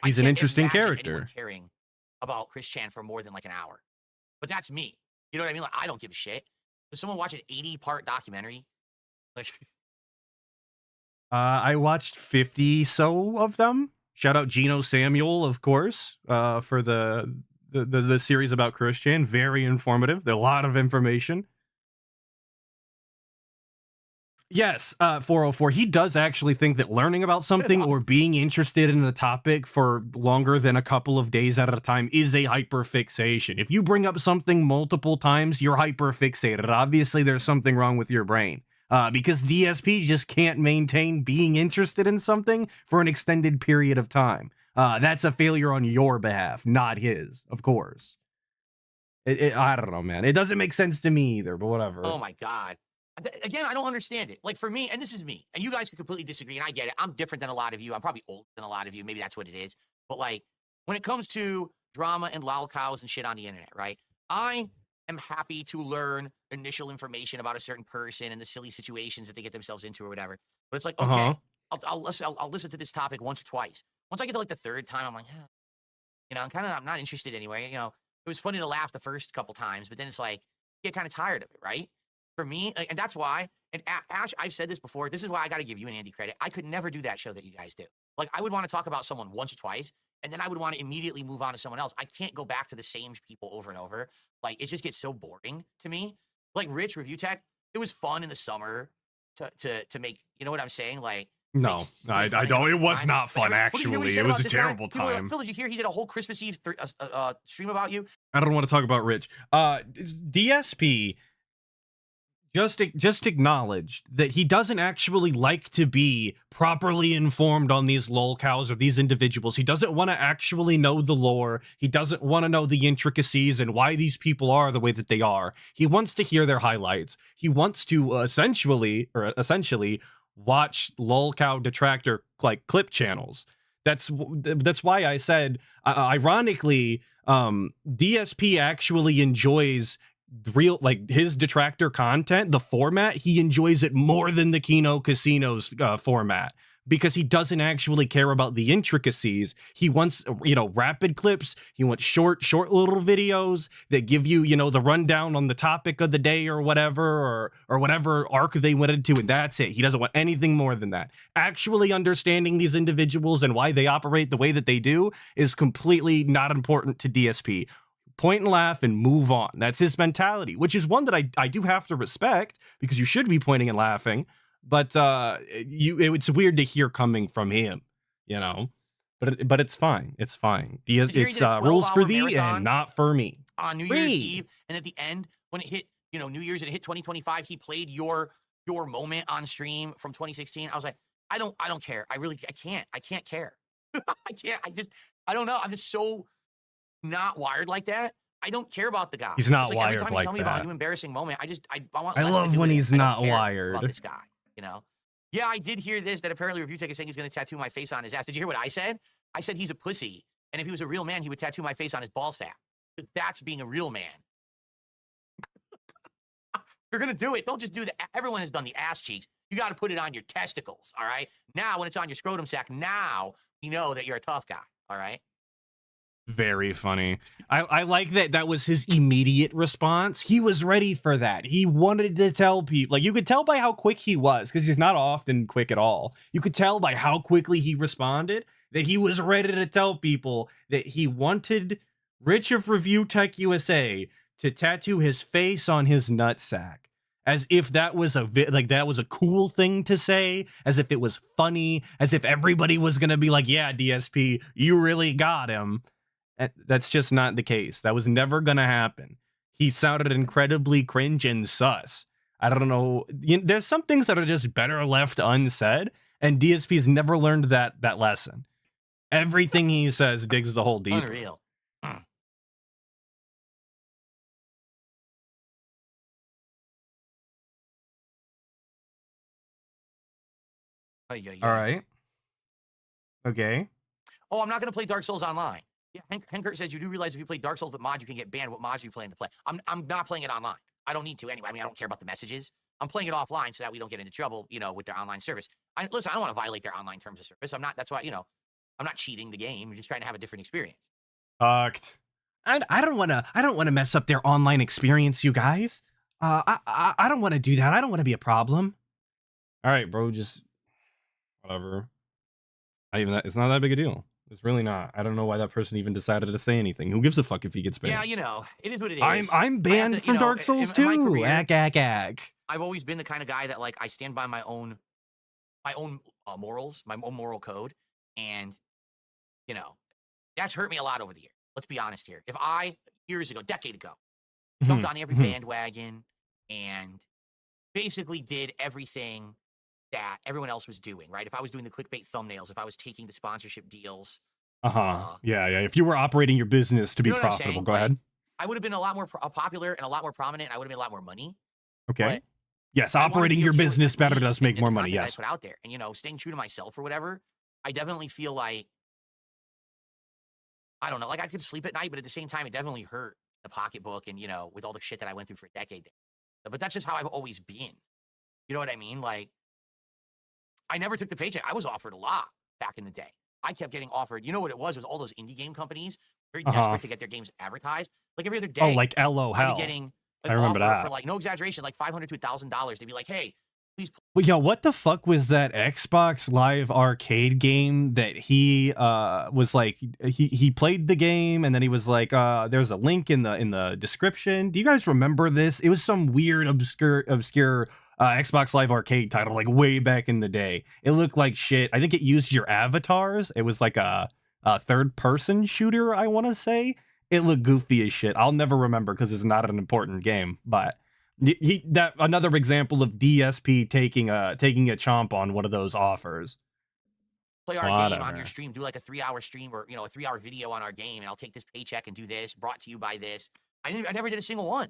He's an interesting character. Anyone caring about Chris Chan for more than like an hour, but that's me. You know what I mean? Like I don't give a shit. Does someone watch an 80-part documentary? Like, I watched 50 so of them. Shout out Gino Samuel, of course, for the series about Chris Chan. Very informative. There's a lot of information. Yes, 404. He does actually think that learning about something or being interested in a topic for longer than a couple of days at a time is a hyperfixation. If you bring up something multiple times, you're hyperfixated. Obviously, there's something wrong with your brain. Because DSP just can't maintain being interested in something for an extended period of time. That's a failure on your behalf, not his, of course. I don't know, man. It doesn't make sense to me either, but whatever. Oh my God. Again, I don't understand it. Like for me, and this is me, and you guys can completely disagree, and I get it. I'm different than a lot of you. I'm probably older than a lot of you. Maybe that's what it is. But like, when it comes to drama and lolcows and shit on the internet, right? I am happy to learn initial information about a certain person and the silly situations that they get themselves into or whatever. But it's like, okay, I'll listen to this topic once or twice. Once I get to like the third time, I'm like, I'm not interested anyway. You know, it was funny to laugh the first couple times, but then it's like, you get kind of tired of it, right? For me, and that's why, and Ash, I've said this before, this is why I got to give you and Andy credit. I could never do that show that you guys do. Like, I would want to talk about someone once or twice, and then I would want to immediately move on to someone else. I can't go back to the same people over and over. Like, it just gets so boring to me. Like, Rich Review Tech, it was fun in the summer to make, you know what I'm saying? Like, No, makes- I doing funny don't. It enough was time. not Like, fun, what did you hear what he actually. said It was about a this guy? terrible People were like, time. Phil, did you hear he did a whole Christmas Eve stream about you? I don't want to talk about Rich. DSP just acknowledged that he doesn't actually like to be properly informed on these lolcows or these individuals. He doesn't want to actually know the lore. He doesn't want to know the intricacies and why these people are the way that they are. He wants to hear their highlights. He wants to essentially watch lolcow detractor like clip channels. That's why I said, ironically, DSP actually enjoys real, like, his detractor content, the format. He enjoys it more than the Kino Casinos format, because he doesn't actually care about the intricacies. He wants, rapid clips. He wants short little videos that give you, the rundown on the topic of the day or whatever, or whatever arc they went into, and that's it. He doesn't want anything more than that. Actually understanding these individuals and why they operate the way that they do is completely not important to DSP. Point and laugh and move on. That's his mentality, which is one that I do have to respect, because you should be pointing and laughing. But it's weird to hear coming from him, But it's fine. It's fine. Did you hear he It's did a rules for 12-hour thee marathon and not for me. on New Year's Eve, and at the end, when it hit, New Year's, and it hit 2025, he played your moment on stream from 2016. I was like, I don't care. I can't care. I don't know. I'm just so not wired like that. I don't care about the guy. He's not It's wired every time like you tell me about a that. new embarrassing moment, I want. I less love to do when with it. he's I don't not care wired. about this guy. Yeah, I did hear this, that apparently Review Tech is saying he's going to tattoo my face on his ass. Did you hear what I said? I said he's a pussy, and if he was a real man, he would tattoo my face on his ball sack. Because that's being a real man. You're going to do it. Don't just do that. Everyone has done the ass cheeks. You got to put it on your testicles, all right? Now, when it's on your scrotum sack, now you know that you're a tough guy, all right? Very funny. I like that was his immediate response. He was ready for that. He wanted to tell people. Like, you could tell by how quick he was, because he's not often quick at all. You could tell by how quickly he responded that he was ready to tell people that he wanted Rich of Review Tech USA to tattoo his face on his nutsack. As if that was a cool thing to say, as if it was funny, as if everybody was going to be like, yeah, DSP, you really got him. That's just not the case. That was never going to happen. He sounded incredibly cringe and sus. I don't know. There's some things that are just better left unsaid, and DSP's never learned that lesson. Everything he says digs the hole deep. Unreal. All right. Okay. Oh, I'm not going to play Dark Souls online. Yeah, Henkert says you do realize if you play Dark Souls with mods, you can get banned. What mods are you playing to play? I'm not playing it online. I don't need to anyway. I mean, I don't care about the messages. I'm playing it offline so that we don't get into trouble, with their online service. Listen, I don't want to violate their online terms of service. That's why, I'm not cheating the game. I'm just trying to have a different experience. Fucked. And I don't want to mess up their online experience, you guys. I don't want to do that. I don't want to be a problem. All right, bro, just whatever. It's not that big a deal. It's really not. I don't know why that person even decided to say anything. Who gives a fuck if he gets banned? Yeah, it is what it is. I'm banned from Dark Souls too. Career, Ack. I've always been the kind of guy that, like, I stand by my own morals, my own moral code, and that's hurt me a lot over the years. Let's be honest here. If I decade ago, jumped on every bandwagon and basically did everything that everyone else was doing, right? If I was doing the clickbait thumbnails, if I was taking the sponsorship deals. Yeah. If you were operating your business to be profitable, go ahead. I would have been a lot more popular and a lot more prominent. And I would have been a lot more money. Okay. Yes, operating your business better does make more money. Yes. I put out there, and staying true to myself or whatever. I definitely feel like, I don't know, like I could sleep at night, but at the same time, it definitely hurt the pocketbook and with all the shit that I went through for a decade there. But that's just how I've always been. You know what I mean? Like, I never took the paycheck. I was offered a lot back in the day. I kept getting offered. You know what it was? It was all those indie game companies very desperate to get their games advertised. Like every other day. Oh, like LO I'd Hell. be getting an I remember offer that. for, like, no exaggeration, like $500 to $1,000. They'd be like, hey, please. Well, yeah, what the fuck was that Xbox Live Arcade game that he was like, he played the game and then he was like, there's a link in the description. Do you guys remember this? It was some weird obscure Xbox Live Arcade title, like way back in the day. It looked like shit. I think it used your avatars. It was like a third-person shooter, I want to say. It looked goofy as shit. I'll never remember because it's not an important game. But that another example of DSP taking a chomp on one of those offers. Play our game on your stream, do like a 3-hour stream or, you know, a 3-hour video on our game, and I'll take this paycheck and do this, brought to you by this. I never did a single one.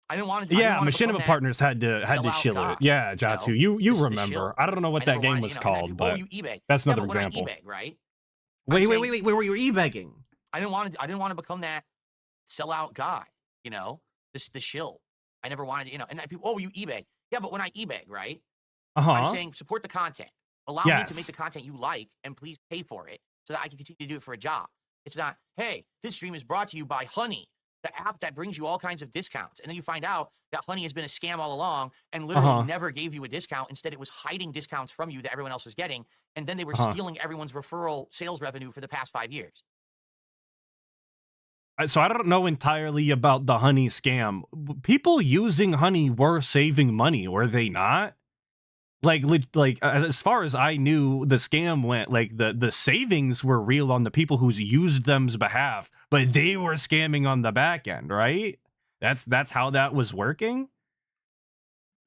I didn't want to. Yeah, Machinima Partners had to shill it. Yeah, Jatu, you remember. I don't know what that game was called, but that's another example. Ebeg, right? Wait, where were you ebegging? I didn't want to become that sellout guy, you know, the shill. I never wanted to, you know, and people, oh, you ebeg. Yeah, but when I ebeg, right? I'm saying support the content. Allow me to make the content you like, and please pay for it so that I can continue to do it for a job. It's not, hey, this stream is brought to you by Honey, the app that brings you all kinds of discounts. And then you find out that Honey has been a scam all along and literally never gave you a discount. Instead, it was hiding discounts from you that everyone else was getting. And then they were stealing everyone's referral sales revenue for the past 5 years. So I don't know entirely about the Honey scam. People using Honey were saving money, were they not? Like as far as I knew, the scam went, like the savings were real on the people who's used them's behalf, but they were scamming on the back end, right? That's how that was working.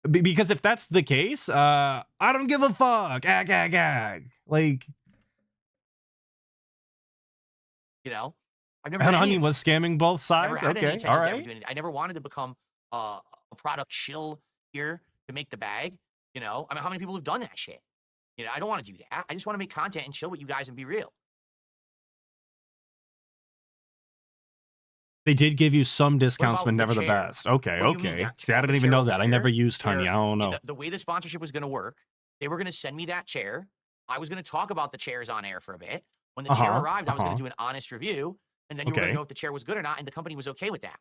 Because if that's the case, I don't give a fuck. Ag. Like, you know, I've never. And Honey was scamming both sides. Okay, all right. I never wanted to become a product shill here to make the bag. You know, I mean, how many people have done that shit? You know, I don't want to do that. I just want to make content and chill with you guys and be real. They did give you some discounts, but never the best. Okay. See, I didn't even know that. I never used Honey. I don't know. The way the sponsorship was going to work, they were going to send me that chair. I was going to talk about the chairs on air for a bit. When the chair arrived, I was going to do an honest review, and then you were going to know if the chair was good or not, and the company was okay with that.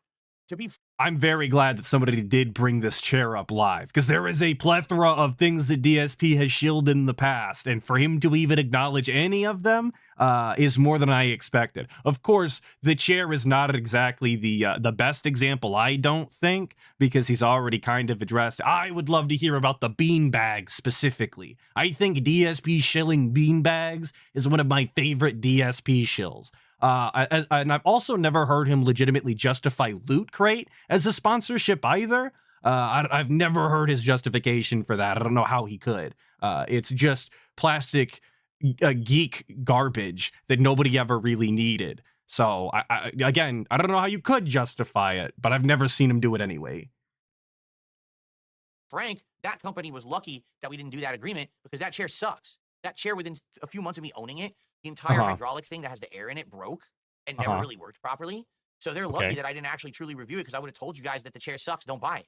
I'm very glad that somebody did bring this chair up live, because there is a plethora of things that DSP has shielded in the past, and for him to even acknowledge any of them is more than I expected. Of course, the chair is not exactly the best example, I don't think, because he's already kind of addressed. I would love to hear about the beanbags specifically. I think DSP shilling beanbags is one of my favorite DSP shills. And I've also never heard him legitimately justify Loot Crate as a sponsorship either. I've never heard his justification for that. I don't know how he could. It's just plastic geek garbage that nobody ever really needed. So, again, I don't know how you could justify it, but I've never seen him do it anyway. Frank, that company was lucky that we didn't do that agreement, because that chair sucks. That chair, within a few months of me owning it, the entire hydraulic thing that has the air in it broke and never really worked properly. So they're lucky that I didn't actually truly review it, because I would have told you guys that the chair sucks. Don't buy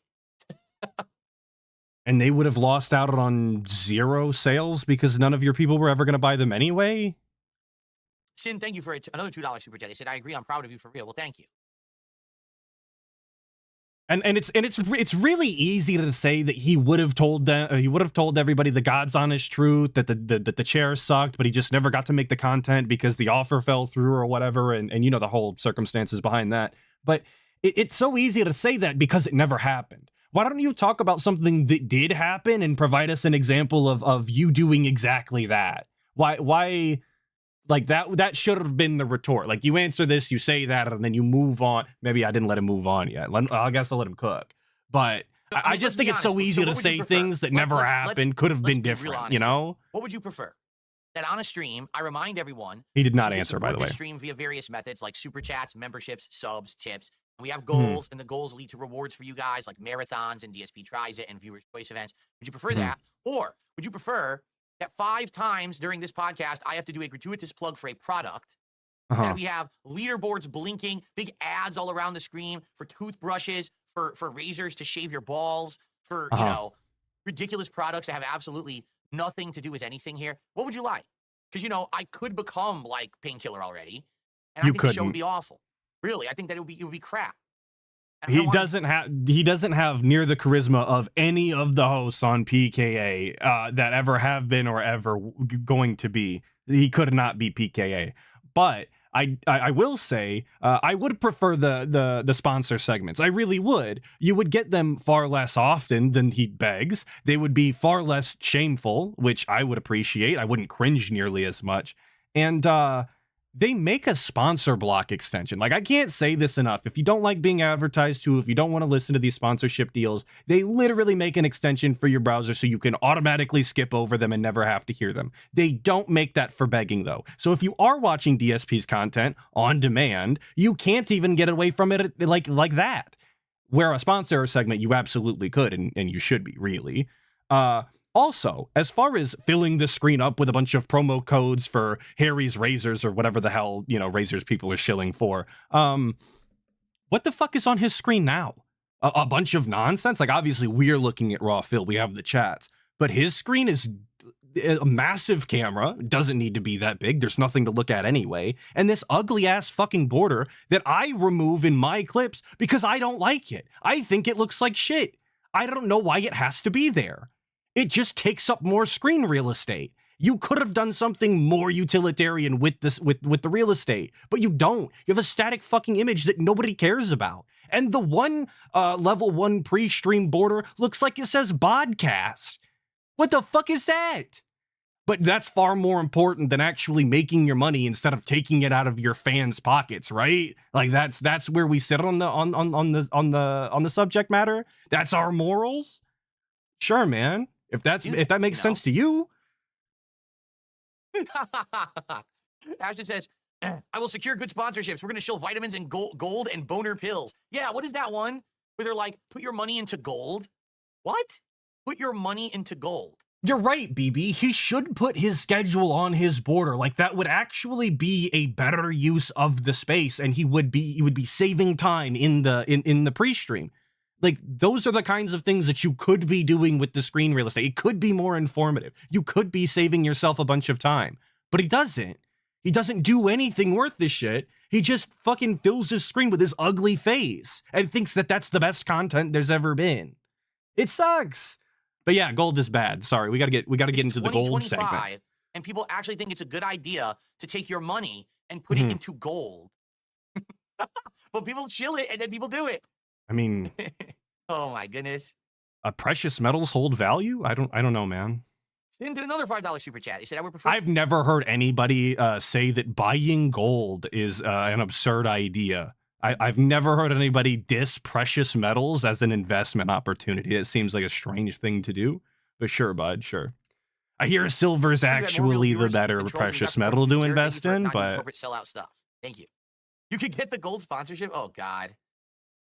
it. And they would have lost out on 0 sales because none of your people were ever going to buy them anyway? Sin, thank you for another $2 super chat. They said, I agree. I'm proud of you for real. Well, thank you. And it's really easy to say that he would have told them, he would have told everybody the God's honest truth, that the chair sucked, but he just never got to make the content because the offer fell through or whatever, and you know the whole circumstances behind that. But it's so easy to say that because it never happened. Why don't you talk about something that did happen and provide us an example of you doing exactly that? Why? Like, that should have been the retort. Like, you answer this, you say that, and then you move on. Maybe I didn't let him move on yet. I guess I'll let him cook. But I just think it's so easy to say things that never happened, could have been different, you know? What would you prefer? That on a stream, I remind everyone... He did not answer, by the way. Stream via various methods like super chats, memberships, subs, tips. And we have goals, and the goals lead to rewards for you guys, like marathons and DSP Tries It and Viewers' Choice events. Would you prefer that? Or would you prefer that 5 times during this podcast, I have to do a gratuitous plug for a product, and we have leaderboards blinking, big ads all around the screen for toothbrushes, for razors to shave your balls, for, you know, ridiculous products that have absolutely nothing to do with anything here? What would you like? Because, you know, I could become like Painkiller already, and I think the show would be awful. Really, I think that it would be crap. He doesn't have near the charisma of any of the hosts on PKA that ever have been or ever going to be. He could not be PKA. But I will say I would prefer the sponsor segments. I really would. You would get them far less often than he begs. They would be far less shameful, which I would appreciate. I wouldn't cringe nearly as much. And they make a sponsor block extension. Like, I can't say this enough. If you don't like being advertised to, if you don't want to listen to these sponsorship deals, they literally make an extension for your browser so you can automatically skip over them and never have to hear them. They don't make that for begging, though. So if you are watching DSP's content on demand, you can't even get away from it like that. Where a sponsor segment, you absolutely could, and you should be, really. Also, as far as filling the screen up with a bunch of promo codes for Harry's razors or whatever the hell, razors people are shilling for, what the fuck is on his screen now? A bunch of nonsense? Like, obviously, we're looking at Raw Phil. We have the chats. But his screen is a massive camera. It doesn't need to be that big. There's nothing to look at anyway. And this ugly-ass fucking border that I remove in my clips because I don't like it. I think it looks like shit. I don't know why it has to be there. It just takes up more screen real estate. You could have done something more utilitarian with this, with the real estate, but you don't. You have a static fucking image that nobody cares about. And the one level 1 pre-stream border looks like it says podcast. What the fuck is that? But that's far more important than actually making your money instead of taking it out of your fans' pockets, right? Like, that's where we sit on the subject matter. That's our morals. Sure, man. If that makes sense to you. Ashton says, I will secure good sponsorships. We're going to shill vitamins and gold and boner pills. Yeah, what is that one? Where they're like, put your money into gold? What? Put your money into gold. You're right, BB. He should put his schedule on his border. Like, that would actually be a better use of the space, and he would be saving time in the pre-stream. Like, those are the kinds of things that you could be doing with the screen real estate. It could be more informative. You could be saving yourself a bunch of time. But he doesn't. He doesn't do anything worth this shit. He just fucking fills his screen with his ugly face and thinks that that's the best content there's ever been. It sucks. But yeah, gold is bad. Sorry, we gotta get into the gold segment. And people actually think it's a good idea to take your money and put it into gold. But people chill it, and then people do it. I mean, oh my goodness. Precious metals hold value? I don't know, man. Then did another $5 super chat. He said, I would prefer. I've never heard anybody say that buying gold is an absurd idea. I've never heard anybody diss precious metals as an investment opportunity. It seems like a strange thing to do, but sure, bud, sure. I hear silver is actually the better precious metal to invest in, but corporate sellout stuff. Thank you. You could get the gold sponsorship. Oh God.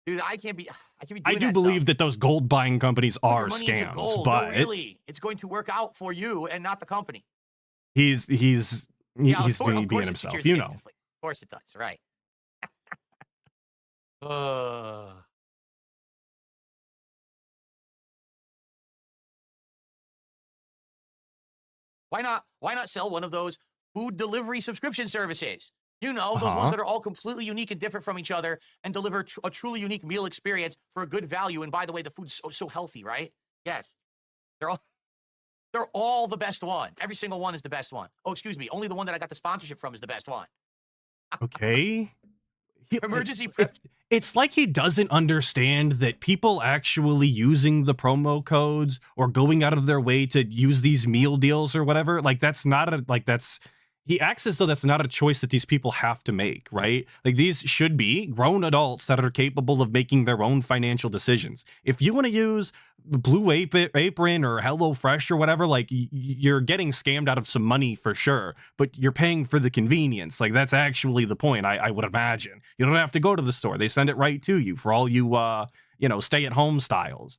Dude, I can't be doing I do believe that those gold buying companies are scams, gold. but no, really, it's going to work out for you and not the company. He's being himself, Of course it does, right? Why not sell one of those food delivery subscription services? You know, those ones that are all completely unique and different from each other and deliver a truly unique meal experience for a good value. And by the way, the food's so healthy, right? Yes. They're all the best one. Every single one is the best one. Oh, excuse me. Only the one that I got the sponsorship from is the best one. Okay. Emergency prep. It's like he doesn't understand that people actually using the promo codes or going out of their way to use these meal deals or whatever, like, he acts as though that's not a choice that these people have to make, right? Like, these should be grown adults that are capable of making their own financial decisions. If you want to use Blue Apron or HelloFresh or whatever, like, you're getting scammed out of some money for sure, but you're paying for the convenience. Like, that's actually the point, I would imagine. You don't have to go to the store. They send it right to you for all you, stay-at-home styles.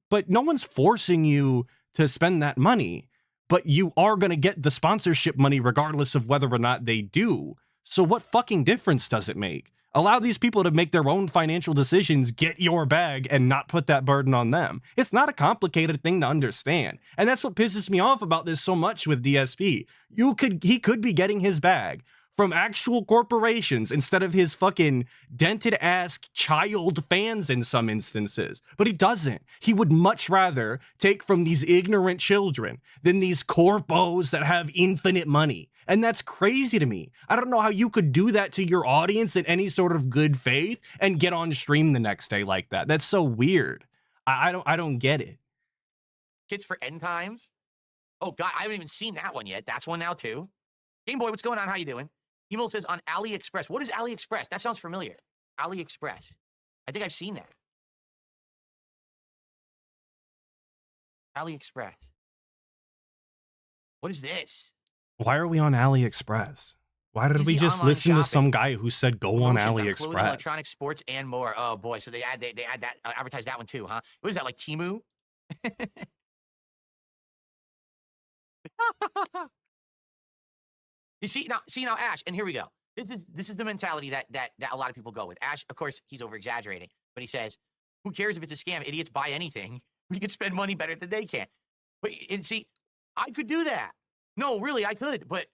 But no one's forcing you to spend that money. But you are going to get the sponsorship money regardless of whether or not they do. So what fucking difference does it make? Allow these people to make their own financial decisions, get your bag, and not put that burden on them. It's not a complicated thing to understand. And that's what pisses me off about this so much with DSP. He could be getting his bag from actual corporations instead of his fucking dented-ass child fans in some instances. But he doesn't. He would much rather take from these ignorant children than these corpos that have infinite money. And that's crazy to me. I don't know how you could do that to your audience in any sort of good faith and get on stream the next day like that. That's so weird. I don't get it. Kids for End Times. Oh God, I haven't even seen that one yet. That's one now too. Game Boy, what's going on? How you doing? Email says on AliExpress. What is AliExpress? That sounds familiar. AliExpress. I think I've seen that. AliExpress. What is this? Why are we on AliExpress? Why did we Easy just online listen to some shopping. guy who said go on Promotions clothing, AliExpress? electronics, sports, and more. Oh boy, so they add that advertise that one too, huh? What is that, like Temu? You see now, Ash, and here we go. This is the mentality that a lot of people go with. Ash, of course, he's over exaggerating, but he says, "Who cares if it's a scam? Idiots buy anything. We can spend money better than they can." But and see, I could do that. No, really, I could, but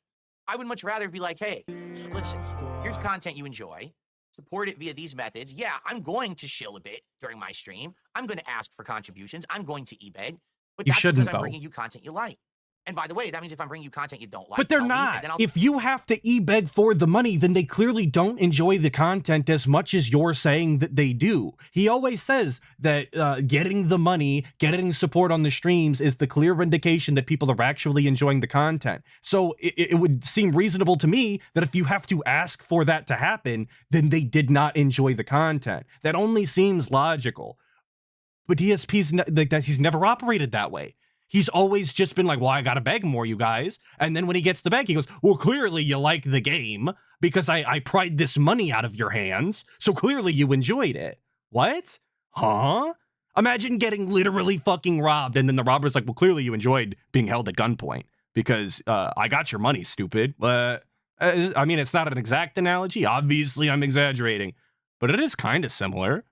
I would much rather be like, "Hey, listen, here's content you enjoy. Support it via these methods. Yeah, I'm going to shill a bit during my stream. I'm going to ask for contributions. I'm going to ebeg, but You that's shouldn't, because I'm though. bringing you content you like." And by the way, that means if I'm bringing you content you don't like, But they're tell me, and not. then I'll If you have to e-beg for the money, then they clearly don't enjoy the content as much as you're saying that they do. He always says that getting the money, getting support on the streams is the clear indication that people are actually enjoying the content. So it would seem reasonable to me that if you have to ask for that to happen, then they did not enjoy the content. That only seems logical. But DSP's like that, he's never operated that way. He's always just been like, well, I gotta beg more, you guys. And then when he gets the beg, he goes, well, clearly you like the game because I pried this money out of your hands. So clearly you enjoyed it. What? Huh? Imagine getting literally fucking robbed. And then the robber's like, well, clearly you enjoyed being held at gunpoint because I got your money, stupid. I mean, it's not an exact analogy. Obviously, I'm exaggerating, but it is kind of similar.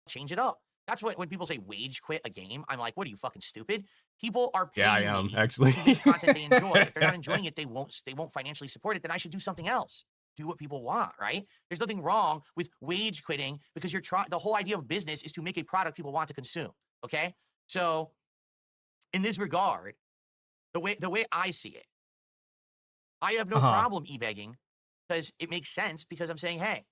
change it up. That's what when people say wage quit a game, I'm like, what are you, fucking stupid? People are paying Yeah, I am, me actually. to give content they enjoy. If they're not enjoying it, they won't financially support it. Then I should do something else. Do what people want, right? There's nothing wrong with wage quitting because you're trying. The whole idea of business is to make a product people want to consume. Okay, so in this regard, the way I see it, I have no problem e-begging because it makes sense because I'm saying, hey,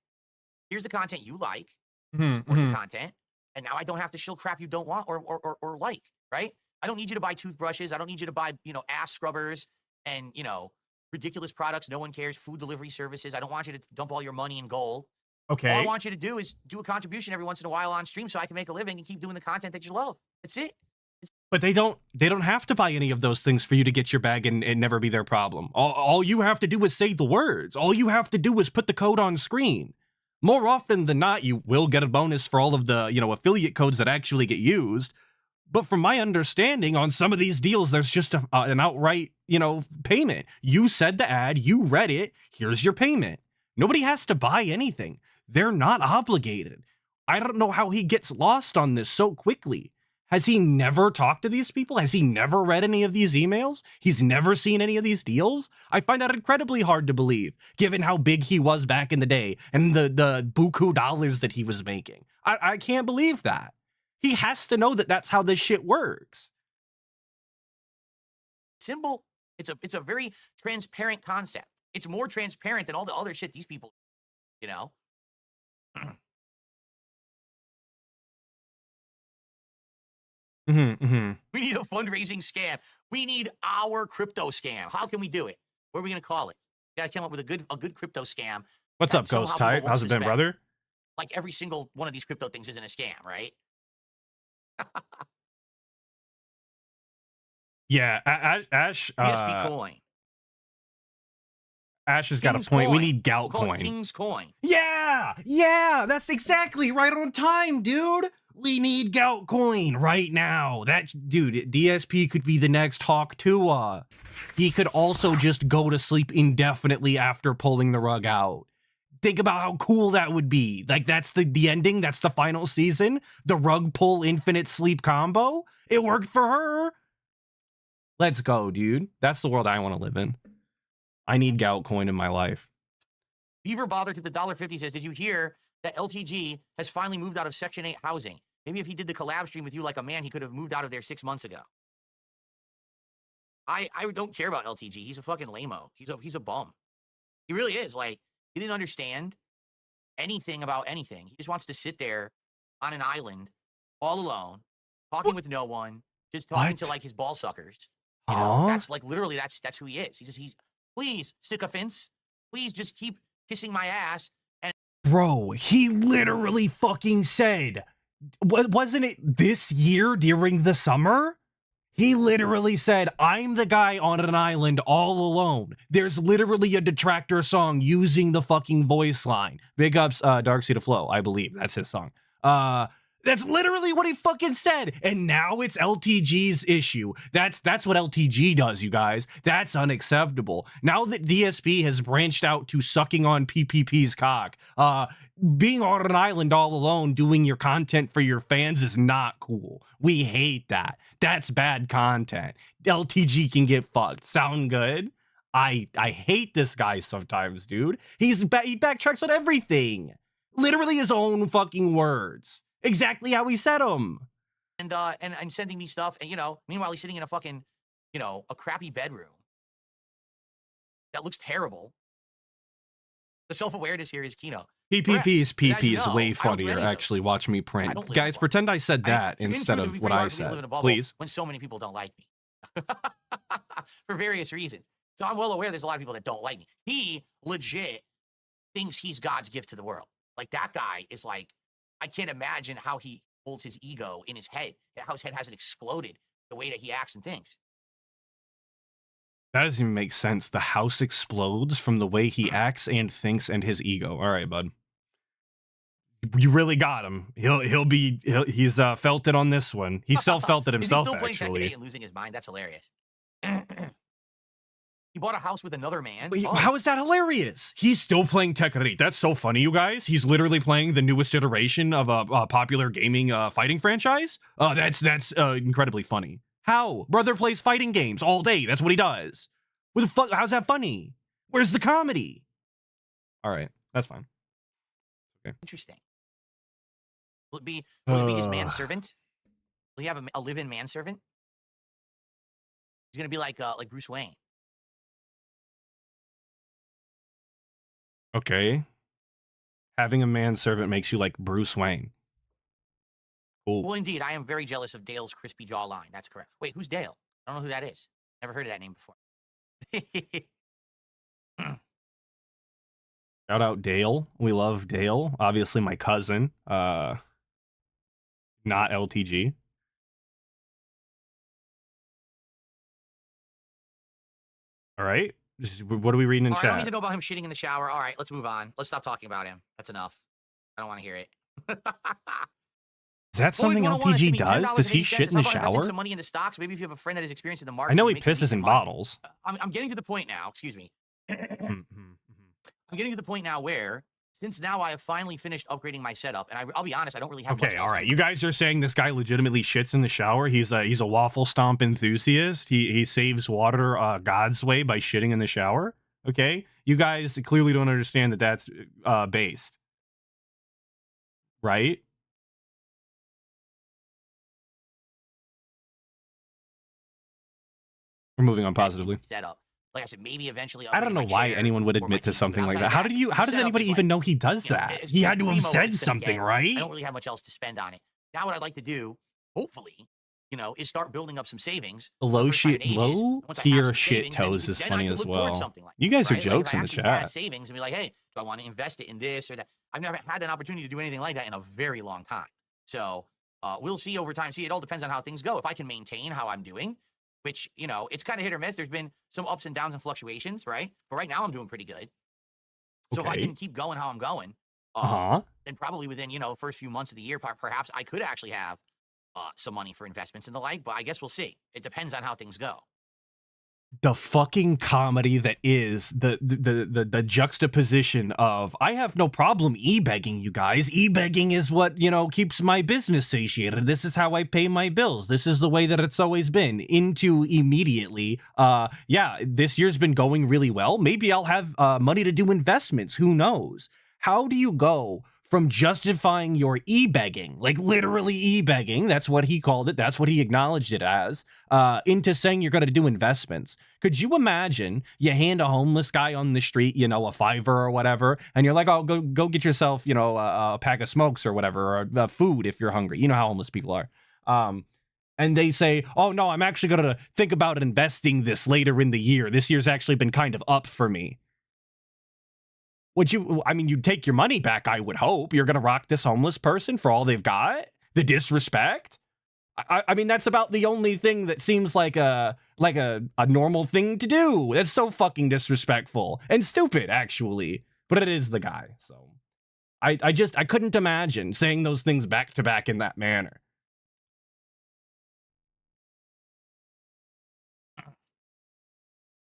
here's the content you like, support the content, and now I don't have to shill crap you don't want or like, right? I don't need you to buy toothbrushes. I don't need you to buy, ass scrubbers and, ridiculous products. No one cares. Food delivery services. I don't want you to dump all your money in gold. Okay. All I want you to do is do a contribution every once in a while on stream so I can make a living and keep doing the content that you love. That's it. But they don't have to buy any of those things for you to get your bag and never be their problem. All you have to do is say the words. All you have to do is put the code on screen. More often than not, you will get a bonus for all of the, affiliate codes that actually get used. But from my understanding, on some of these deals, there's just an outright, payment. You said the ad, you read it, here's your payment. Nobody has to buy anything. They're not obligated. I don't know how he gets lost on this so quickly. Has he never talked to these people? Has he never read any of these emails? He's never seen any of these deals? I find that incredibly hard to believe, given how big he was back in the day and the buku dollars that he was making. I can't believe that. He has to know that that's how this shit works. Symbol, it's a very transparent concept. It's more transparent than all the other shit these people, We need a fundraising scam. We need our crypto scam. How can we do it? What are we gonna call it? We gotta come up with a good crypto scam. What's up, Ghost somehow people Type? won't How's it been, suspect. brother? Like every single one of these crypto things isn't a scam, right? Yeah, Ash. DSP coin. Ash has got King's a point. We coin. need gout We'll call it coin. King's coin. Yeah, that's exactly right on time, dude. We need gout coin right now. Dude, DSP could be the next Hawk Tua. He could also just go to sleep indefinitely after pulling the rug out. Think about how cool that would be. Like, that's the ending. That's the final season. The rug pull infinite sleep combo. It worked for her. Let's go, dude. That's the world I want to live in. I need gout coin in my life. Beaver Bother to the $1.50 says, did you hear that LTG has finally moved out of Section 8 housing? Maybe if he did the collab stream with you like a man, he could have moved out of there 6 months ago. I don't care about LTG. He's a fucking lame-o. He's a bum. He really is. Like, he didn't understand anything about anything. He just wants to sit there on an island all alone, talking with no one, just talking to like his ball suckers. You know, that's like literally that's who he is. He's please, sycophants, please just keep kissing my ass. And bro, he literally fucking said, wasn't it this year during the summer? He literally said, I'm the guy on an island all alone. There's literally a detractor song using the fucking voice line. Big ups, Dark Sea to Flow, I believe. That's his song. That's literally what he fucking said. And now it's LTG's issue. That's what LTG does, you guys. That's unacceptable. Now that DSP has branched out to sucking on PPP's cock, being on an island all alone doing your content for your fans is not cool. We hate that. That's bad content. LTG can get fucked. Sound good? I hate this guy sometimes, dude. He backtracks on everything. Literally his own fucking words. Exactly how he said them. And I'm sending me stuff, and meanwhile he's sitting in a fucking, a crappy bedroom that looks terrible. The self-awareness here is keynote. PPP's PP is way funnier. Actually, watch me print. Guys, pretend I said that instead of what I said, please. When so many people don't like me for various reasons. So I'm well aware there's a lot of people that don't like me. He legit thinks he's God's gift to the world. Like, that guy is like, I can't imagine how he holds his ego in his head, how his head hasn't exploded the way that he acts and thinks. That doesn't even make sense. The house explodes from the way he acts and thinks and his ego. All right, bud. You really got him. He's felt it on this one. He self-felt it himself, Is he still actually. playing and losing his mind? That's hilarious. He bought a house with another man. Wait, how is that hilarious? He's still playing Tekken. That's so funny, you guys. He's literally playing the newest iteration of a popular gaming fighting franchise. That's incredibly funny. How? Brother plays fighting games all day. That's what he does. What the fuck? How's that funny? Where's the comedy? All right, that's fine. Okay. Interesting. Will it be his manservant? Will he have a live-in manservant? He's gonna be like Bruce Wayne. Okay. Having a manservant makes you like Bruce Wayne. Cool. Well, indeed, I am very jealous of Dale's crispy jawline. That's correct. Wait, who's Dale? I don't know who that is. Never heard of that name before. Shout out Dale. We love Dale. Obviously, my cousin. Not LTG. All right. What are we reading in chat? I don't need to know about him shitting in the shower. All right, let's move on. Let's stop talking about him. That's enough. I don't want to hear it. Is that something LTG does? Does he shit in the shower? Some money into stocks. Maybe if you have a friend that is experienced in the market. I know he pisses in bottles. I'm getting to the point now. Excuse me. I'm getting to the point now where, since now I have finally finished upgrading my setup, and I'll be honest, I don't really have much else all right. to You guys are saying this guy legitimately shits in the shower. He's a waffle stomp enthusiast. He saves water God's way by shitting in the shower. Okay, you guys clearly don't understand that that's based, right? We're moving on positively. Setup. Like I said, maybe eventually. I don't know why anyone would admit to something like that. How does anybody even know he does that? He had to have said something, right? I don't really have much else to spend on it. Now what I'd like to do, hopefully, is start building up some savings. Low tier shit toes is funny as well. You guys are jokes in the chat. Savings and be like, hey, do I want to invest it in this or that? I've never had an opportunity to do anything like that in a very long time. So we'll see over time. See, it all depends on how things go. If I can maintain how I'm doing, which, it's kind of hit or miss. There's been some ups and downs and fluctuations, right? But right now I'm doing pretty good. So if I can keep going how I'm going, then probably within, first few months of the year, perhaps I could actually have some money for investments and the like. But I guess we'll see. It depends on how things go. The fucking comedy that is the juxtaposition of, I have no problem e-begging, you guys. E-begging is what, keeps my business satiated. This is how I pay my bills. This is the way that it's always been. Into immediately, yeah, this year's been going really well. Maybe I'll have money to do investments. Who knows? How do you go from justifying your e-begging, like literally e-begging, that's what he called it, that's what he acknowledged it as, into saying you're going to do investments. Could you imagine you hand a homeless guy on the street, you know, a $5 or whatever, and you're like, oh, go get yourself, you know, a pack of smokes or whatever, or food if you're hungry. You know how homeless people are. And they say, oh, no, I'm actually going to think about investing this later in the year. This year's actually been kind of up for me. You'd take your money back, I would hope. You're going to rock this homeless person for all they've got? The disrespect? I mean, that's about the only thing that seems like a normal thing to do. That's so fucking disrespectful and stupid, actually. But it is the guy, so I couldn't imagine saying those things back to back in that manner.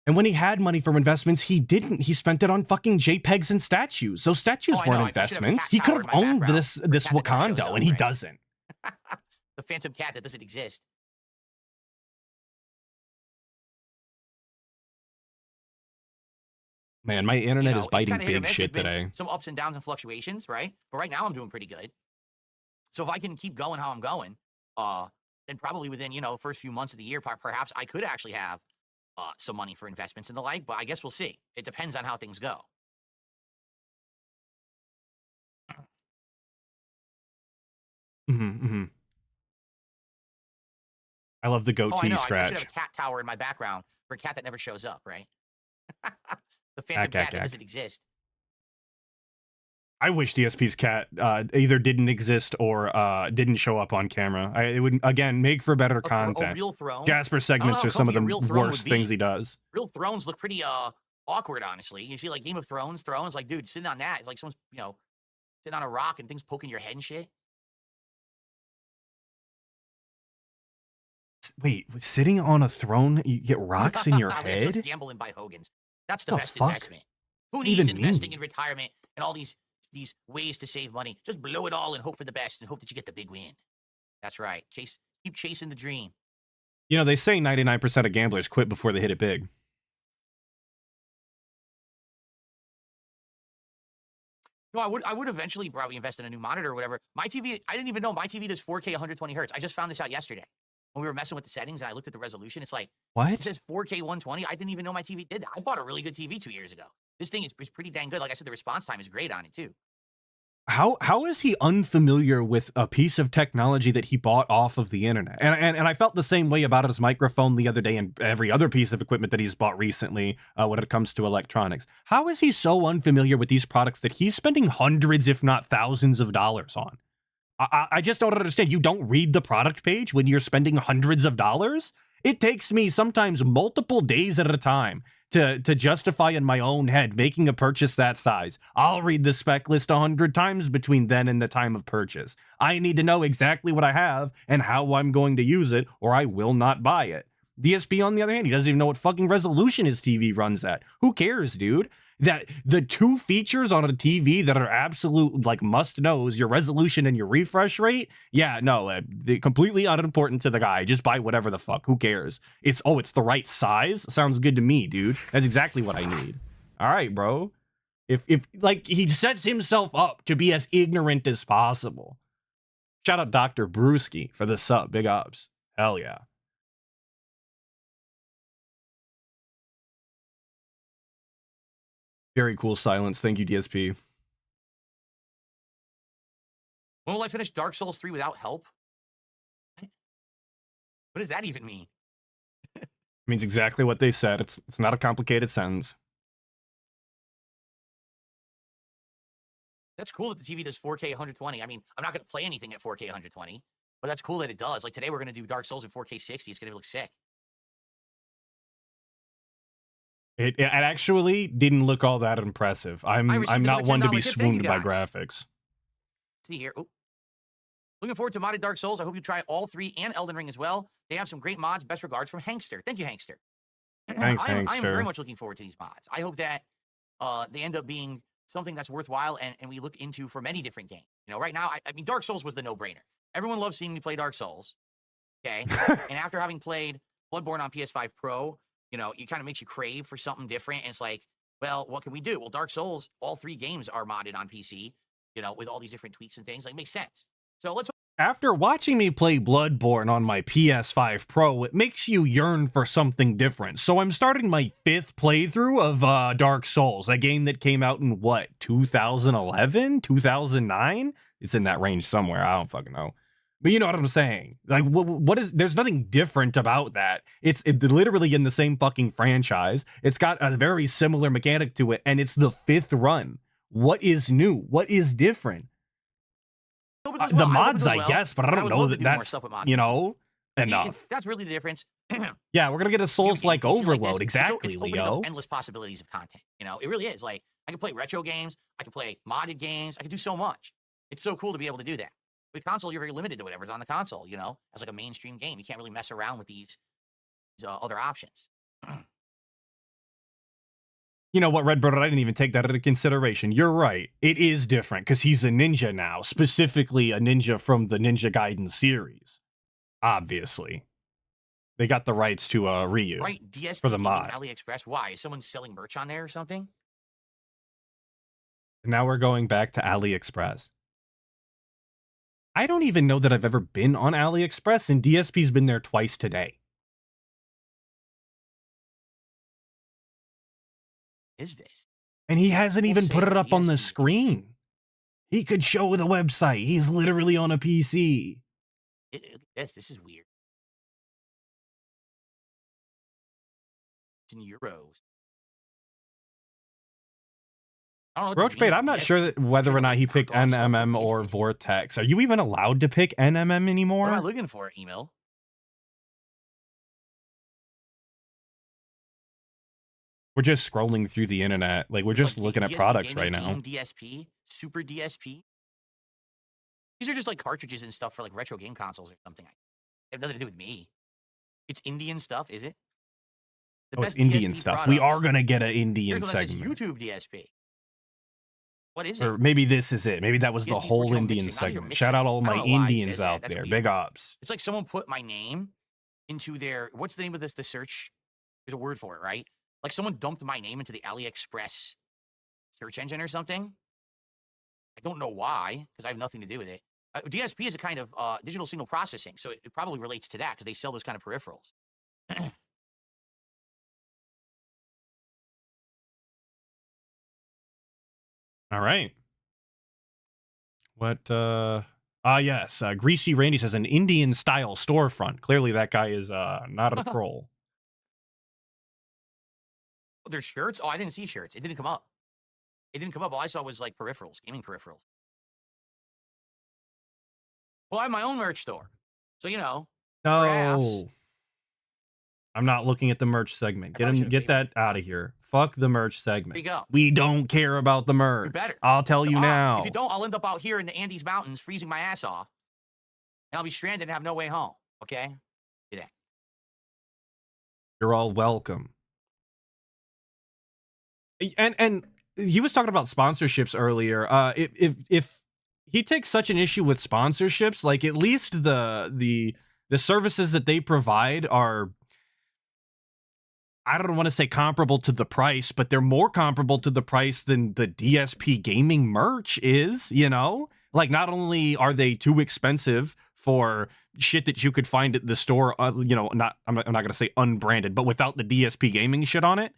And when he had money for investments, he didn't. He spent it on fucking JPEGs and statues. Those statues weren't investments. He could have owned this Wakanda, and he doesn't. The phantom cat that doesn't exist. Man, my internet is biting big shit today. Some ups and downs and fluctuations, right? But right now I'm doing pretty good. So if I can keep going how I'm going, then probably within, you know, first few months of the year, perhaps I could actually have some money for investments and the like, but I guess we'll see. It depends on how things go. I love the goatee scratch. I should have a cat tower in my background for a cat that never shows up, right? The phantom cat that doesn't exist. I wish DSP's cat either didn't exist or didn't show up on camera. It would, again, make for better content. A real throne. Jasper segments are some of the worst things he does. Real thrones look pretty awkward, honestly. You see, like Game of Thrones, like, dude, sitting on that, it's like someone's, you know, sitting on a rock and things poking your head and shit. Wait, sitting on a throne, you get rocks in your head? Just gambling by Hogan's. That's the best investment. Who needs investing in retirement and all these ways to save money? Just blow it all and hope for the best and hope that you get the big win. That's right. Keep chasing the dream. You know, they say 99% of gamblers quit before they hit it big. No, I would eventually probably invest in a new monitor or whatever. My TV, I didn't even know my TV does 4K 120 hertz. I just found this out yesterday when we were messing with the settings and I looked at the resolution. It's like, what? It says 4K 120. I didn't even know my TV did that. I bought a really good TV 2 years ago. This thing is pretty dang good. Like I said, the response time is great on it too. How is he unfamiliar with a piece of technology that he bought off of the internet? And I felt the same way about his microphone the other day and every other piece of equipment that he's bought recently when it comes to electronics. How is he so unfamiliar with these products that he's spending hundreds, if not thousands of dollars on? I just don't understand. You don't read the product page when you're spending hundreds of dollars? It takes me sometimes multiple days at a time to justify in my own head making a purchase that size. I'll read the spec list 100 times between then and the time of purchase. I need to know exactly what I have and how I'm going to use it, or I will not buy it. DSP, on the other hand, he doesn't even know what fucking resolution his TV runs at. Who cares, dude? That the two features on a TV that are absolute, like, must-knows, your resolution and your refresh rate, yeah, no, they're completely unimportant to the guy. Just buy whatever the fuck. Who cares? It's the right size? Sounds good to me, dude. That's exactly what I need. All right, bro. If like, he sets himself up to be as ignorant as possible. Shout out Dr. Brewski for the sub. Big ups. Hell yeah. Very cool silence. Thank you, DSP. When will I finish Dark Souls 3 without help? What does that even mean? It means exactly what they said. It's not a complicated sentence. That's cool that the TV does 4K 120. I mean, I'm not going to play anything at 4K 120, but that's cool that it does. Like today, we're going to do Dark Souls in 4K 60. It's going to look sick. It actually didn't look all that impressive. I'm not one to be swooned by graphics. See here. Ooh. Looking forward to modded Dark Souls. I hope you try all 3 and Elden Ring as well. They have some great mods. Best regards from Hankster. Thank you, Hankster. Thanks, Hankster. I am very much looking forward to these mods. I hope that they end up being something that's worthwhile and we look into for many different games. You know, right now, I mean, Dark Souls was the no-brainer. Everyone loves seeing me play Dark Souls. Okay. And after having played Bloodborne on PS5 Pro, you know, it kind of makes you crave for something different. And it's like, well, what can we do? Well, Dark Souls, all 3 games are modded on PC. you know, with all these different tweaks and things. Like, makes sense. So let's. After watching me play Bloodborne on my PS5 Pro, it makes you yearn for something different. So I'm starting my 5th playthrough of Dark Souls, a game that came out in, what, 2011? 2009? It's in that range somewhere. I don't fucking know. But you know what I'm saying. Like, what is... There's nothing different about that. It's literally in the same fucking franchise. It's got a very similar mechanic to it, and it's the 5th run. What is new? What is different? The mods, I guess, but I don't know that that's, you know, enough. That's really the difference. Yeah, we're gonna get a Souls-like overload. Exactly, it's Leo. Endless possibilities of content. You know, it really is. Like, I can play retro games. I can play modded games. I can do so much. It's so cool to be able to do that. With console, you're very limited to whatever's on the console, you know, as like a mainstream game. You can't really mess around with these other options. You know what, Redbird, I didn't even take that into consideration. You're right. It is different because he's a ninja now, specifically a ninja from the Ninja Gaiden series. Obviously. They got the rights to Ryu right, DSP for the mod. AliExpress. Why? Is someone selling merch on there or something? And now we're going back to AliExpress. I don't even know that I've ever been on AliExpress, and DSP's been there twice today. Is this? And he hasn't even put it up on the screen. He could show the website. He's literally on a PC. This is weird. It's in euros. Roachbait, I'm not sure that whether or not he picked NMM or Vortex. Are you even allowed to pick NMM anymore? What am I looking for? Email. We're just scrolling through the internet. Like, we're just looking at products right now. DSP, Super DSP. These are just like cartridges and stuff for like retro game consoles or something. They have nothing to do with me. It's Indian stuff, is it? It's Indian stuff. We are going to get an Indian segment. YouTube DSP. What is it? Or maybe this is it. Maybe that was the whole Indian segment. Shout out all my Indians out there. Big ups. It's like someone put my name into their... What's the name of this? The search? There's a word for it, right? Like someone dumped my name into the AliExpress search engine or something. I don't know why, because I have nothing to do with it. DSP is a kind of digital signal processing, so it probably relates to that because they sell those kind of peripherals. All right. What, yes, Greasy Randy says an Indian-style storefront. Clearly that guy is not a troll. There's shirts? Oh, I didn't see shirts. It didn't come up. It didn't come up. All I saw was, like, peripherals, gaming peripherals. Well, I have my own merch store. So, you know. No. Perhaps. I'm not looking at the merch segment. Get that out of here. Fuck the merch segment. There you go. We don't care about the merch. You better. I'll tell you now. If you don't, I'll end up out here in the Andes Mountains freezing my ass off. And I'll be stranded and have no way home. Okay? Do that. You're all welcome. And he was talking about sponsorships earlier. If he takes such an issue with sponsorships, like at least the services that they provide are, I don't want to say comparable to the price, but they're more comparable to the price than the DSP gaming merch is, you know? Like, not only are they too expensive for shit that you could find at the store, you know, I'm not going to say unbranded, but without the DSP gaming shit on it,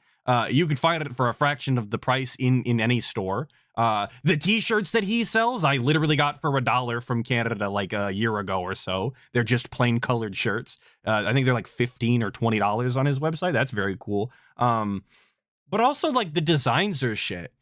you could find it for a fraction of the price in any store. The t-shirts that he sells, I literally got for $1 from Canada like a year ago or so. They're just plain colored shirts. I think they're like $15 or $20 on his website. That's very cool. But also like the designs are shit.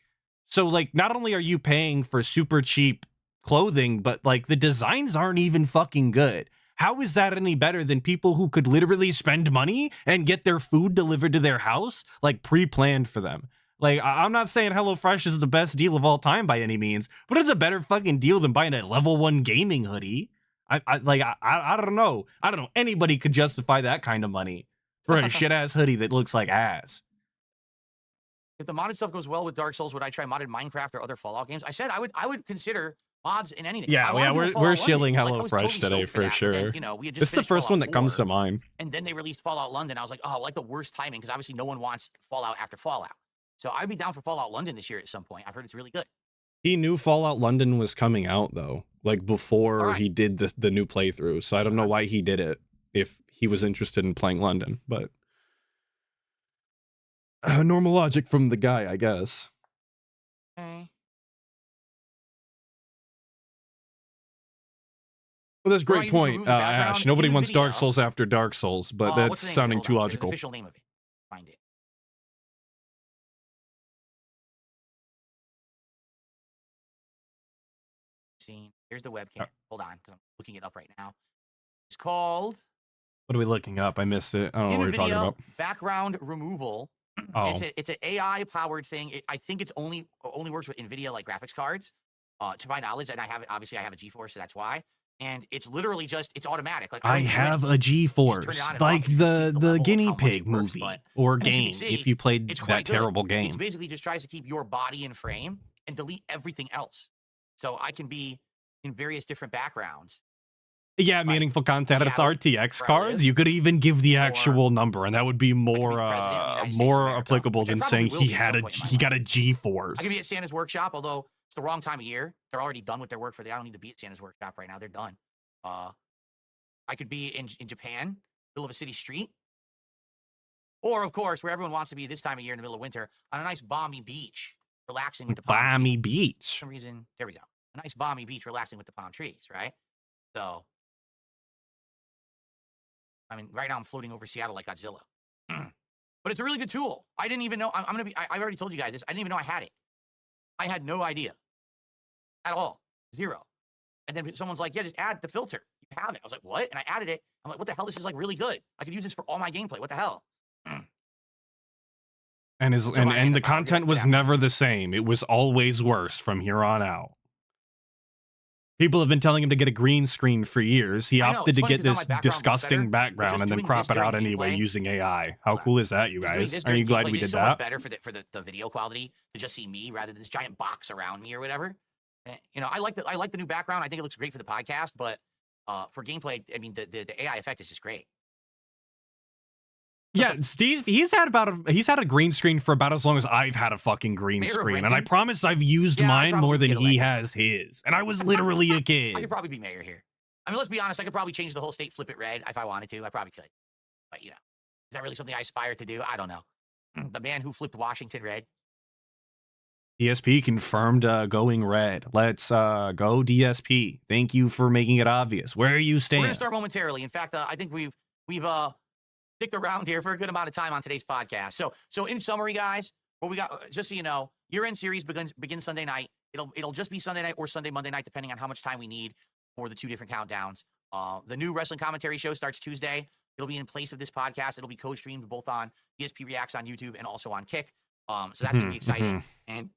So like not only are you paying for super cheap clothing, but like the designs aren't even fucking good. How is that any better than people who could literally spend money and get their food delivered to their house, like pre-planned for them? Like, I'm not saying HelloFresh is the best deal of all time by any means, but it's a better fucking deal than buying a level 1 gaming hoodie. I don't know. I don't know. Anybody could justify that kind of money for a shit-ass hoodie that looks like ass. If the modded stuff goes well with Dark Souls, would I try modded Minecraft or other Fallout games? I said I would consider mods in anything. Yeah, we're shilling HelloFresh today for sure. Then, you know, we had just this is the first one that comes to mind. And then they released Fallout London. I was like, oh, like the worst timing because obviously no one wants Fallout after Fallout. So I'd be down for Fallout London this year at some point. I've heard it's really good. He knew Fallout London was coming out though, like before Alright. he did the new playthrough. So I don't know why he did it if he was interested in playing London, but normal logic from the guy, I guess. Okay. Well, that's a We're not great using to point, remove the background Ash. Nobody in wants video. Dark Souls after Dark Souls, but What's that's the name of it? sounding Hold too on. There's an logical. official name of it. Find it. See, here's the webcam. Hold on, because I'm looking it up right now. It's called What are we looking up? I missed it. I don't know what you're talking NVIDIA about. background removal. Oh, It's an AI powered thing. I think it's only works with NVIDIA like graphics cards, to my knowledge. And I have a GeForce, so that's why. And it's literally just it's automatic. Like I don't do have a anything. Just turn it GeForce, on and like off. You can tweak the level of guinea how much pig it works, movie but or as you can game. see, If you played it's that quite good. terrible It game, basically just tries to keep your body in frame and delete everything else. So I can be in various different backgrounds. yeah, Like meaningful content. It's Seattle, RTX where I live, cards. You could even give the or actual number, and that would be I could be more president of the United States of more America, applicable which I than probably saying will he be at had some a point in my he got life. a GeForce. I could be at Santa's workshop, although it's the wrong time of year. They're already done with their work for the. I don't need to be at Santa's workshop right now. They're done. I could be in Japan, middle of a city street, or of course, where everyone wants to be this time of year in the middle of winter, on a nice balmy beach, relaxing with the palm trees. Balmy For Beach. some reason, there we go. A nice balmy beach, relaxing with the palm trees, right? So, I mean, right now I'm floating over Seattle like Godzilla. But it's a really good tool. I didn't even know. I'm gonna be. I've already told you guys this. I didn't even know I had it. I had no idea at all. Zero. And then someone's like, yeah, just add the filter. You have it. I was like, what? And I added it. I'm like, what the hell? This is like really good. I could use this for all my gameplay. What the hell? And his So and the content was never the same. It was always worse from here on out. People have been telling him to get a green screen for years. He I know, opted it's to funny get 'cause now this my background looks disgusting better, but background just and then doing crop this it out during anyway gameplay- using AI. How Hold on. cool is that, you Just doing guys? this Are you during glad gameplay we is did so much that? better for the video quality to just see me rather than this giant box around me or whatever. You know, I like the new background. I think it looks great for the podcast, but for gameplay, I mean, the AI effect is just great. Yeah, Steve, he's had a green screen for about as long as I've had a fucking green Mayor of screen, and I Renton? promise I've used Yeah, I mine probably more than get he elected. has his. And I was literally a I could kid. probably be mayor here. I mean, let's be honest. I could probably change the whole state, flip it red if I wanted to. I probably could. But, you know, is that really something I aspire to do? I don't know. The man who flipped Washington red. DSP confirmed going red. Let's go DSP. Thank you for making it obvious. Where you We're stand? going to start momentarily. In fact, I think we've sticked around here for a good amount of time on today's podcast. So in summary, guys, what we got, just so you know, year-end series begins Sunday night. It'll just be Sunday night or Monday night, depending on how much time we need for the two different countdowns. The new wrestling commentary show starts Tuesday. It'll be in place of this podcast. It'll be co-streamed both on ESP Reacts on YouTube and also on Kick. So that's going to be exciting. And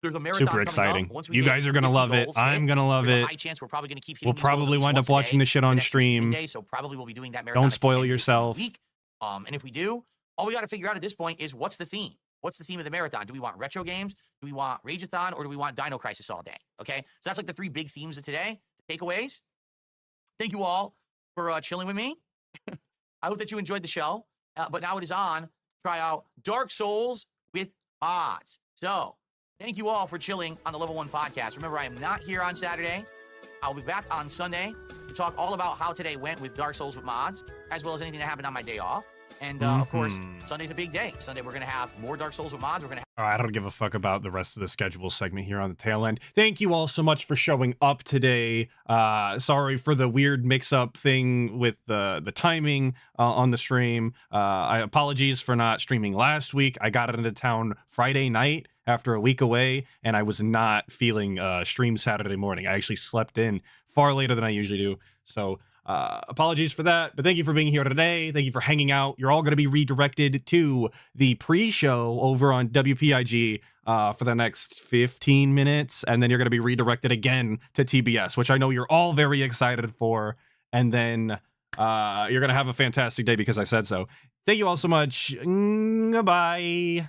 there's a marathon Super exciting. Once we You get guys are gonna 50 love it. goals I'm hit, gonna love there's a it. high chance we're probably going to keep hitting We'll these goals at probably least wind once up a watching day the shit for on the next few stream stream. days, so probably we'll be doing that marathon. Don't at the spoil end of this yourself. week. And if we do, all we got to figure out at this point is what's the theme? What's the theme of the marathon? Do we want retro games? Do we want Rageathon? Or do we want Dino Crisis all day? Okay, so that's like the three big themes of today. Takeaways. Thank you all for chilling with me. I hope that you enjoyed the show. But now it is on. Try out Dark Souls with mods. So thank you all for chilling on the Level 1 podcast. Remember, I am not here on Saturday. I'll be back on Sunday to talk all about how today went with Dark Souls with mods, as well as anything that happened on my day off. And, of course, Sunday's a big day. Sunday, we're going to have more Dark Souls with mods. We're going to I don't give a fuck about the rest of the schedule segment here on the tail end. Thank you all so much for showing up today. Sorry for the weird mix-up thing with the timing on the stream. I apologies for not streaming last week. I got into town Friday night after a week away, and I was not feeling stream Saturday morning. I actually slept in far later than I usually do. So apologies for that, but thank you for being here today. Thank you for hanging out. You're all going to be redirected to the pre-show over on WPIG for the next 15 minutes, and then you're going to be redirected again to TBS, which I know you're all very excited for, and then you're going to have a fantastic day because I said so. Thank you all so much. Bye.